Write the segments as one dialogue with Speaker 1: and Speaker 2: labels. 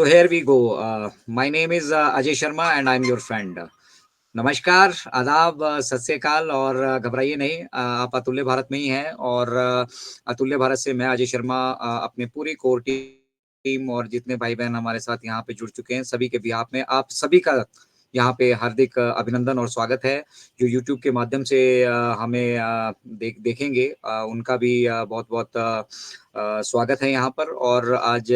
Speaker 1: So here we go. My name is Ajay Sharma and I'm your friend. नमस्कार, आदाब, सत श्री अकाल और घबराइए नहीं। आप अतुल्य भारत में ही हैं और अतुल्य भारत से मैं अजय शर्मा अपने पूरी कोर टीम और जितने भाई बहन हमारे साथ यहाँ पे जुड़ चुके हैं सभी के बिहाफ में आप सभी का यहाँ पे हार्दिक अभिनंदन और स्वागत है। जो यूट्यूब के माध्यम से हमें देखेंगे उनका भी बहुत बहुत स्वागत है यहाँ पर। और आज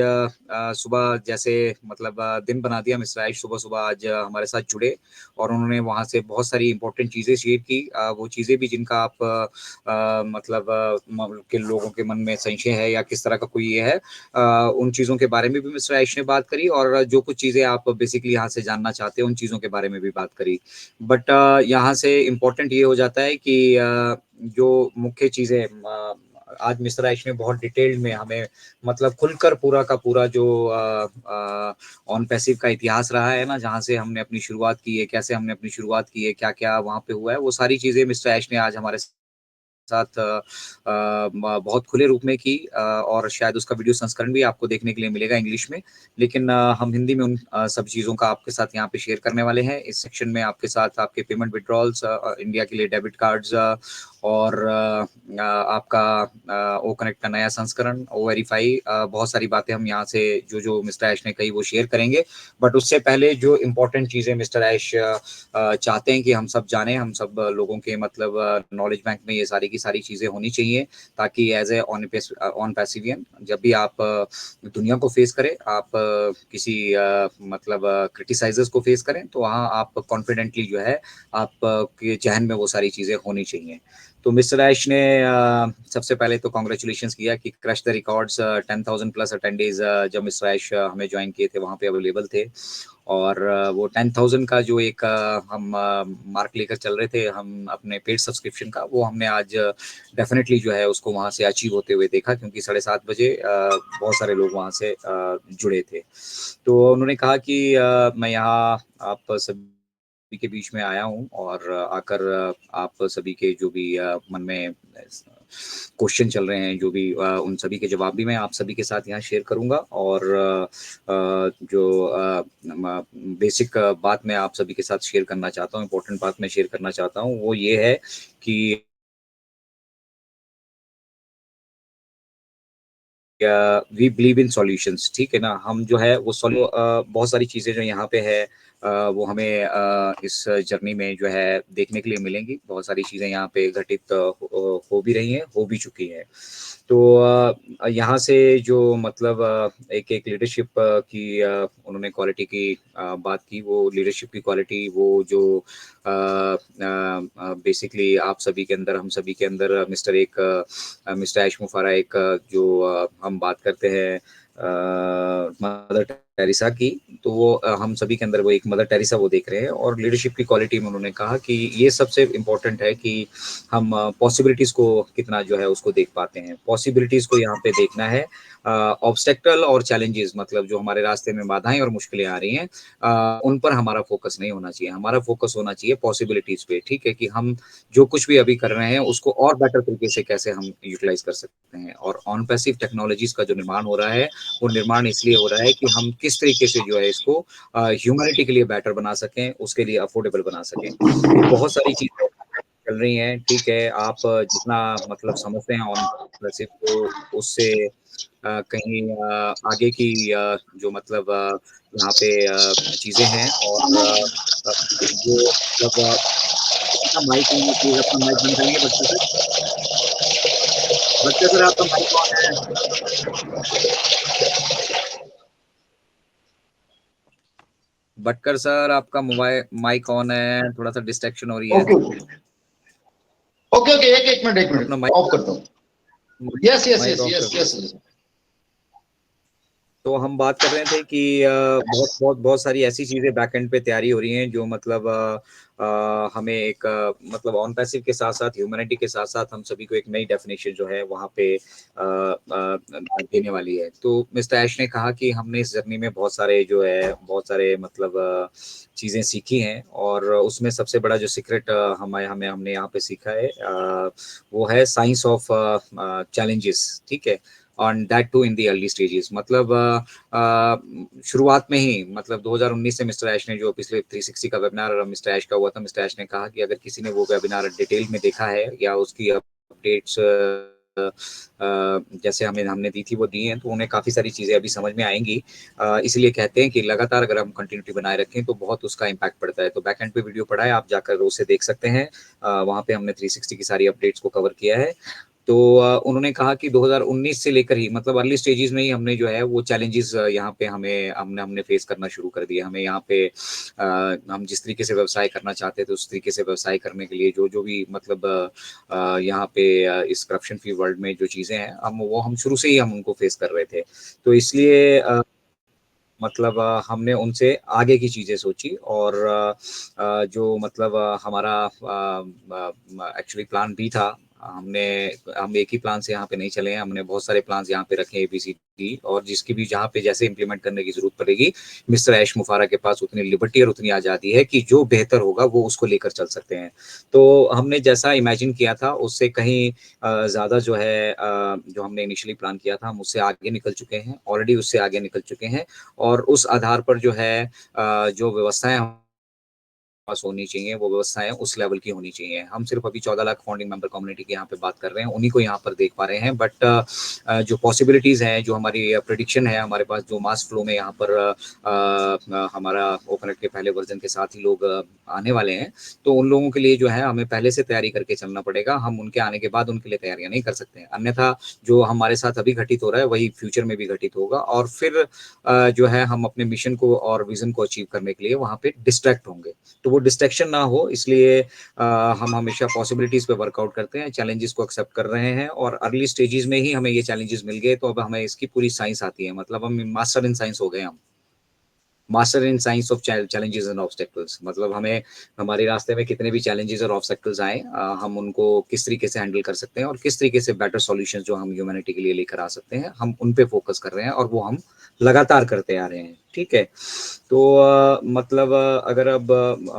Speaker 1: सुबह जैसे मतलब दिन बना दिया मिस्टर आयुष सुबह सुबह आज हमारे साथ जुड़े और उन्होंने वहाँ से बहुत सारी इंपॉर्टेंट चीज़ें शेयर की। वो चीज़ें भी जिनका आप मतलब के लोगों के मन में संशय है या किस तरह का कोई ये है, उन चीज़ों के बारे में भी मिस्टर आयुष ने बात करी और जो कुछ चीज़ें आप बेसिकली यहाँ से जानना चाहते हैं उन चीज़ों के बारे में भी बात करी। बट यहाँ से इम्पोर्टेंट ये हो जाता है कि जो मुख्य चीज़ें आज मिस्टर आयुष ने बहुत डिटेल्ड में हमें मतलब खुलकर पूरा का पूरा जो ऑन पैसिव का इतिहास रहा है ना, जहाँ से हमने अपनी शुरुआत की है, कैसे हमने अपनी शुरुआत की है, क्या क्या वहाँ पे हुआ है, वो सारी चीज़ें मिस्टर आयुष ने आज हमारे साथ बहुत खुले रूप में की और शायद उसका वीडियो संस्करण भी आपको देखने के लिए मिलेगा इंग्लिश में। लेकिन हम हिंदी में उन सब चीज़ों का आपके साथ यहाँ पे शेयर करने वाले हैं। इस सेक्शन में आपके साथ आपके पेमेंट विड्रॉल्स, इंडिया के लिए डेबिट कार्ड्स और आपका ओ कनेक्ट का नया संस्करण, ओ वेरीफाई, बहुत सारी बातें हम यहाँ से जो मिस्टर ऐश ने कही वो शेयर करेंगे। बट उससे पहले जो इम्पोर्टेंट चीज़ें मिस्टर ऐश चाहते हैं कि हम सब जानें, हम सब लोगों के मतलब नॉलेज बैंक में ये सारी की सारी चीज़ें होनी चाहिए ताकि एज ए ऑन पैसिवियन जब भी आप दुनिया को फेस करें, आप किसी मतलब क्रिटिसाइजर्स को फेस करें तो वहाँ आप कॉन्फिडेंटली जो है आप के जहन में वो सारी चीज़ें होनी चाहिए। तो मिस्टर ऐश ने सबसे पहले तो कॉन्ग्रेचुलेशंस किया कि क्रश द रिकॉर्ड्स 10,000 प्लस अटेंडेज जब मिस्टर ऐश हमें ज्वाइन किए थे वहाँ पे अवेलेबल थे और वो 10,000 का जो एक हम मार्क लेकर चल रहे थे हम अपने पेड सब्सक्रिप्शन का, वो हमने आज डेफिनेटली जो है उसको वहाँ से अचीव होते हुए देखा क्योंकि 7:30 बजे बहुत सारे लोग वहाँ से जुड़े थे। तो उन्होंने कहा कि मैं यहाँ आप सभी के बीच में आया हूँ और आकर आप सभी के जो भी मन में क्वेश्चन चल रहे हैं, जो भी उन सभी के जवाब भी मैं आप सभी के साथ यहाँ शेयर करूंगा। और जो बेसिक बात मैं आप सभी के साथ शेयर करना चाहता हूँ, इम्पोर्टेंट बात मैं शेयर करना चाहता हूँ, वो ये है कि वी बिलीव इन सॉल्यूशंस। ठीक है ना, हम जो है वो बहुत सारी चीज़ें जो यहाँ पे है वो हमें इस जर्नी में जो है देखने के लिए मिलेंगी। बहुत सारी चीज़ें यहाँ पे घटित हो भी रही हैं, हो भी चुकी हैं। तो यहाँ से जो मतलब एक एक लीडरशिप की उन्होंने क्वालिटी की बात की, वो लीडरशिप की क्वालिटी वो जो बेसिकली आप सभी के अंदर, हम सभी के अंदर मिस्टर ऐश मुफारा एक जो हम बात करते हैं मदर टेरेसा की, तो वो हम सभी के अंदर वो एक मदर टेरेसा वो देख रहे हैं। और लीडरशिप की क्वालिटी में उन्होंने कहा कि ये सबसे इम्पोर्टेंट है कि हम पॉसिबिलिटीज को कितना जो है उसको देख पाते हैं। पॉसिबिलिटीज को यहाँ पे देखना है, ऑब्स्टेकल और चैलेंजेस मतलब जो हमारे रास्ते में बाधाएं और मुश्किलें आ रही हैं उन पर हमारा फोकस नहीं होना चाहिए। हमारा फोकस होना चाहिए पॉसिबिलिटीज पे। ठीक है, कि हम जो कुछ भी अभी कर रहे हैं उसको और बेटर तरीके से कैसे हम यूटिलाइज कर सकते हैं। और ऑन पैसिव टेक्नोलॉजीज का जो निर्माण हो रहा है वो निर्माण इसलिए हो रहा है कि हम किस तरीके से जो है इसको ह्यूमैनिटी के लिए बेटर बना सकें, उसके लिए अफोर्डेबल बना सकें। तो बहुत सारी चीजें चल रही हैं। ठीक है, आप जितना मतलब समझते हैं ऑन पैसिव तो उससे कहीं आगे की जो मतलब यहाँ पे चीजें हैं और जो मतलब अपना माइक ऑन है, प्लीज अपना माइक बंद करेंगे बच्चे सर? बच्चे सर आपका माइक ऑन है। भटकर सर आपका मोबाइल माइक ऑन है, थोड़ा सा डिस्ट्रैक्शन हो रही है।
Speaker 2: ओके ओके ओके, एक मिनट
Speaker 1: अपना
Speaker 2: ऑफ करता हूँ। Yes yes yes yes yes.
Speaker 1: तो हम बात कर रहे थे कि बहुत सारी ऐसी चीजें बैकएंड पे तैयारी हो रही हैं जो मतलब हमें एक मतलब ऑन पैसिव के साथ साथ ह्यूमैनिटी के साथ साथ हम सभी को एक नई डेफिनेशन जो है वहाँ पे देने वाली है। तो मिस्टर ऐश ने कहा कि हमने इस जर्नी में बहुत सारे मतलब चीज़ें सीखी हैं, और उसमें सबसे बड़ा जो सीक्रेट हमने यहाँ पे सीखा है वो है साइंस ऑफ चैलेंजेस। ठीक है, on that to in the early stages. मतलब शुरुआत में ही, मतलब 2019 से मिस्टर ऐश ने जो पिछले 360 का वेबिनार मिस्टर ऐश का हुआ था, मिस्टर ऐश ने कहा कि अगर किसी ने वो वेबिनार डिटेल में देखा है या उसकी अपडेट्स जैसे हमने दी थी वो दी हैं, तो उन्हें काफ़ी सारी चीज़ें अभी समझ में आएंगी। इसलिए कहते हैं कि लगातार अगर हम कंटिन्यूटी बनाए रखें तो बहुत उसका इम्पैक्ट पड़ता है। तो बैक एंड पे वीडियो पड़ा है, आप जाकर उसे देख सकते हैं। वहाँ पे हमने 360 की सारी अपडेट्स को कवर किया है। तो उन्होंने कहा कि 2019 से लेकर ही, मतलब अर्ली स्टेजेस में ही हमने जो है वो चैलेंजेस यहाँ पे हमने फेस करना शुरू कर दिया। हमें यहाँ पे हम जिस तरीके से व्यवसाय करना चाहते थे उस तरीके से व्यवसाय करने के लिए जो भी मतलब यहाँ पे इस करप्शन फ्री वर्ल्ड में जो चीज़ें हैं हम शुरू से ही हम उनको फेस कर रहे थे। तो इसलिए मतलब हमने उनसे आगे की चीज़ें सोची, और जो मतलब हमारा एक्चुअली प्लान बी था, हम एक ही प्लान से यहाँ पे नहीं चले हैं, हमने बहुत सारे प्लान्स यहाँ पे रखे ABCD, और जिसकी भी जहाँ पे जैसे इंप्लीमेंट करने की जरूरत पड़ेगी, मिस्टर ऐश मुफारा के पास उतनी लिबर्टी और उतनी आज़ादी है कि जो बेहतर होगा वो उसको लेकर चल सकते हैं। तो हमने जैसा इमेजिन किया था उससे कहीं ज़्यादा जो है जो हमने इनिशियली प्लान किया था हम उससे आगे निकल चुके हैं, ऑलरेडी उससे आगे निकल चुके हैं। और उस आधार पर जो है जो व्यवस्थाएं पास होनी चाहिए, वो व्यवस्थाएं उस लेवल की होनी चाहिए। हम सिर्फ अभी 14 लाख फाउंडिंग मेंबर कम्युनिटी की यहाँ पे बात कर रहे हैं, उन्हीं को यहाँ पर देख पा रहे हैं। बट जो पॉसिबिलिटीज हैं, जो हमारी प्रिडिक्शन है, हमारे पास जो मास फ्लो में यहाँ पर हमारा ओपनएट के पहले वर्जन के साथ ही लोग आने वाले हैं, तो उन लोगों के लिए जो है हमें पहले से तैयारी करके चलना पड़ेगा। हम उनके आने के बाद उनके लिए तैयारियां नहीं कर सकते हैं, अन्यथा जो हमारे साथ अभी घटित हो रहा है वही फ्यूचर में भी घटित होगा, और फिर जो है हम अपने मिशन को और विजन को अचीव करने के लिए वहाँ पे डिस्ट्रैक्ट होंगे। तो वो डिस्ट्रैक्शन ना हो, इसलिए हम हमेशा पॉसिबिलिटीज पे वर्कआउट करते हैं, चैलेंजेस को एक्सेप्ट कर रहे हैं, और अर्ली स्टेजेस में ही हमें ये चैलेंजेस मिल गए, तो अब हमें इसकी पूरी साइंस आती है। मतलब हम मास्टर इन साइंस हो गए, हम master in science of challenges and obstacles. मतलब हमें हमारे रास्ते में कितने भी चैलेंजेस और ऑब्स्टेकल्स आए, हम उनको किस तरीके से हैंडल कर सकते हैं और किस तरीके से बेटर सॉल्यूशंस जो हम ह्यूमैनिटी के लिए लेकर आ सकते हैं, हम उन पे फोकस कर रहे हैं, और वो हम लगातार करते आ रहे हैं। ठीक है, तो मतलब अगर अब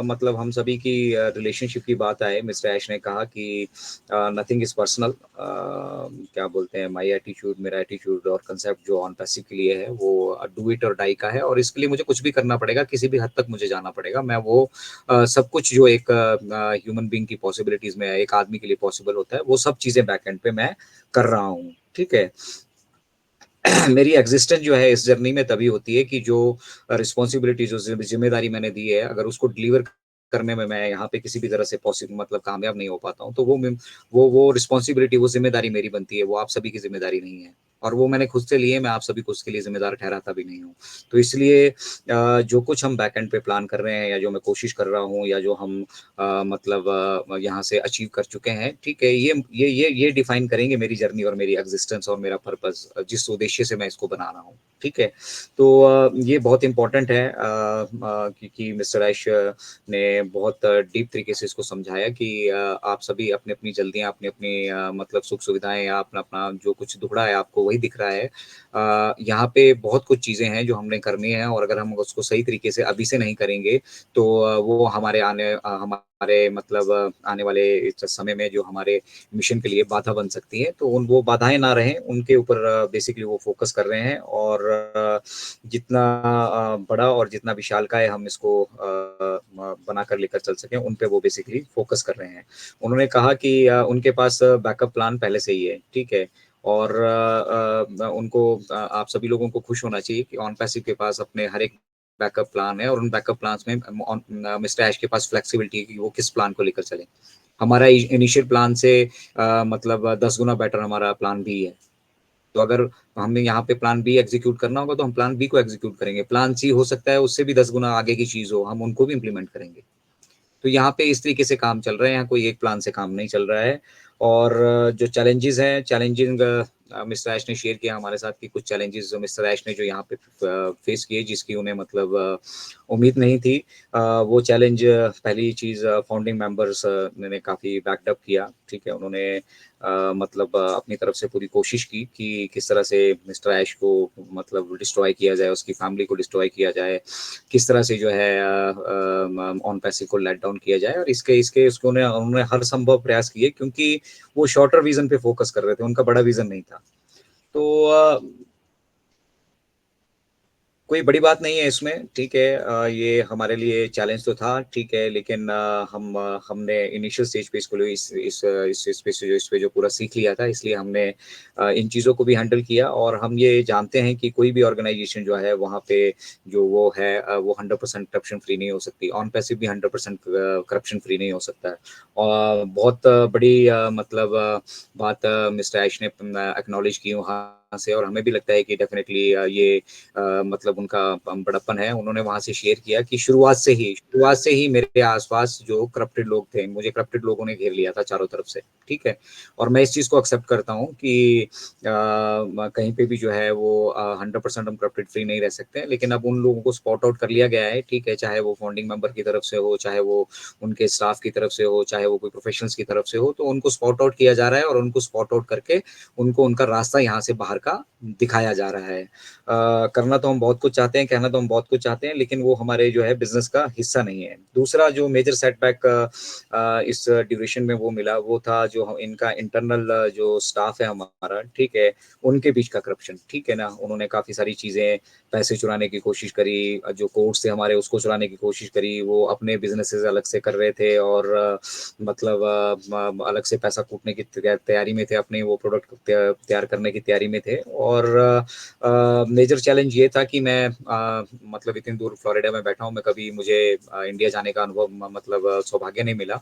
Speaker 1: मतलब हम सभी की रिलेशनशिप की बात आए, मिस्टर ऐश ने कहा कि नथिंग इज पर्सनल। क्या बोलते हैं, माय एटीट्यूड, मेरा एटीट्यूड और कंसेप्ट जो ऑन पैसिव के लिए है वो डू इट और डाई का है, और इसके लिए मुझे कुछ भी करना पड़ेगा, किसी भी हद तक मुझे जाना पड़ेगा। मैं वो सब कुछ जो एक ह्यूमन बीइंग की पॉसिबिलिटीज में एक आदमी के लिए पॉसिबल होता है, वो सब चीजें बैक एंड पे मैं कर रहा हूँ। ठीक है, मेरी एग्जिस्टेंस जो है इस जर्नी में तभी होती है कि जो रिस्पॉन्सिबिलिटी, जो जिम्मेदारी मैंने दी है, अगर उसको डिलीवर करने में मैं यहाँ पे किसी भी तरह से पॉसिबल मतलब कामयाब नहीं हो पाता हूँ, तो वो रिस्पॉन्सिबिलिटी, वो जिम्मेदारी मेरी बनती है, वो आप सभी की जिम्मेदारी नहीं है, और वो मैंने खुद से लिए, मैं आप सभी को उसके लिए जिम्मेदार ठहराता भी नहीं हूँ। तो इसलिए जो कुछ हम बैक एंड पे प्लान कर रहे हैं, या जो मैं कोशिश कर रहा हूँ, या जो हम मतलब यहाँ से अचीव कर चुके हैं, ठीक है, ये डिफाइन करेंगे मेरी जर्नी और मेरी एग्जिस्टेंस और मेरा पर्पस, जिस उद्देश्य से मैं इसको बना रहा हूँ। ठीक है, तो ये बहुत इंपॉर्टेंट है, क्योंकि मिस्टर ऐश ने बहुत डीप तरीके से इसको समझाया कि आप सभी अपनी अपनी जल्दियां, अपनी अपनी मतलब सुख सुविधाएं, या अपना अपना जो कुछ दुखड़ा है आपको वही दिख रहा है। यहाँ पे बहुत कुछ चीज़ें हैं जो हमने करनी है, और अगर हम उसको सही तरीके से अभी से नहीं करेंगे तो वो हमारे मतलब आने वाले इस समय में जो हमारे मिशन के लिए बाधा बन सकती है। तो वो बाधाएं ना रहें, उनके ऊपर बेसिकली वो फोकस कर रहे हैं, और जितना बड़ा और जितना विशालकाय हम इसको बनाकर लेकर चल सकें, उन पे वो बेसिकली फोकस कर रहे हैं। उन्होंने कहा कि उनके पास बैकअप प्लान पहले से ही है। ठीक है, और उनको आप सभी लोगों को खुश होना चाहिए कि ऑन पैसिव के पास अपने हर एक बैकअप प्लान है, और उन बैकअप प्लान्स में मिस्टर ऐश के पास फ्लेक्सिबिलिटी है कि वो किस प्लान को लेकर चले। हमारा इनिशियल प्लान से मतलब 10 गुना बेटर हमारा प्लान भी है। तो अगर हमें यहाँ पे प्लान बी एग्जीक्यूट करना होगा तो हम प्लान बी को एग्जीक्यूट करेंगे, प्लान सी हो सकता है उससे भी 10 गुना आगे की चीज हो, हम उनको भी इम्प्लीमेंट करेंगे। तो यहाँ पे इस तरीके से काम चल रहे हैं, कोई एक प्लान से काम नहीं चल रहा है। और जो चैलेंजेस हैं, चैलेंजिंग मिस्टर ऐश ने शेयर किया हमारे साथ कि कुछ चैलेंजेस जो मिस्टर ऐश ने जो यहाँ पे फेस किए, जिसकी उन्हें मतलब उम्मीद नहीं थी। वो चैलेंज, पहली चीज़, फाउंडिंग मेंबर्स ने काफ़ी बैकअप किया, ठीक है। उन्होंने मतलब अपनी तरफ से पूरी कोशिश की कि किस तरह से मिस्टर ऐश को मतलब डिस्ट्रॉय किया जाए, उसकी फैमिली को डिस्ट्रॉय किया जाए, किस तरह से जो है ऑन पैसिव को लेट डाउन किया जाए। और इसके इसके उसको उन्होंने हर संभव प्रयास किए, क्योंकि वो शॉर्टर विजन पे फोकस कर रहे थे, उनका बड़ा विजन नहीं था। तो कोई बड़ी बात नहीं है इसमें, ठीक है। ये हमारे लिए चैलेंज तो था, ठीक है, लेकिन हमने इनिशियल स्टेज पे इसको इस पे जो पूरा सीख लिया था, इसलिए हमने इन चीज़ों को भी हैंडल किया। और हम ये जानते हैं कि कोई भी ऑर्गेनाइजेशन जो है वहाँ पे जो वो है वो 100% करप्शन फ्री नहीं हो सकती। ऑन पैसिव भी 100% करप्शन फ्री नहीं हो सकता है। और बहुत बड़ी मतलब बात मिस्टर ऐश ने एक्नॉलेज की वहाँ से, और हमें भी लगता है कि डेफिनेटली ये मतलब उनका बड़प्पन है। उन्होंने वहां से शेयर किया कि शुरुआत से ही मेरे आसपास जो करप्टेड लोग थे, मुझे करप्टेड लोगों ने घेर लिया था चारों तरफ से, ठीक है। और मैं इस चीज को एक्सेप्ट करता हूँ कि कहीं पे भी जो है वो 100% हम करप्टेड फ्री नहीं रह सकते, लेकिन अब उन लोगों को स्पॉट आउट कर लिया गया है, ठीक है। चाहे वो फाउंडिंग मेंबर की तरफ से हो, चाहे वो उनके स्टाफ की तरफ से हो, चाहे वो कोई प्रोफेशनल्स की तरफ से हो, तो उनको स्पॉट आउट किया जा रहा है, और उनको स्पॉट आउट करके उनको उनका रास्ता यहाँ से बाहर का दिखाया जा रहा है। करना तो हम बहुत कुछ चाहते हैं, कहना तो हम बहुत कुछ चाहते हैं, लेकिन वो हमारे जो है बिजनेस का हिस्सा नहीं है। दूसरा जो मेजर सेटबैक इस ड्यूरेशन में वो मिला, वो था जो इनका इंटरनल जो स्टाफ है हमारा, ठीक है, उनके बीच का करप्शन, ठीक है ना। उन्होंने काफी सारी चीजें, पैसे चुराने की कोशिश करी, जो कोर्स थे हमारे उसको चुराने की कोशिश करी। वो अपने बिजनेसेस अलग से कर रहे थे, और मतलब अलग से पैसा कूटने की तैयारी में थे, अपने वो प्रोडक्ट तैयार करने की तैयारी में थे। और मेजर चैलेंज ये था कि मैं मतलब इतनी दूर फ्लोरिडा में बैठा हूँ, मैं कभी मुझे इंडिया जाने का अनुभव मतलब सौभाग्य नहीं मिला।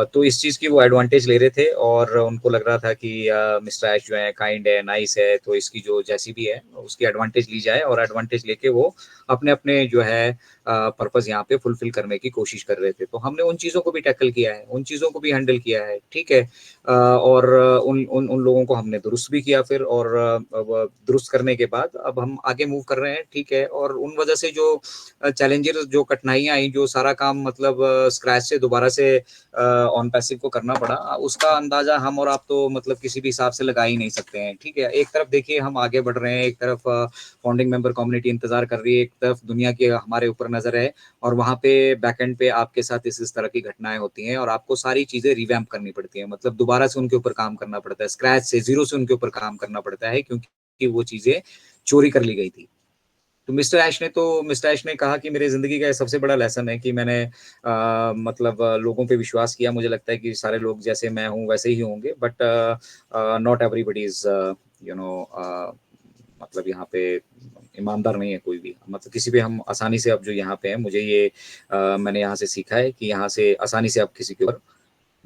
Speaker 1: तो इस चीज़ की वो एडवांटेज ले रहे थे, और उनको लग रहा था कि मिस्टर ऐश जो है काइंड है, नाइस है, तो इसकी जो जैसी भी है उसकी एडवांटेज ली जाए, और एडवांटेज लेके वो अपने अपने जो है पर्पस यहाँ पे फुलफिल करने की कोशिश कर रहे थे। तो हमने उन चीज़ों को भी टैकल किया है, उन चीज़ों को भी हैंडल किया है, ठीक है। और उन उन उन लोगों को हमने दुरुस्त भी किया फिर, और अब दुरुस्त करने के बाद अब हम आगे मूव कर रहे हैं, ठीक है। और उन वजह से जो चैलेंजेस, जो कठिनाइयां आई, जो सारा काम मतलब स्क्रैच से दोबारा से ऑन पैसिव को करना पड़ा, उसका अंदाजा हम और आप तो मतलब किसी भी हिसाब से लगा ही नहीं सकते हैं, ठीक है। एक तरफ देखिए हम आगे बढ़ रहे हैं, एक तरफ फाउंडिंग मेंबर कम्युनिटी इंतजार कर रही है, एक तरफ दुनिया की हमारे ऊपर नजर है, और वहां पे बैकएंड पे आपके साथ इस तरह की घटनाएं होती हैं, और आपको सारी चीजें रिवैम्प करनी पड़ती है, मतलब दोबारा से उनके ऊपर काम करना पड़ता है, स्क्रैच से, जीरो से उनके ऊपर काम करना पड़ता है, क्योंकि वो चीजें चोरी कर ली गई थी। तो मिस्टर ऐश ने कहा कि मेरी जिंदगी का सबसे बड़ा लेसन है कि मैंने मतलब लोगों पे विश्वास किया। मुझे लगता है कि सारे लोग जैसे मैं हूँ वैसे ही होंगे, but not everybody is you know मतलब यहाँ पे ईमानदार नहीं है कोई भी, मतलब किसी भी हम आसानी से, अब जो यहाँ पे है, मुझे ये मैंने यहाँ से सीखा है कि यहाँ से आसानी से आप किसी के ऊपर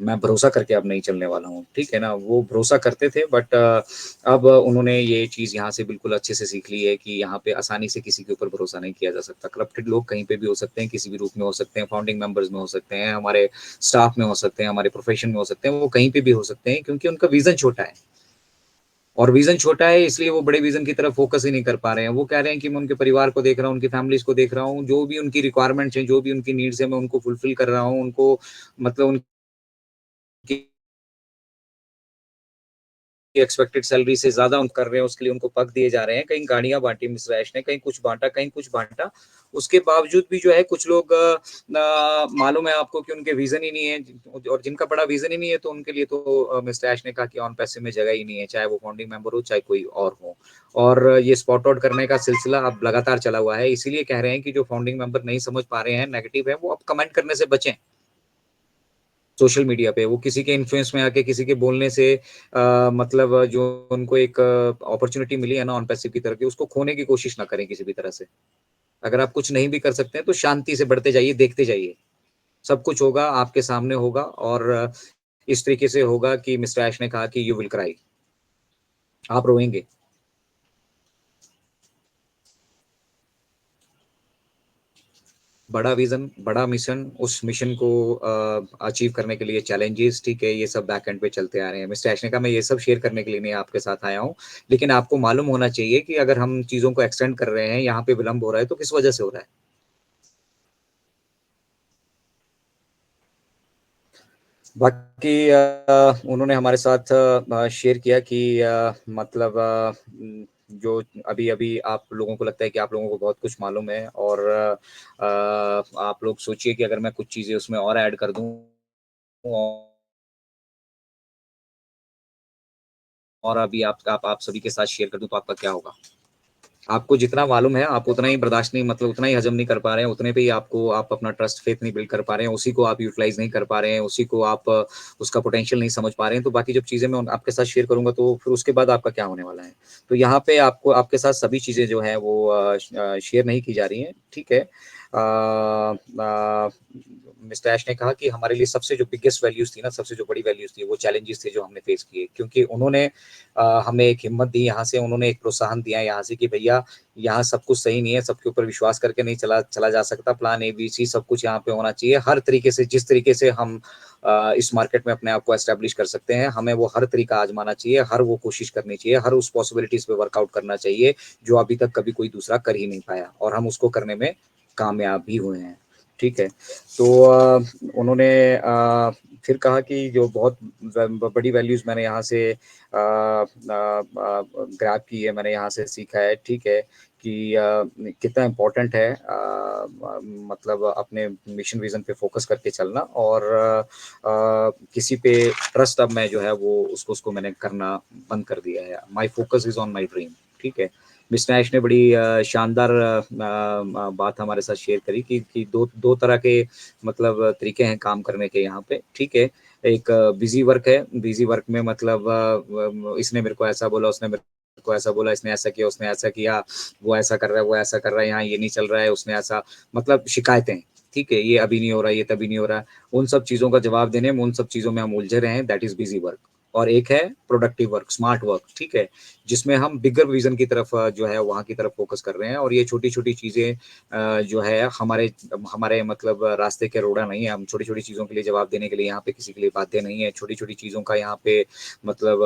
Speaker 1: मैं भरोसा करके अब नहीं चलने वाला हूँ, ठीक है ना। वो भरोसा करते थे, बट अब उन्होंने ये चीज़ यहाँ से बिल्कुल अच्छे से सीख ली है कि यहाँ पे आसानी से किसी के ऊपर भरोसा नहीं किया जा सकता। करप्टेड लोग कहीं पे भी हो सकते हैं, किसी भी रूप में हो सकते हैं, फाउंडिंग मेंबर्स में हो सकते हैं, हमारे स्टाफ में हो सकते हैं, हमारे प्रोफेशन में हो सकते हैं, वो कहीं पे भी हो सकते हैं, क्योंकि उनका विजन छोटा है। और विजन छोटा है, इसलिए वो बड़े विजन की तरफ फोकस ही नहीं कर पा रहे हैं। वो कह रहे हैं कि मैं उनके परिवार को देख रहा हूँ, उनकी फैमिलीज को देख रहा हूँ, जो भी उनकी रिक्वायरमेंट्स हैं, जो भी उनकी नीड्स है, मैं उनको फुलफिल कर रहा हूँ, उनको मतलब उनकी एक्सपेक्टेड सैलरी से ज्यादा उन कर रहे हैं, उसके लिए उनको पग दिए जा रहे हैं। कहीं गाड़ियां बांटी मिस्टर ऐश ने, कहीं कुछ बांटा, कहीं कुछ बांटा। उसके बावजूद भी जो है कुछ लोग मालूम है आपको कि उनके विजन ही नहीं है, और जिनका बड़ा विजन ही नहीं है, तो उनके लिए तो मिस्टर ऐश ने कहा कि ऑन पैसे में जगह ही नहीं है, चाहे वो फाउंडिंग मेंबर हो, चाहे कोई और हो। और ये स्पॉट आउट करने का सिलसिला अब लगातार चला हुआ है। इसीलिए कह रहे हैं कि जो फाउंडिंग मेंबर नहीं समझ पा रहे हैं, नेगेटिव है, वो अब कमेंट करने से बचें सोशल मीडिया पे। वो किसी के इन्फ्लुएंस में आके, किसी के बोलने से मतलब जो उनको एक अपॉर्चुनिटी मिली है ना ऑन पैसिव की तरफ की, उसको खोने की कोशिश ना करें किसी भी तरह से। अगर आप कुछ नहीं भी कर सकते हैं तो शांति से बढ़ते जाइए, देखते जाइए, सब कुछ होगा, आपके सामने होगा। और इस तरीके से होगा कि मिस्टर ऐश ने कहा कि यू विल क्राई, आप रोएंगे। बड़ा विजन, बड़ा मिशन, उस मिशन को अचीव करने के लिए चैलेंजेस, ठीक है, ये सब बैक एंड पे चलते आ रहे हैं। मिस्टर ऐशने का मैं ये सब शेयर करने के लिए नहीं आपके साथ आया हूँ, लेकिन आपको मालूम होना चाहिए कि अगर हम चीजों को एक्सटेंड कर रहे हैं, यहाँ पे विलंब हो रहा है, तो किस वजह से हो रहा है। बाकी उन्होंने हमारे साथ शेयर किया कि मतलब जो अभी अभी आप लोगों को लगता है कि आप लोगों को बहुत कुछ मालूम है, और आप लोग सोचिए कि अगर मैं कुछ चीजें उसमें और ऐड कर दूं और अभी आप सभी के साथ शेयर कर दूं, तो आपका क्या होगा। आपको जितना मालूम है आप उतना ही बर्दाश्त नहीं, मतलब उतना ही हजम नहीं कर पा रहे हैं, उतने पे ही आप अपना ट्रस्ट फेथ नहीं बिल्ड कर पा रहे हैं, उसी को आप यूटिलाइज नहीं कर पा रहे हैं, उसी को आप उसका पोटेंशियल नहीं समझ पा रहे हैं। तो बाकी जब चीजें मैं आपके साथ शेयर करूंगा तो फिर उसके बाद आपका क्या होने वाला है। तो यहाँ पे आपको आपके साथ सभी चीजें जो है वो शेयर नहीं की जा रही हैं, ठीक है। मिस्टर ऐश ने कहा कि हमारे लिए सबसे जो बिगेस्ट वैल्यूज थी ना, सबसे जो बड़ी वैल्यूज थी, वो चैलेंजेस थे जो हमने फेस किए, क्योंकि उन्होंने हमें एक हिम्मत दी यहाँ से, उन्होंने एक प्रोत्साहन दिया यहाँ से कि भैया यहाँ सब कुछ सही नहीं है, सबके ऊपर विश्वास करके नहीं चला चला जा सकता, प्लान ABC सब कुछ यहाँ पे होना चाहिए, हर तरीके से, जिस तरीके से हम इस मार्केट में अपने आप को एस्टेब्लिश कर सकते हैं, हमें वो हर तरीका आजमाना चाहिए, हर वो कोशिश करनी चाहिए, हर उस पॉसिबिलिटीज पे वर्कआउट करना चाहिए जो अभी तक कभी कोई दूसरा कर ही नहीं पाया, और हम उसको करने में कामयाब भी हुए हैं, ठीक है। तो उन्होंने फिर कहा कि जो बहुत बड़ी वैल्यूज मैंने यहाँ से ग्रैब की है, मैंने यहाँ से सीखा है, ठीक है, कि कितना इम्पोर्टेंट है मतलब अपने मिशन विजन पे फोकस करके चलना, और किसी पे ट्रस्ट अब मैं जो है वो उसको मैंने करना बंद कर दिया है। My focus is on my dream, ठीक है। मिस्टर ऐश ने बड़ी शानदार बात हमारे साथ शेयर करी कि दो तरह के मतलब तरीके हैं काम करने के यहाँ पे, ठीक है। एक बिजी वर्क है, बिजी वर्क में मतलब इसने मेरे को ऐसा बोला, उसने मेरे को ऐसा बोला, इसने ऐसा किया, उसने ऐसा किया, वो ऐसा कर रहा है, वो ऐसा कर रहा है, यहाँ ये नहीं चल रहा है, उसने ऐसा, मतलब शिकायतें, ठीक है, ये अभी नहीं हो रहा है, ये तभी नहीं हो रहा है, उन सब चीजों का जवाब देने में, उन सब चीजों में हम उलझे रहे हैं, दैट इज बिजी वर्क। और एक है प्रोडक्टिव वर्क, स्मार्ट वर्क, ठीक है, जिसमें हम बिगर विजन की तरफ जो है वहां की तरफ फोकस कर रहे हैं, और ये छोटी छोटी चीजें जो है हमारे हमारे मतलब रास्ते के रोड़ा नहीं है, हम छोटी छोटी चीजों के लिए जवाब देने के लिए यहाँ पे किसी के लिए बाध्य नहीं है, छोटी छोटी चीजों का यहाँ पे मतलब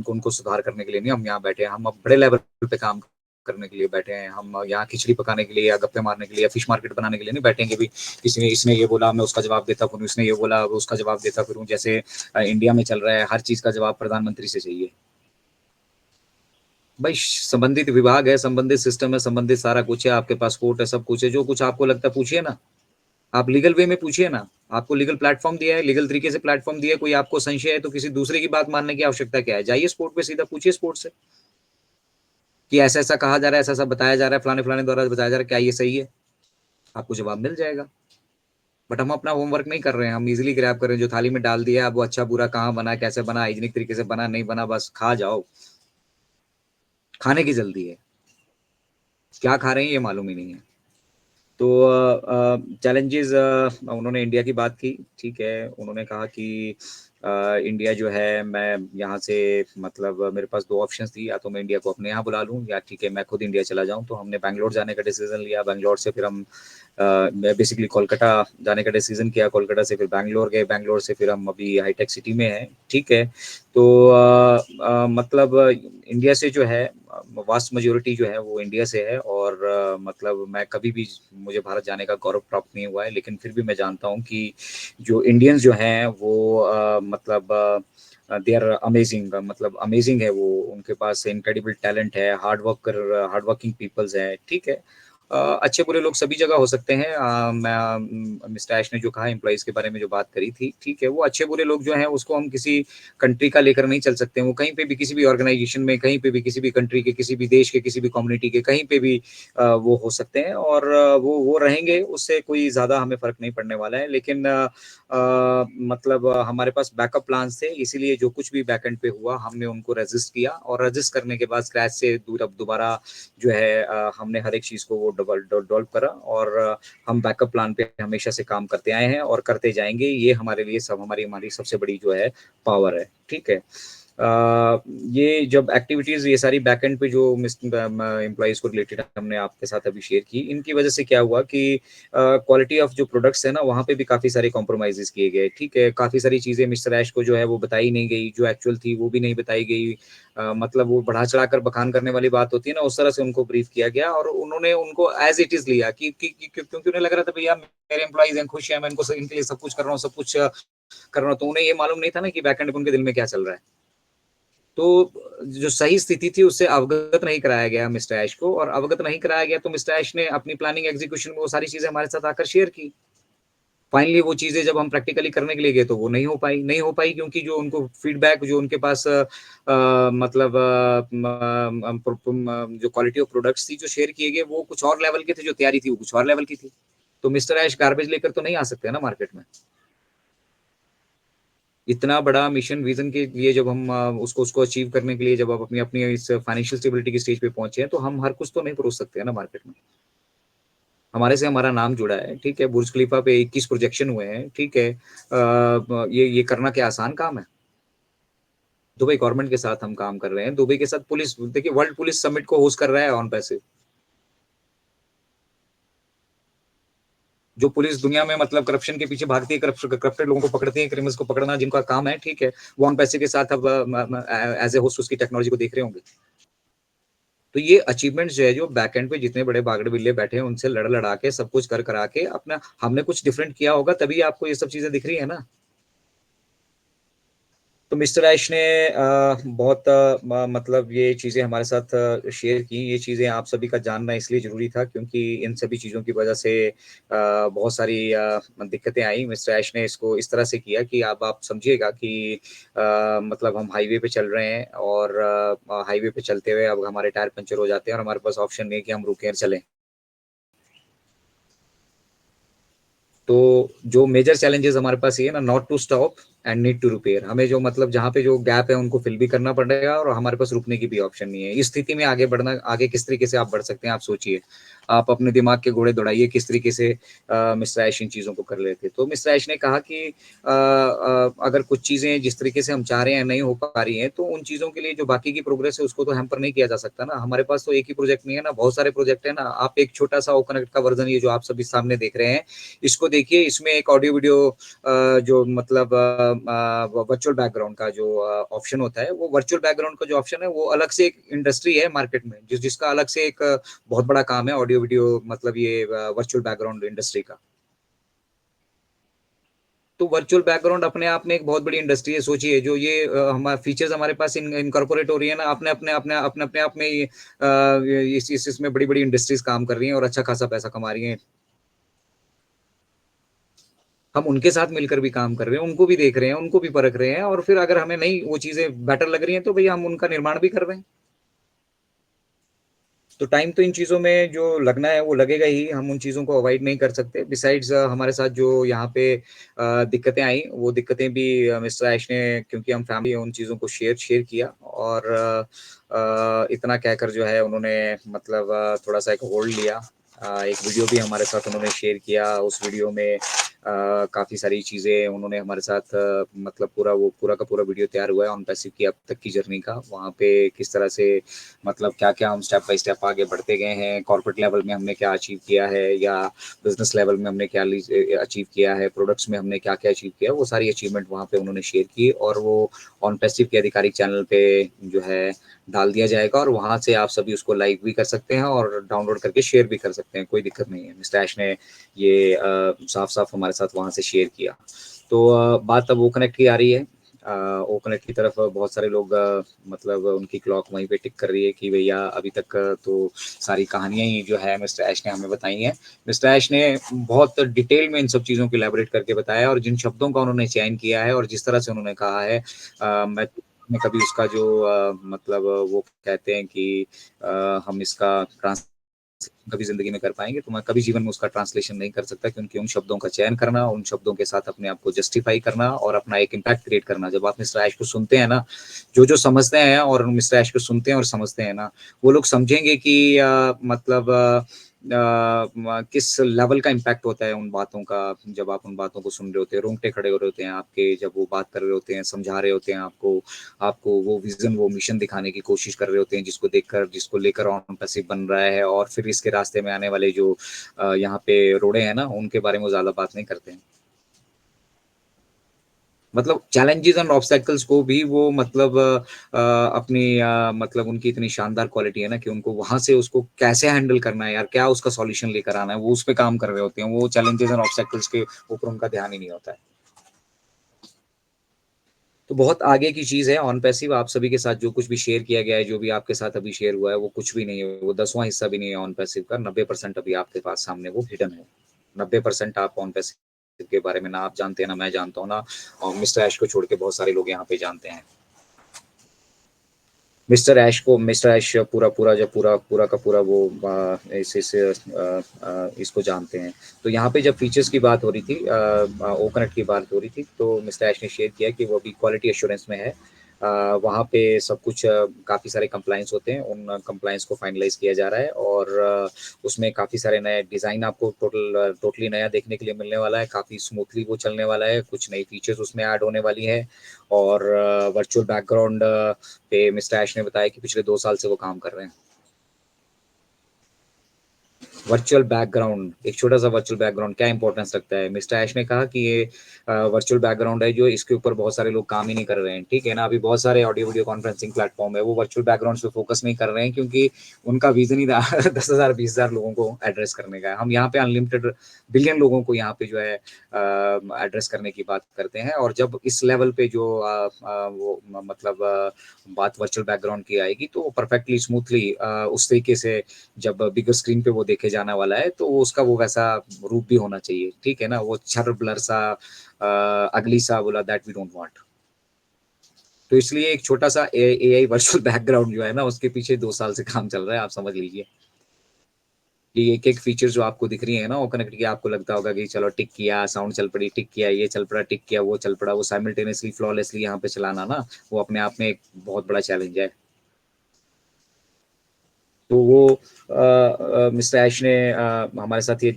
Speaker 1: उनको सुधार करने के लिए नहीं हम यहाँ बैठे हैं, हम अब बड़े लेवल पे काम करने के लिए बैठे हैं, हम यहाँ खिचड़ी पकाने के लिए या गप्पे मारने के लिए या फिश मार्केट बनाने के लिए नहीं बैठेंगे भी। इसने इसने ये बोला मैं उसका जवाब देता फिरूं, इसने ये बोला उसका जवाब देता फिरूं, जैसे इंडिया में चल रहा है, हर चीज का जवाब प्रधानमंत्री से चाहिए। भाई संबंधित विभाग है, संबंधित सिस्टम है, संबंधित सारा कुछ है, आपके पास कोर्ट है, सब कुछ है, जो कुछ आपको लगता है पूछिए ना, आप लीगल वे में पूछिए ना, आपको लीगल प्लेटफॉर्म दिया है, लीगल तरीके से प्लेटफॉर्म दिया है, कोई आपको संशय है तो किसी दूसरे की बात मानने की आवश्यकता क्या है, जाइए स्पोर्ट पे सीधा पूछिए स्पोर्ट से कि ऐसा ऐसा कहा जा रहा है, ऐसा ऐसा बताया जा रहा है, फलाने फलाने द्वारा बताया जा रहा है, क्या ये सही है, आपको जवाब मिल जाएगा। बट हम अपना होमवर्क नहीं कर रहे हैं, हम इजीली ग्रैब कर रहे हैं, जो थाली में डाल दिया अब वो अच्छा बुरा कहाँ बना, कैसे बना, हाइजीनिक तरीके से बना नहीं बना, बस खा जाओ, खाने की जल्दी है, क्या खा रहे हैं ये मालूम ही नहीं है। तो चैलेंजेस उन्होंने इंडिया की बात की, ठीक है, उन्होंने कहा कि इंडिया जो है, मैं यहाँ से मतलब मेरे पास दो ऑप्शंस थी, या तो मैं इंडिया को अपने यहाँ बुला लूँ, या ठीक है मैं खुद इंडिया चला जाऊँ। तो हमने बैंगलोर जाने का डिसीजन लिया, बैंगलोर से फिर हम मैं बेसिकली कोलकाता जाने का डिसीजन किया, कोलकाता से फिर बैंगलोर गए, बैंगलोर से फिर हम अभी हाईटेक सिटी में हैं, ठीक है। तो मतलब इंडिया से जो है वास्ट मेजोरिटी जो है वो इंडिया से है, और मतलब मैं कभी भी, मुझे भारत जाने का गौरव प्राप्त नहीं हुआ है, लेकिन फिर भी मैं जानता हूँ कि जो इंडियंस जो हैं वो मतलब दे आर अमेजिंग, मतलब अमेजिंग है वो, उनके पास इनक्रेडिबल टैलेंट है, हार्ड वर्किंग पीपल्स है, ठीक है। अच्छे बुरे लोग सभी जगह हो सकते हैं, मैं मिस्टर ऐश ने जो कहा एम्प्लॉइज के बारे में जो बात करी थी, ठीक है, वो अच्छे बुरे लोग जो हैं उसको हम किसी कंट्री का लेकर नहीं चल सकते, वो कहीं पे भी किसी भी ऑर्गेनाइजेशन में, कहीं पे भी किसी भी कंट्री के, किसी भी देश के, किसी भी कम्युनिटी के, कहीं पे भी वो हो सकते हैं, और वो रहेंगे, उससे कोई ज्यादा हमें फर्क नहीं पड़ने वाला है। लेकिन मतलब हमारे पास बैकअप प्लान थे, इसीलिए जो कुछ भी बैकएंड पे हुआ हमने उनको रेजिस्ट किया, और रेजिस्ट करने के बाद स्क्रैच से दोबारा जो है हमने हर एक चीज को वो डेवलप करा, और हम बैकअप प्लान पे हमेशा से काम करते आए हैं और करते जाएंगे, ये हमारे लिए सब हमारी हमारी सबसे बड़ी जो है पावर है, ठीक है। ये जब एक्टिविटीज ये सारी बैकएंड पे जो एम्प्लॉइज को रिलेटेड हमने आपके साथ अभी शेयर की, इनकी वजह से क्या हुआ कि क्वालिटी ऑफ जो प्रोडक्ट्स है ना, वहाँ पे भी काफी सारे कॉम्प्रोमाइजेस किए गए। ठीक है, काफी सारी चीजें मिस्टर ऐश को जो है वो बताई नहीं गई, जो एक्चुअल थी वो भी नहीं बताई गई। मतलब वो बढ़ा चढ़ाकर बखान करने वाली बात होती है ना, उस तरह से उनको ब्रीफ किया गया और उन्होंने उनको एज इट इज लिया क्योंकि उन्हें लग रहा था भैया मेरे एम्प्लॉइज हैं, खुश हैं, मैं इनके लिए सब कुछ कर रहा हूँ, सब कुछ कर रहा हूँ। तो उन्हें ये मालूम नहीं था ना कि बैकएंड पे उनके दिल में क्या चल रहा है। तो जो सही स्थिति थी उससे अवगत नहीं कराया गया मिस्टर ऐश को, और अवगत नहीं कराया गया तो मिस्टर ऐश ने अपनी प्लानिंग एग्जीक्यूशन में वो सारी चीजें हमारे साथ आकर शेयर की। फाइनली वो चीजें जब हम प्रैक्टिकली करने के लिए गए तो वो नहीं हो पाई क्योंकि जो उनको फीडबैक जो उनके पास मतलब जो क्वालिटी ऑफ प्रोडक्ट्स थी जो शेयर किए गए वो कुछ और लेवल के थे, जो तैयारी थी वो कुछ और लेवल की थी। तो मिस्टर ऐश गार्बेज लेकर तो नहीं आ सकते ना मार्केट में। इतना बड़ा मिशन विजन के लिए जब हम उसको उसको अचीव करने के लिए जब आप अपनी अपनी इस फाइनेंशियल स्टेबिलिटी की स्टेज पे पहुंचे हैं, तो हम हर कुछ तो नहीं परोस सकते हैं ना मार्केट में। हमारे से हमारा नाम जुड़ा है, ठीक है, बुर्ज खलीफा पे 21 प्रोजेक्शन हुए हैं, ठीक है। ये करना क्या आसान काम है? दुबई गवर्नमेंट के साथ हम काम कर रहे हैं, दुबई के साथ पुलिस, देखिए वर्ल्ड पुलिस समिट को होस्ट कर रहा है ऑन पैसे। जो पुलिस दुनिया में मतलब करप्शन के पीछे भागती है, करप्टेड लोगों को पकड़ती है, क्रिमिनल्स को पकड़ना जिनका काम है, ठीक है, वो ऑन पैसे के साथ अब एज ए होस्ट उसकी टेक्नोलॉजी को देख रहे होंगे। तो ये अचीवमेंट्स जो है, जो बैक एंड पे जितने बड़े बागड़े बिल्ले बैठे हैं उनसे लड़ लड़ा के सब कुछ कर करा के अपना हमने कुछ डिफरेंट किया होगा, तभी आपको ये सब चीजें दिख रही है ना। तो मिस्टर ऐश ने बहुत मतलब ये चीजें हमारे साथ शेयर की। ये चीजें आप सभी का जानना इसलिए जरूरी था क्योंकि इन सभी चीजों की वजह से बहुत सारी दिक्कतें आई। मिस्टर ऐश ने इसको इस तरह से किया कि अब आप समझिएगा कि मतलब हम हाईवे पे चल रहे हैं और हाईवे पे चलते हुए अब हमारे टायर पंचर हो जाते हैं और हमारे पास ऑप्शन नहीं है कि हम रुकें और चलें। तो जो मेजर चैलेंजेस हमारे पास ये है ना, not to stop and need to repair. हमें जो मतलब जहाँ पे जो गैप है उनको फिल भी करना पड़ेगा और हमारे पास रुकने की भी ऑप्शन नहीं है। इस स्थिति में आगे बढ़ना, आगे किस तरीके से आप बढ़ सकते हैं आप सोचिए। आप अपने दिमाग के घोड़े दौड़ाइए किस तरीके से मिस्टर ऐश इन चीज़ों को कर लेते। तो मिस्टर ऐश ने कहा कि अगर कुछ चीज़ें जिस तरीके से हम चाह रहे हैं नहीं हो पा रही हैं, तो उन चीज़ों के लिए जो बाकी की प्रोग्रेस है उसको तो हैम्पर नहीं किया जा सकता ना। हमारे पास तो एक ही प्रोजेक्ट नहीं है ना, बहुत सारे प्रोजेक्ट है ना। आप एक छोटा सा ओ कनेक्ट का वर्जन ये जो आप सभी सामने देख रहे हैं, इसको देखिए। इसमें एक ऑडियो वीडियो जो मतलब वर्चुअल बैकग्राउंड का जो ऑप्शन होता है, वो वर्चुअल बैकग्राउंड का जो ऑप्शन है वो अलग से एक इंडस्ट्री है मार्केट में, जिसका अलग से एक बहुत बड़ा काम है ऑडियो वीडियो, मतलब ये वर्चुअल बैकग्राउंड इंडस्ट्री का। तो वर्चुअल बैकग्राउंड अपने आप में एक बहुत बड़ी इंडस्ट्री है। सोचिए जो ये हमारे फीचर्स हमारे पास इनकॉर्पोरेट हो रही है ना, अपने अपने अपने अपने अपने आप में इसमें बड़ी बड़ी इंडस्ट्रीज काम कर रही हैं और अच्छा खासा पैसा कमा रही हैं। हम उनके साथ मिलकर भी काम कर रहे हैं, उनको भी देख रहे हैं, उनको भी परख रहे हैं, और फिर अगर हमें नहीं वो चीजें बेटर लग रही हैं तो भैया हम उनका निर्माण भी कर रहे हैं। तो टाइम तो इन चीज़ों में जो लगना है वो लगेगा ही, हम उन चीज़ों को अवॉइड नहीं कर सकते। बिसाइड्स हमारे साथ जो यहाँ पे दिक्कतें आई, वो दिक्कतें भी मिस्टर ऐश ने, क्योंकि हम फैमिली है, उन चीज़ों को शेयर शेयर किया। और इतना कहकर जो है उन्होंने मतलब थोड़ा सा एक होल्ड लिया। एक वीडियो भी हमारे साथ उन्होंने शेयर किया। उस वीडियो में काफ़ी सारी चीज़ें उन्होंने हमारे साथ मतलब पूरा का पूरा वीडियो तैयार हुआ है ऑन पैसिव की अब तक की जर्नी का। वहाँ पे किस तरह से मतलब क्या-क्या हम स्टेप बाय स्टेप आगे बढ़ते गए हैं, कॉर्पोरेट लेवल में हमने क्या अचीव किया है, या बिज़नेस लेवल में हमने क्या अचीव किया है, प्रोडक्ट्स में हमने क्या-क्या अचीव किया है, वो सारी अचीवमेंट वहाँ पे उन्होंने शेयर की और वो ऑन पैसिव के आधिकारिक चैनल पे जो है डाल दिया जाएगा और वहाँ से आप सभी उसको लाइक भी कर सकते हैं और डाउनलोड करके शेयर भी कर सकते हैं, कोई दिक्कत नहीं है। मिस्टर ऐश ने ये साफ-साफ हमारे साथ वहाँ से शेयर किया। तो बात अब वो कनेक्ट की आ रही है। ओ कनेक्ट की तरफ बहुत सारे लोग मतलब उनकी क्लॉक वहीं पे टिक कर रही है कि भैया अभी तक तो सारी कहानियां ही जो है मिस्टर ऐश ने हमें बताई हैं। मिस्टर ऐश ने बहुत डिटेल में इन सब चीज़ों को इलैबोरेट करके बताया और जिन शब्दों का उन्होंने चयन किया है और जिस तरह से उन्होंने कहा है, मैं कभी उसका जो मतलब वो कहते हैं कि हम इसका ट्रांस कभी जिंदगी में कर पाएंगे, तो मैं कभी जीवन में उसका ट्रांसलेशन नहीं कर सकता, क्योंकि उन शब्दों का चयन करना, उन शब्दों के साथ अपने आप को जस्टिफाई करना और अपना एक इम्पैक्ट क्रिएट करना। जब आप मिस्टर ऐश को सुनते हैं ना, जो जो समझते हैं और मिस्टर ऐश को सुनते हैं और समझते हैं ना, वो लोग समझेंगे कि मतलब किस लेवल का इम्पैक्ट होता है उन बातों का, जब आप उन बातों को सुन रहे होते हैं, रोंगटे खड़े हो रहे होते हैं आपके, जब वो बात कर रहे होते हैं, समझा रहे होते हैं आपको, आपको वो विजन, वो मिशन दिखाने की कोशिश कर रहे होते हैं, जिसको लेकर ऑन पैसिव बन रहा है, और फिर इसके रास्ते में आने वाले जो यहाँ पे रोड़े हैं ना, उनके बारे में ज्यादा बात नहीं करते हैं। मतलब चैलेंजेस एंड ऑब्स्टेकल्स को भी वो मतलब अपनी मतलब उनकी इतनी शानदार क्वालिटी है ना कि उनको वहां से उसको कैसे हैंडल करना है यार, क्या उसका सॉल्यूशन लेकर आना है, वो उस पे काम कर रहे होते हैं। वो चैलेंजेस एंड ऑब्स्टेकल्स के ऊपर उनका ध्यान ही नहीं होता है। तो बहुत आगे की चीज है ऑन पैसिव। आप सभी के साथ जो कुछ भी शेयर किया गया है, जो भी आपके साथ अभी शेयर हुआ है, वो कुछ भी नहीं है, वो 10वां हिस्सा भी नहीं है ऑन पैसिव का। 90% अभी आपके पास सामने वो हिडन है। 90% आप ऑन पैसिव के बारे में ना आप जानते हैं, ना मैं जानता हूँ, ना और मिस्टर ऐश को छोड़ के बहुत सारे लोग यहाँ पे जानते हैं। मिस्टर ऐश पूरा पूरा जब पूरा पूरा का पूरा वो इसको जानते हैं। तो यहाँ पे जब फीचर्स की बात हो रही थी, ओ कनेक्ट की बात हो रही थी, तो मिस्टर ऐश ने शेयर किया कि वो अभी क्वालिटी एश्योरेंस में है। वहाँ पे सब कुछ काफ़ी सारे कंप्लाइंस होते हैं, उन कंप्लाइंस को फाइनलाइज किया जा रहा है, और उसमें काफ़ी सारे नए डिज़ाइन आपको टोटली नया देखने के लिए मिलने वाला है। काफ़ी स्मूथली वो चलने वाला है, कुछ नई फीचर्स उसमें ऐड होने वाली है। और वर्चुअल बैकग्राउंड पे मिस्टर ऐश ने बताया कि पिछले 2 साल से वो काम कर रहे हैं। वर्चुअल बैकग्राउंड, एक छोटा सा वर्चुअल बैकग्राउंड क्या इंपॉर्टेंस रखता है। मिस्टर ऐश ने कहा कि ये वर्चुअल बैकग्राउंड है जो इसके ऊपर बहुत सारे लोग काम ही नहीं कर रहे हैं, ठीक है ना। अभी बहुत सारे ऑडियो वीडियो कॉन्फ्रेंसिंग प्लेटफॉर्म है, वो वर्चुअल बैकग्राउंड पे फोकस नहीं कर रहे हैं, क्योंकि उनका विजन ही 10,000 20,000 लोगों को एड्रेस करने का है। हम यहाँ पे अनलिमिटेड बिलियन लोगों को यहाँ पे जो है एड्रेस करने की बात करते हैं। और जब इस लेवल पे जो वो मतलब बात वर्चुअल बैकग्राउंड की आएगी, तो परफेक्टली स्मूथली उस तरीके से जब बिगर स्क्रीन पे वो देखे जाने वाला है, तो उसका वो वैसा रूप भी होना चाहिए, ठीक है ना। वो छर ब्लर सा अगली सा बोला, दैट वी डोंट वांट। तो इसलिए एक छोटा सा एआई वर्चुअल बैकग्राउंड जो है ना, उसके पीछे 2 साल से काम चल रहा है, आप समझ लीजिए। ये एक एक फीचर जो आपको दिख रही है ना, वो कनेक्ट किया, आपको लगता होगा कि चलो टिक किया, साउंड चल पड़ी, टिक किया, ये चल पड़ा, टिक किया, वो चल पड़ा, वो साइमल्टेनियसली फ्लॉलेसली यहाँ पे चलाना ना, वो अपने आप में एक बहुत बड़ा चैलेंज है। तो वो मिस्टर ऐश ने हमारे साथ ये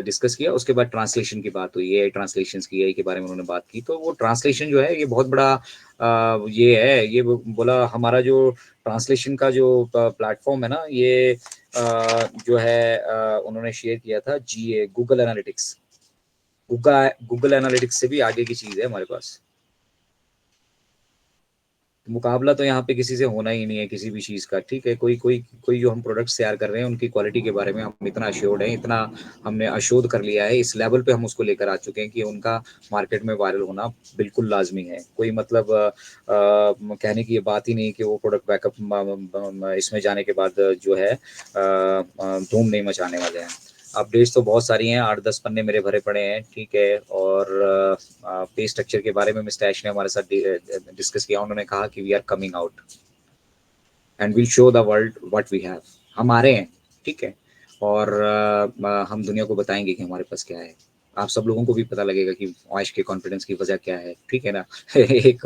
Speaker 1: डिस्कस किया। उसके बाद ट्रांसलेशन की बात हुई, ये ट्रांसलेशन की AI के बारे में उन्होंने बात की। तो वो ट्रांसलेशन जो है, ये बहुत बड़ा ये है। ये बोला हमारा जो ट्रांसलेशन का जो प्लेटफॉर्म है ना, ये जो है उन्होंने शेयर किया था GA, Google analytics. Google analytics से भी आगे की चीज़ है हमारे पास। मुकाबला तो यहाँ पे किसी से होना ही नहीं है किसी भी चीज़ का, ठीक है। कोई कोई कोई जो हम प्रोडक्ट्स तैयार कर रहे हैं, उनकी क्वालिटी के बारे में हम इतना अश्योर्ड हैं, इतना हमने अशोध कर लिया है, इस लेवल पे हम उसको लेकर आ चुके हैं कि उनका मार्केट में वायरल होना बिल्कुल लाजमी है। कोई मतलब कहने की ये बात ही नहीं कि वो प्रोडक्ट बैकअप इसमें जाने के बाद जो है धूम नहीं मचाने वाले हैं। अपडेट्स तो बहुत सारी हैं, 8-10 पन्ने मेरे भरे पड़े हैं, ठीक है। और पे स्ट्रक्चर के बारे में मिस्टर ऐश ने हमारे साथ डिस्कस किया। उन्होंने कहा कि we are coming out and will show the world what we have. हम आ रहे हैं, ठीक है। और हम दुनिया को बताएंगे कि हमारे पास क्या है। आप सब लोगों को भी पता लगेगा कि ऐश के कॉन्फिडेंस की वजह क्या है, ठीक है ना। एक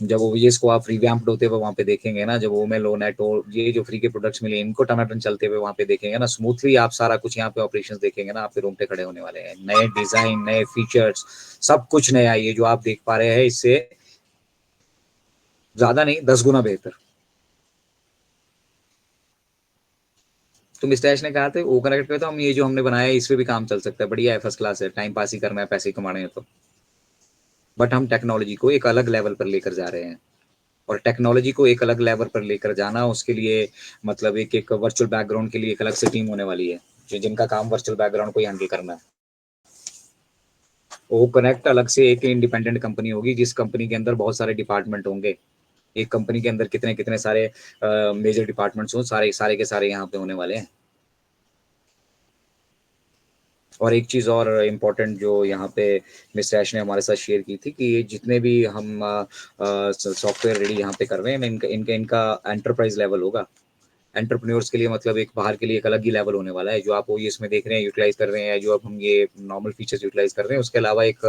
Speaker 1: जब वो इसको आप रिवैम्प्ड होते हुए वहाँ पे देखेंगे ना, जब वो में लो नेट और ये जो फ्री के प्रोडक्ट्स मिले, इनको टनाटन चलते हुए वहाँ पे देखेंगे ना, स्मूथली आप सारा कुछ यहाँ पे ऑपरेशंस देखेंगे ना, आपके रोंगटे खड़े होने वाले हैं। नए डिजाइन, नए फीचर्स, सब कुछ नया। ये जो आप देख पा रहे हैं, इससे ज्यादा नहीं, 10 गुना बेहतर। तो मिस्टर ऐश ने कहा था वो कनेक्ट करते, हम ये जो हमने बनाया है, इस पे भी काम चल सकता है, बढ़िया है, फर्स्ट क्लास है, टाइम पास ही करना है, पैसे कमाने हैं तो। बट हम टेक्नोलॉजी को एक अलग लेवल पर लेकर जा रहे हैं। और टेक्नोलॉजी को एक अलग लेवल पर लेकर जाना, उसके लिए मतलब एक एक वर्चुअल बैकग्राउंड के लिए एक अलग से टीम होने वाली है, जो जिनका काम वर्चुअल बैकग्राउंड को ही हैंडल करना है। वो कनेक्ट अलग से एक इंडिपेंडेंट कंपनी होगी, जिस कंपनी के अंदर बहुत सारे डिपार्टमेंट होंगे। एक कंपनी के अंदर कितने कितने सारे मेजर डिपार्टमेंट्स हों, सारे सारे के सारे यहाँ पे होने वाले हैं। और एक चीज़ और इम्पोर्टेंट जो यहाँ पे मिस्टर ऐश ने हमारे साथ शेयर की थी, कि ये जितने भी हम सॉफ्टवेयर रेडी यहाँ पे कर रहे हैं, इनका इनका इनका एंटरप्राइज लेवल होगा। एंटरप्रेन्योर्स के लिए मतलब एक बाहर के लिए एक अलग ही लेवल होने वाला है। जो आप वो ये इसमें देख रहे हैं, यूटिलाइज कर रहे हैं, जो अब हम ये नॉर्मल फीचर्स यूटिलाइज कर रहे हैं, उसके अलावा एक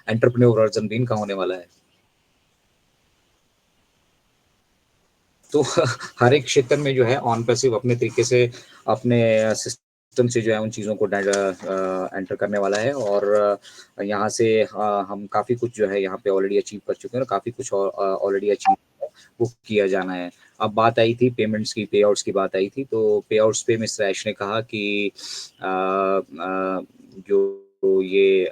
Speaker 1: एंटरप्रेन्योर वर्जन भी इनका होने वाला है। तो हर एक क्षेत्र में जो है ऑन पैसिव अपने तरीके से अपने सिस्टम से जो है उन चीज़ों को एंटर करने वाला है, और यहाँ से हम काफ़ी कुछ जो है यहाँ पे ऑलरेडी अचीव कर चुके हैं, और काफ़ी कुछ ऑलरेडी अचीव वो किया जाना है। अब बात आई थी पेमेंट्स की, पे आउट्स की बात आई थी, तो पे आउट्स पे मिस्टर ऐश ने कहा कि जो ये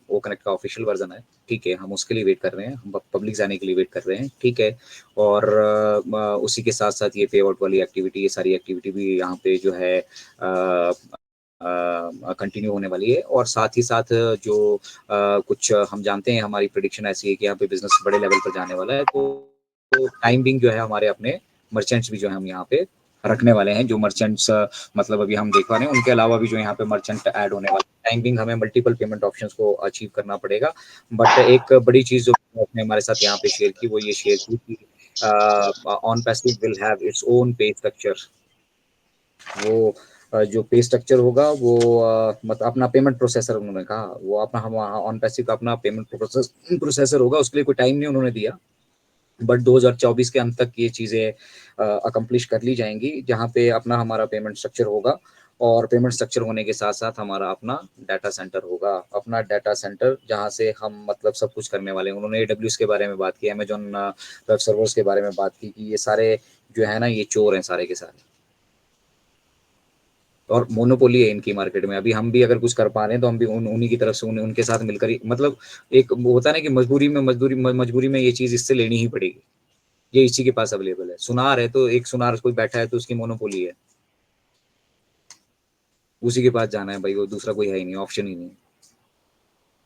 Speaker 1: ओ कनेक्ट का ऑफिशियल वर्जन है, ठीक है, हम उसके लिए वेट कर रहे हैं, हम पब्लिक जाने के लिए वेट कर रहे हैं, ठीक है, और उसी के साथ साथ ये पे आउट वाली एक्टिविटी, ये सारी एक्टिविटी भी यहाँ पे जो है कंटिन्यू होने वाली है। और साथ ही साथ जो कुछ हम जानते हैं, हमारी प्रेडिक्शन ऐसी है कि यहाँ पे बिजनेस बड़े लेवल पर जाने वाला है, तो टाइम बिंग जो है हमारे अपने मर्चेंट्स भी जो है हम यहाँ पे रखने वाले हैं। जो मर्चेंट्स मतलब अभी हम देख पा रहे हैं, उनके अलावा भी जो यहाँ पे मर्चेंट ऐड होने वाले हैं। टाइम बिंग हमें मल्टीपल पेमेंट ऑप्शंस को अचीव करना पड़ेगा, बट एक बड़ी चीज जो आपने हमारे साथ यहाँ पे शेयर की, वो ये शेयर की कि on passive will have its own पे स्ट्रक्चर। वो जो पे स्ट्रक्चर होगा वो मतलब अपना पेमेंट प्रोसेसर, उन्होंने कहा वो अपना, हम ऑन पैसिव का अपना पेमेंट प्रोसेसर होगा। उसके लिए कोई टाइम नहीं उन्होंने दिया, बट 2024 के अंत तक ये चीज़ें अकम्प्लिश कर ली जाएंगी, जहाँ पे अपना हमारा पेमेंट स्ट्रक्चर होगा, और पेमेंट स्ट्रक्चर होने के साथ साथ हमारा अपना डाटा सेंटर होगा, अपना डाटा सेंटर, जहाँ से हम मतलब सब कुछ करने वाले हैं। उन्होंने AWS के बारे में बात की, अमेजॉन वेब सर्वर्स के बारे में बात की, कि ये सारे जो है ना, ये चोर हैं सारे के सारे, और मोनोपोली है इनकी मार्केट में। अभी हम भी अगर कुछ कर पा रहे हैं तो हम भी उन्हीं की तरफ से उनके साथ मिलकर ही, मतलब एक वो होता है ना कि मजबूरी में ये चीज़ इससे लेनी ही पड़ेगी, ये इसी के पास अवेलेबल है। सुनार है तो एक सुनार कोई बैठा है तो उसकी मोनोपोली है, उसी के पास जाना है भाई, वो दूसरा कोई है ही नहीं, ऑप्शन ही नहीं।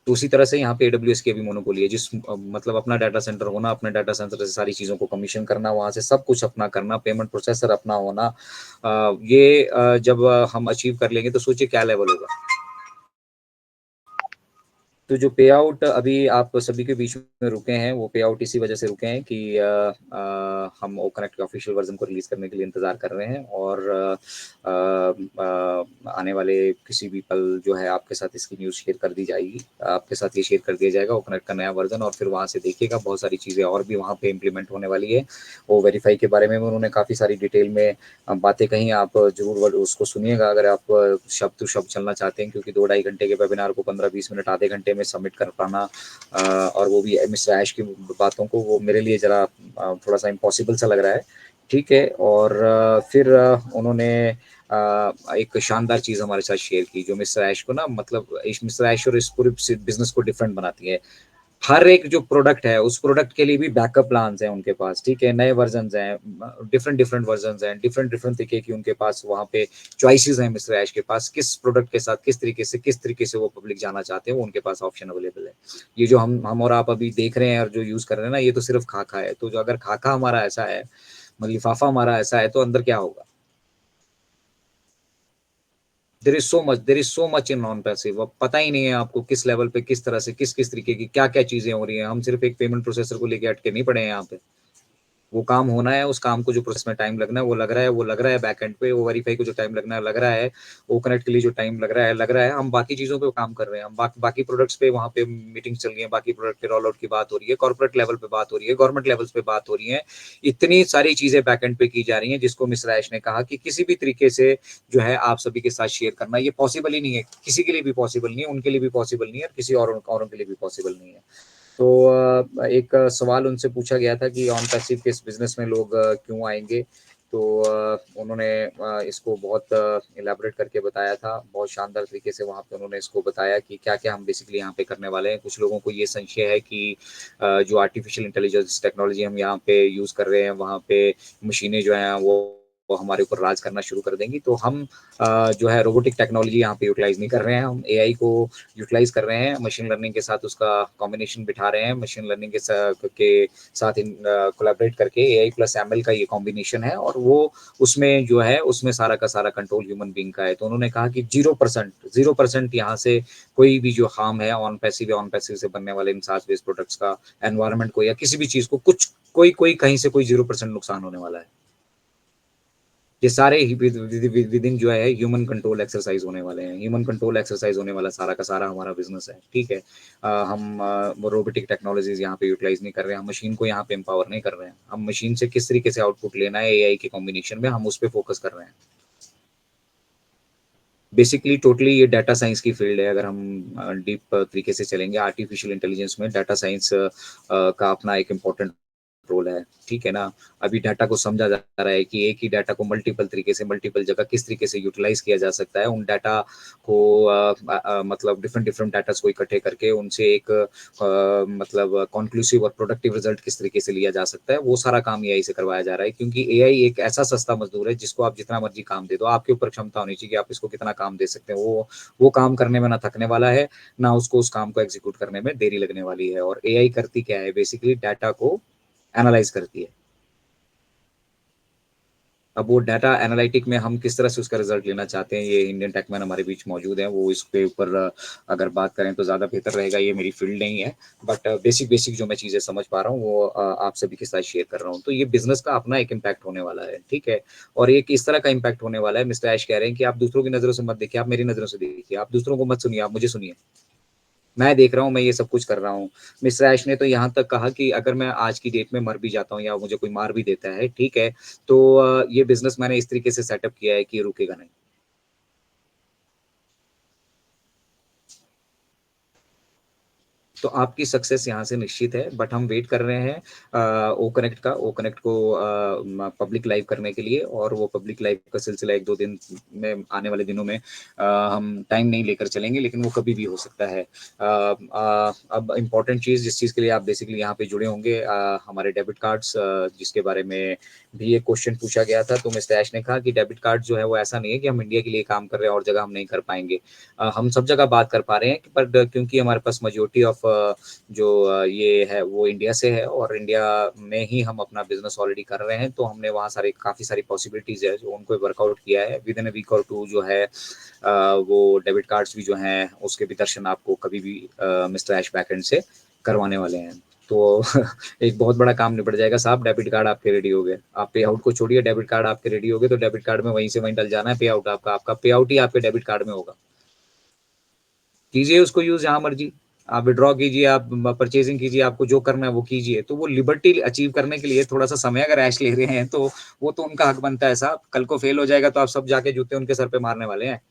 Speaker 1: तो उसी तरह से यहाँ पे AWS की अभी मोनोपोली है, जिस मतलब अपना डाटा सेंटर होना, अपने डाटा सेंटर से सारी चीज़ों को कमीशन करना, वहाँ से सब कुछ अपना करना, पेमेंट प्रोसेसर अपना होना, ये जब हम अचीव कर लेंगे तो सोचिए क्या लेवल होगा। तो जो पे आउट अभी आप सभी के बीच में रुके हैं, वो पे आउट इसी वजह से रुके हैं कि हम ओ कनेक्ट के ऑफिशियल वर्जन को रिलीज करने के लिए इंतजार कर रहे हैं, और आने वाले किसी भी पल जो है आपके साथ इसकी न्यूज़ शेयर कर दी जाएगी, आपके साथ ये शेयर कर दिया जाएगा ओ कनेक्ट का नया वर्जन। और फिर वहाँ से देखिएगा बहुत सारी चीज़ें और भी वहाँ पे इम्प्लीमेंट होने वाली है। वो वेरीफाई के बारे में उन्होंने काफ़ी सारी डिटेल में बातें कही, आप जरूर उसको सुनिएगा अगर आप शब्द टू शब्द चलना चाहते हैं, क्योंकि 2-2.5 घंटे के वेबिनार को 15-20 मिनट आधे घंटे में सबमिट कर पाना, और वो भी मिस्टर ऐश की बातों को, वो मेरे लिए जरा थोड़ा सा इम्पॉसिबल सा लग रहा है, ठीक है। और फिर उन्होंने एक शानदार चीज़ हमारे साथ शेयर की, जो मिस्टर ऐश को ना, मतलब मिस्टर ऐश और इस पूरे बिजनेस को डिफरेंट बनाती है। हर एक जो प्रोडक्ट है, उस प्रोडक्ट के लिए भी बैकअप प्लान्स हैं उनके पास, ठीक है, नए वर्जन्स हैं, डिफरेंट वर्जन्स हैं, डिफरेंट तरीके की उनके पास वहाँ पे चॉइसेस हैं मिस्टर ऐश के पास, किस प्रोडक्ट के साथ किस तरीके से वो पब्लिक जाना चाहते हैं, वो उनके पास ऑप्शन अवेलेबल है। ये जो हम और आप अभी देख रहे हैं और जो यूज़ कर रहे हैं ना, ये तो सिर्फ खाका है। तो जो अगर खाका हमारा ऐसा है, मतलब लिफाफा हमारा ऐसा है, तो अंदर क्या होगा? There is so much in non passive. अब पता ही नहीं है आपको किस लेवल पे, किस तरह से, किस तरीके की क्या क्या चीजें हो रही हैं। हम सिर्फ एक पेमेंट प्रोसेसर को लेके अटके नहीं पड़े हैं यहाँ पे। वो काम होना है, उस काम को जो प्रोसेस में टाइम लगना है वो लग रहा है, बैक एंड पे वो वेरीफाई को जो टाइम लगना है लग रहा है, वो कनेक्ट के लिए जो टाइम लग रहा है। हम बाकी चीजों पे काम कर रहे हैं, हम बाकी प्रोडक्ट्स पे वहाँ पे मीटिंग चल रही है, बाकी प्रोडक्ट पे रोल आउट की बात हो रही है, कॉर्पोरेट लेवल पे बात हो रही है, गवर्नमेंट लेवल्स पे बात हो रही है। इतनी सारी चीजें बैक एंड पे की जा रही हैं, जिसको मिस रायश ने कहा कि किसी भी तरीके से जो है आप सभी के साथ शेयर करना ये पॉसिबल ही नहीं है, किसी के लिए भी पॉसिबल नहीं है, उनके लिए भी पॉसिबल नहीं है, और किसी औरों के लिए भी पॉसिबल नहीं है। तो एक सवाल उनसे पूछा गया था कि ऑन पैसिव के इस बिजनेस में लोग क्यों आएंगे, तो उन्होंने इसको बहुत इलेबोरेट करके बताया था, बहुत शानदार तरीके से वहाँ पे उन्होंने इसको बताया कि क्या क्या हम बेसिकली यहाँ पे करने वाले हैं। कुछ लोगों को ये संशय है कि जो आर्टिफिशियल इंटेलिजेंस टेक्नोलॉजी हम यहाँ पे यूज़ कर रहे हैं, वहाँ पे मशीनें जो हैं वो हमारे ऊपर राज करना शुरू कर देंगी। तो हम जो है रोबोटिक टेक्नोलॉजी यहाँ पे यूटिलाइज नहीं कर रहे हैं, हम AI को यूटिलाइज कर रहे हैं, मशीन लर्निंग के साथ उसका कॉम्बिनेशन बिठा रहे हैं, मशीन लर्निंग के साथ कोलैबोरेट करके AI+ML का ये कॉम्बिनेशन है, और वो उसमें जो है उसमें सारा का सारा कंट्रोल ह्यूमन बींग का है। तो उन्होंने कहा कि 0% यहाँ से कोई भी जो हार्म है ऑन पैसिव से बनने वाले इन सास बेस्ड प्रोडक्ट्स का, एनवायरमेंट को या किसी भी चीज को, कुछ कोई कहीं से कोई 0% नुकसान होने वाला है। ये सारे ही विद इन जो है ह्यूमन कंट्रोल एक्सरसाइज होने वाले हैं, ह्यूमन कंट्रोल एक्सरसाइज होने वाला सारा का सारा हमारा बिजनेस है, ठीक है। हम रोबोटिक टेक्नोलॉजीज यहाँ पे यूटिलाइज नहीं कर रहे हैं, हम मशीन को यहाँ पे एम्पावर नहीं कर रहे हैं, हम मशीन से किस तरीके से आउटपुट लेना है AI के कॉम्बिनेशन में, हम उस पर फोकस कर रहे हैं। बेसिकली टोटली ये डाटा साइंस की फील्ड है। अगर हम डीप तरीके से चलेंगे, आर्टिफिशियल इंटेलिजेंस में डाटा साइंस का अपना एक इम्पोर्टेंट रोल है, ठीक है ना? अभी डाटा को समझा जा रहा है कि एक ही डाटा को मल्टीपल तरीके से, मल्टीपल जगह किस तरीके से यूटिलाइज़ किया जा सकता है। उन डाटा को मतलब डिफरेंट डिफरेंट डाटास को इकट्ठे करके उनसे एक मतलब कॉन्क्लूसिव और प्रोडक्टिव रिजल्ट किस तरीके से लिया जा सकता है, वो सारा काम एआई से करवाया जा रहा है। क्योंकि एआई एक ऐसा सस्ता मज़दूर है जिसको आप जितना मर्ज़ी काम दे दो, आपके ऊपर क्षमता होनी चाहिए कि आप इसको कितना काम दे सकते हैं। वो काम करने में ना थकने वाला है, ना उसको उस काम को एग्ज़ीक्यूट करने में देरी लगने वाली है। और एआई करती क्या है, बेसिकली डाटा को एनालाइज़ करती है। अब वो डाटा एनालिटिक में हम किस तरह से उसका रिजल्ट लेना चाहते हैं, ये इंडियन टेकमैन हमारे बीच मौजूद हैं। वो इसके ऊपर अगर बात करें तो ज़्यादा बेहतर रहेगा। ये मेरी फील्ड नहीं है, बट बेसिक बेसिक जो मैं चीज़ें समझ पा रहा हूँ वो आप सभी के साथ शेयर कर रहा हूँ। तो ये बिजनेस का अपना एक इम्पैक्ट होने वाला है, ठीक है? और एक इस तरह का इम्पैक्ट होने वाला है, मिस्टर ऐश कह रहे हैं कि आप दूसरों की नज़रों से मत देखिए, आप मेरी नज़रों से देखिए। आप दूसरों को मत सुनिए, आप मुझे सुनिए। मैं देख रहा हूँ, मैं ये सब कुछ कर रहा हूँ। मिस्टर ऐश ने तो यहाँ तक कहा कि अगर मैं आज की डेट में मर भी जाता हूँ या मुझे कोई मार भी देता है, ठीक है? तो ये बिज़नेस मैंने इस तरीके से सेटअप किया है कि ये रुकेगा नहीं। तो आपकी सक्सेस यहाँ से निश्चित है, बट हम वेट कर रहे हैं ओ कनेक्ट का। ओ कनेक्ट को पब्लिक लाइव करने के लिए, और वो पब्लिक लाइव का सिलसिला 1-2 दिन में, आने वाले दिनों में हम टाइम नहीं लेकर चलेंगे, लेकिन वो कभी भी हो सकता है। अब इम्पोर्टेंट चीज़, जिस चीज़ के लिए आप बेसिकली यहाँ पे जुड़े होंगे, हमारे डेबिट कार्ड्स, जिसके बारे में भी एक क्वेश्चन पूछा गया था, तो मिस्टर ऐश ने कहा कि डेबिट कार्ड जो है वो ऐसा नहीं है कि हम इंडिया के लिए काम कर रहे हैं और जगह हम नहीं कर पाएँगे। हम सब जगह बात कर पा रहे हैं, बट क्योंकि हमारे पास मेजॉरिटी ऑफ जो ये है वो इंडिया से है, और इंडिया में ही हम अपना बिजनेस ऑलरेडी कर रहे हैं, तो हमने वहाँ सारी काफ़ी सारी पॉसिबिलिटीज़ है जो उनको वर्कआउट किया है। विद इन अ वीक और 2 जो है वो डेबिट कार्ड्स भी जो हैं उसके भी दर्शन आपको कभी भी मिस्टर ऐश बैकएंड से करवाने वाले हैं। तो एक बहुत बड़ा काम निपट जाएगा साहब। डेबिट कार्ड आपके रेडी हो गए। आप पे आउट को छोड़िए, डेबिट कार्ड आपके रेडी हो गए, तो डेबिट कार्ड में वहीं से वहीं डल जाना है। पे आउट आपका पे आउट ही आपके डेबिट कार्ड में होगा। कीजिए उसको यूज़ जहाँ मर्ज़ी। आप विथड्रॉ कीजिए, आप परचेज़िंग कीजिए, आपको जो करना है वो कीजिए। तो वो लिबर्टी अचीव करने के लिए थोड़ा-सा समय अगर ऐश ले रहे हैं, तो वो तो उनका हक बनता है साहब। कल को फेल हो जाएगा तो आप सब जाके जूते उनके सर पे मारने वाले हैं।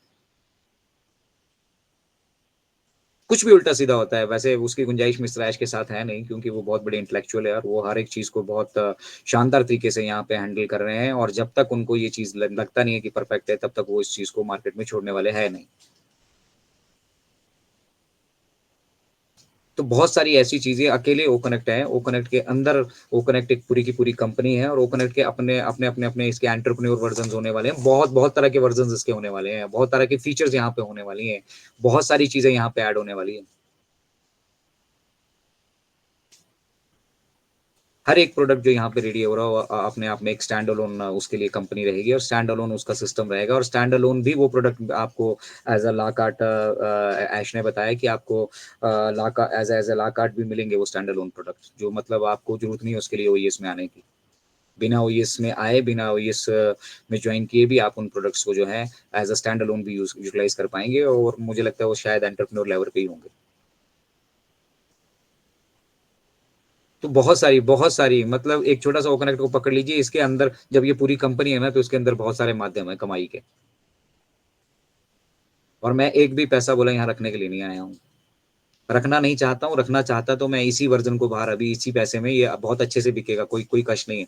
Speaker 1: कुछ भी उल्टा-सीधा होता है। वैसे उसकी गुंजाइश मिस्टर ऐश के साथ है नहीं, क्योंकि वो बहुत बड़े इंटेलेक्चुअल है और वो हर एक चीज़ को बहुत शानदार तरीके से यहाँ पे हैंडल कर रहे हैं, और जब तक उनको ये चीज़ लगता नहीं है कि परफेक्ट है, तब तक वो इस चीज़ को मार्केट में छोड़ने वाले हैं नहीं। तो बहुत सारी ऐसी चीज़ें, अकेले ओकनेक्ट है, ओकनेक्ट के अंदर ओकनेक्ट एक पूरी की पूरी कंपनी है, और ओकनेक्ट के अपने इसके एंटरप्रेन्योर वर्ज़न्स होने वाले हैं। बहुत-बहुत तरह के वर्ज़न्स इसके होने वाले हैं। बहुत तरह के फीचर्स यहाँ पे होने वाली हैं। बहुत सारी चीज़ें यहाँ पे ऐड होने वाली हैं। हर एक प्रोडक्ट जो यहाँ पे रेडी हो रहा हो, अपने आप में एक स्टैंड अलोन उसके लिए कंपनी रहेगी, और स्टैंड अलोन उसका सिस्टम रहेगा, और स्टैंड अलोन भी वो प्रोडक्ट आपको एज़ अ ला कार्ट, ऐश ने बताया कि आपको ला का एज़ अ ला कार्ट भी मिलेंगे वो स्टैंड अलोन प्रोडक्ट, जो मतलब आपको ज़रूरत नहीं है उसके लिए ओईएस में आने की। बिना ओईएस में आए, बिना ओईएस में जॉइन किए भी आप उन प्रोडक्ट्स को जो है एज़ अ स्टैंड अलोन भी यूटिलाइज़ कर पाएँगे, और मुझे लगता है वो शायद एंटरप्रेन्योर लेवल पे ही होंगे। तो बहुत सारी मतलब एक छोटा-सा वो कनेक्ट को पकड़ लीजिए, इसके अंदर जब ये पूरी कंपनी है ना, तो इसके अंदर बहुत सारे माध्यम हैं कमाई के। और मैं एक भी पैसा बोला यहाँ रखने के लिए नहीं आया हूँ। रखना नहीं चाहता हूँ, रखना चाहता तो मैं इसी वर्ज़न को बाहर अभी इसी पैसे में ये बहुत अच्छे से बिकेगा, कोई कोई कष्ट नहीं है।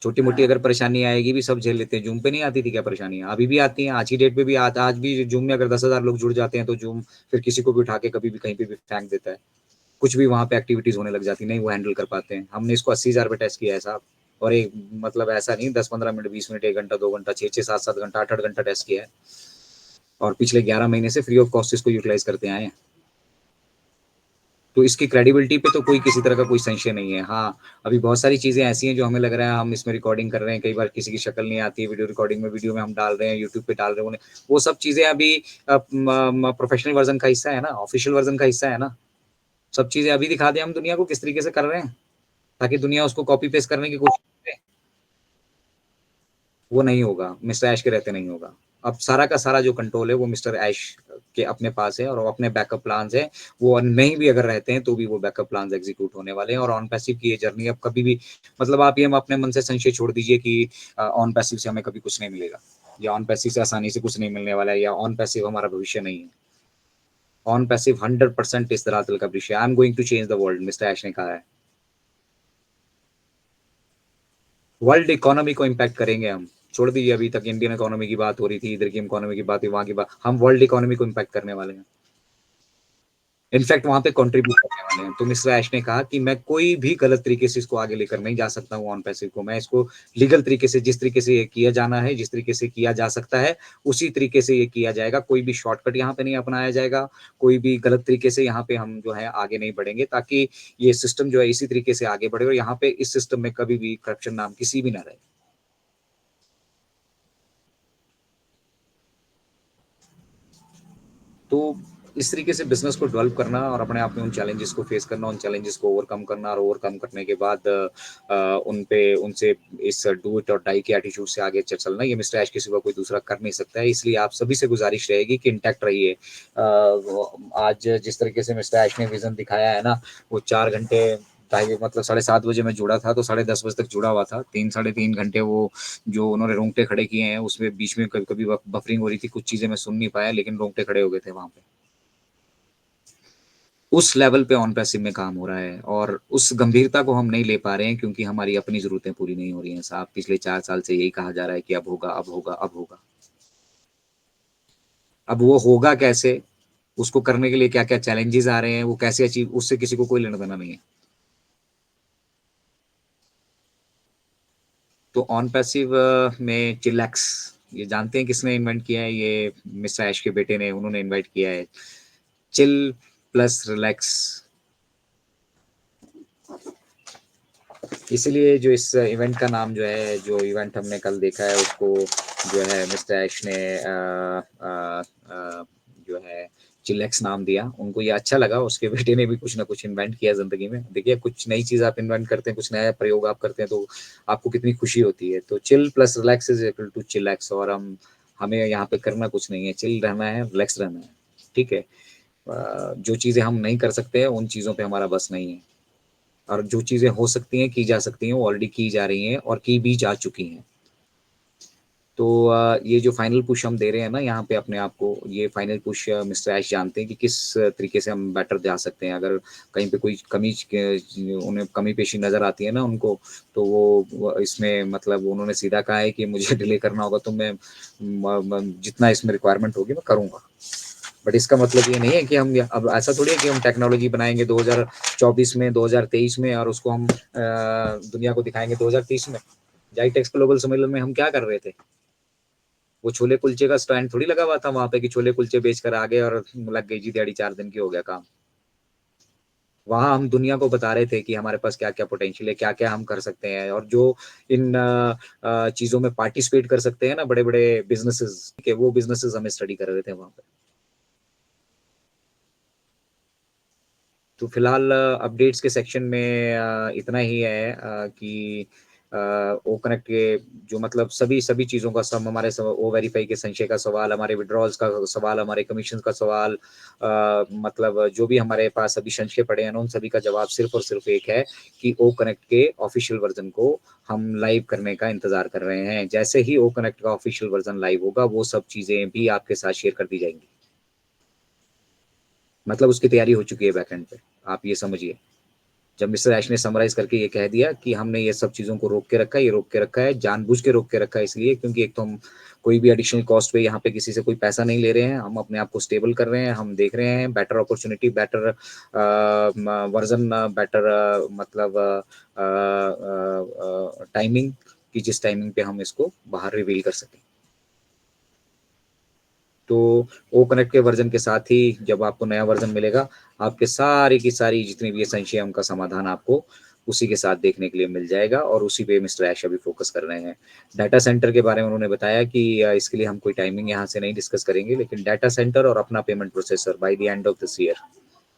Speaker 1: छोटी-मोटी अगर परेशानी आएगी भी सब झेल लेते हैं। ज़ूम पे नहीं आती थी क्या परेशानियाँ? अभी भी आती हैं, आज की डेट में भी आज भी ज़ूम में अगर 10,000 लोग जुड़ जाते हैं, तो ज़ूम फिर किसी को भी उठा के कभी भी कहीं पे भी फेंक देता है। कुछ भी वहाँ पे एक्टिविटीज़ होने लग जाती हैं, नहीं वो हैंडल कर पाते हैं। हमने इसको 80,000 पे टेस्ट किया है साहब, और एक मतलब ऐसा नहीं 10-15 मिनट, 20 मिनट, 1 घंटा, 2 घंटा, 6-6, 7-7 घंटा, 8-8 घंटा टेस्ट किया है, और पिछले 11 महीने से फ्री ऑफ कॉस्ट इसको यूटिलाइज़ करते आए हैं। तो इसकी क्रेडिबिलिटी पे तो कोई किसी तरह का कोई संशय नहीं है। हाँ, अभी बहुत सारी चीज़ें ऐसी हैं जो हमें लग रहा है हम इसमें रिकॉर्डिंग कर रहे हैं, कई बार किसी की शक्ल नहीं आती है वीडियो रिकॉर्डिंग में, वीडियो में हम डाल रहे हैं, यूट्यूब पे डाल रहे हैं उन्हें, वो सब चीज़ें अभी प्रोफेशनल वर्ज़न का हिस्सा है ना, ऑफ़िशियल वर्ज़न का हिस्सा है ना। सब चीज़ें अभी दिखा दें हम दुनिया को किस तरीके से कर रहे हैं, ताकि दुनिया उसको कॉपी पेस्ट करने की कोशिश करे। वो नहीं होगा, मिस्टर ऐश के रहते नहीं होगा। अब सारा का सारा जो कंट्रोल है वो मिस्टर ऐश के अपने पास है, और वो अपने बैकअप प्लान्स हैं, वो नहीं भी अगर रहते हैं तो भी वो बैकअप प्लान्स एग्जीक्यूट होने वाले हैं। और ऑन पैसिव की ये जर्नी अब कभी भी, मतलब आप ये अपने मन से संशय छोड़ दीजिए कि ऑन पैसिव से हमें कभी कुछ नहीं मिलेगा, या ऑन पैसिव से आसानी से कुछ नहीं मिलने वाला है, या ऑन पैसिव हमारा भविष्य नहीं है। ऑन पैसिव 100% इस धरातल का विषय। I am going to change the world, mister Ash ने कहा है। वर्ल्ड इकोनॉमी को इम्पैक्ट करेंगे हम। छोड़ दीजिए, अभी तक इंडियन इकोनॉमी की बात हो रही थी, इधर की इकोनॉमी की बात, वहां की बात, हम वर्ल्ड इकोनॉमी को इम्पैक्ट करने वाले हैं। इनफैक्ट वहां पे कंट्रीब्यूट करने वाले हैं। तो मिस्टर ऐश ने कहा कि मैं कोई भी गलत तरीके से इसको आगे लेकर नहीं जा सकता हूँ ऑन पैसिव को। मैं इसको लीगल तरीके से, जिस तरीके से ये किया जाना है, जिस तरीके से किया जा सकता है, उसी तरीके से ये किया जाएगा। कोई भी शॉर्टकट यहाँ पे नहीं अपनाया जाएगा, कोई भी गलत तरीके से यहाँ पे हम जो है आगे नहीं बढ़ेंगे, ताकि ये सिस्टम जो है इसी तरीके से आगे बढ़े और यहाँ पे इस सिस्टम में कभी भी करप्शन नाम किसी भी ना रहे। तो इस तरीके से बिजनेस को डेवलप करना और अपने आप में उन चैलेंजेस को फेस करना, उन चैलेंजेस को ओवरकम करना, और ओवरकम करने के बाद उन पे उनसे इस डू इट और डाई के एटीट्यूड से आगे चलना, ये मिस्टर ऐश के सिवा कोई दूसरा कर नहीं सकता है। इसलिए आप सभी से गुजारिश रहेगी कि इंटैक्ट रहिए। आज जिस तरीके से मिस्टर ऐश ने विजन दिखाया है ना, वो 4 घंटे, मतलब 7:30 बजे मैं जुड़ा था तो 10:30 बजे तक जुड़ा हुआ था। 3 साढ़े 3 घंटे वो जो उन्होंने रोंगटे खड़े किए हैं, उसमें बीच में कभी कभी बफरिंग हो रही थी, कुछ चीजें मैं सुन नहीं पाया, लेकिन रोंगटे खड़े हो गए थे वहां पे। उस लेवल पे ऑन पैसिव में काम हो रहा है, और उस गंभीरता को हम नहीं ले पा रहे हैं क्योंकि हमारी अपनी जरूरतें पूरी नहीं हो रही हैं साहब। पिछले 4 साल से यही कहा जा रहा है कि अब होगा, अब होगा, अब होगा। अब वो होगा कैसे, उसको करने के लिए क्या क्या चैलेंजेस आ रहे हैं, वो कैसे अचीव, उससे किसी को कोई लेना देना नहीं है। तो ऑन पैसिव में चिलैक्स, ये जानते हैं किसने इन्वेंट किया है? ये मिस्टर ऐश के बेटे ने, उन्होंने इन्वाइट किया है। Chill plus relax. इसलिए जो इस इवेंट का नाम जो है, जो इवेंट हमने कल देखा है, उसको जो है मिस्टर ऐश ने जो है चिलैक्स नाम दिया। उनको ये अच्छा लगा, उसके बेटे ने भी कुछ ना कुछ इन्वेंट किया जिंदगी में। देखिए, कुछ नई चीज आप इन्वेंट करते हैं, कुछ नया प्रयोग आप करते हैं, तो आपको कितनी खुशी होती है। तो chill plus relax is equal to chillax. और हमें यहाँ पे करना कुछ नहीं है, चिल रहना है, रिलैक्स रहना है, ठीक है। जो चीजें हम नहीं कर सकते हैं, उन चीजों पे हमारा बस नहीं है, और जो चीजें हो सकती हैं, की जा सकती हैं, वो ऑलरेडी की जा रही हैं और की भी जा चुकी हैं। तो ये जो फाइनल पुश हम दे रहे हैं ना यहाँ पे अपने आप को, ये फाइनल पुश मिस्टर ऐश जानते हैं कि किस तरीके से हम बेटर जा सकते हैं। अगर कहीं पे कोई कमी, उन्हें कमी पेशी नजर आती है ना उनको, तो वो इसमें, मतलब उन्होंने सीधा कहा है कि मुझे डिले करना होगा तो मैं जितना इसमें रिक्वायरमेंट होगी मैं करूंगा। बट इसका मतलब ये नहीं है कि हम, अब ऐसा थोड़ी है कि हम टेक्नोलॉजी बनाएंगे 2024 में, 2023 में, और उसको हम दुनिया को दिखाएंगे 2030 में। जाइटेक्स ग्लोबल सम्मेलन में हम क्या कर रहे थे? वो छोले कुलचे का स्टैंड थोड़ी लगा हुआ था वहां पे कि छोले कुलचे बेचकर आ गए और लग गई जी दिहाड़ी, 4 दिन की हो गया काम। वहां हम दुनिया को बता रहे थे कि हमारे पास क्या क्या पोटेंशियल है, क्या क्या हम कर सकते हैं, और जो इन चीजों में पार्टिसिपेट कर सकते हैं ना बड़े बड़े बिजनेसेस के, वो बिजनेसेस हमें स्टडी कर रहे थे वहां पे। तो फिलहाल अपडेट्स के सेक्शन में इतना ही है कि ओ कनेक्ट के जो, मतलब सभी सभी चीज़ों का सब हमारे ओ वेरीफाई के संशय का सवाल, हमारे विड्रॉल्स का सवाल, हमारे कमीशन का सवाल, मतलब जो भी हमारे पास अभी संशय पड़े हैं ना, उन सभी का जवाब सिर्फ और सिर्फ एक है कि ओ कनेक्ट के ऑफिशियल वर्जन को हम लाइव करने का इंतजार कर रहे हैं। जैसे ही ओ कनेक्ट का ऑफिशियल वर्जन लाइव होगा, वो सब चीज़ें भी आपके साथ शेयर कर दी जाएंगी। मतलब उसकी तैयारी हो चुकी है बैकएंड पे, आप ये समझिए। जब मिस्टर ऐश ने समराइज करके ये कह दिया कि हमने ये सब चीज़ों को रोक के रखा है, ये रोक के रखा है, जानबूझ के रोक के रखा है, इसलिए क्योंकि एक तो हम कोई भी एडिशनल कॉस्ट पे यहाँ पे किसी से कोई पैसा नहीं ले रहे हैं, हम अपने आप को स्टेबल कर रहे हैं, हम देख रहे हैं better opportunity, better version, better मतलब टाइमिंग, कि जिस टाइमिंग पे हम इसको बाहर रिवील कर सकें। तो ओ कनेक्ट के वर्जन के साथ ही जब आपको नया वर्जन मिलेगा, आपके सारी की सारी जितनी भी संशय, उनका समाधान आपको उसी के साथ देखने के लिए मिल जाएगा, और उसी पे मिस्टर ऐश अभी फोकस कर रहे हैं। डाटा सेंटर के बारे में उन्होंने बताया कि इसके लिए हम कोई टाइमिंग यहाँ से नहीं डिस्कस करेंगे, लेकिन डाटा सेंटर और अपना payment processor by the end of this year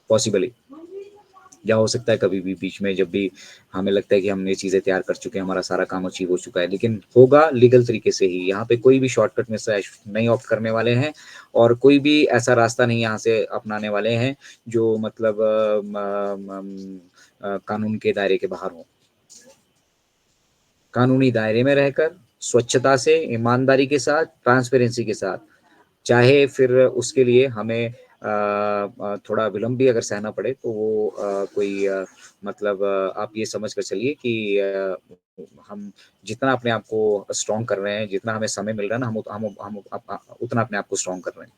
Speaker 1: possibly. या हो सकता है कभी भी बीच में जब भी हमें लगता है कि हमने चीज़ें तैयार कर चुके हैं, हमारा सारा काम अचीव हो चुका है, लेकिन होगा लीगल तरीके से ही। यहाँ पे कोई भी शॉर्टकट में से नहीं ऑप्ट करने वाले हैं और कोई भी ऐसा रास्ता नहीं यहाँ से अपनाने वाले हैं जो मतलब कानून के दायरे के बाहर हो। कानूनी दायरे में रहकर स्वच्छता से, ईमानदारी के साथ, ट्रांसपेरेंसी के साथ, चाहे फिर उसके लिए हमें थोड़ा विलम्ब भी अगर सहना पड़े तो वो कोई मतलब आप ये समझ कर चलिए कि हम जितना अपने आप को स्ट्रॉन्ग कर रहे हैं, जितना हमें समय मिल रहा है ना, हम उतना अपने आप को स्ट्रॉन्ग कर रहे हैं।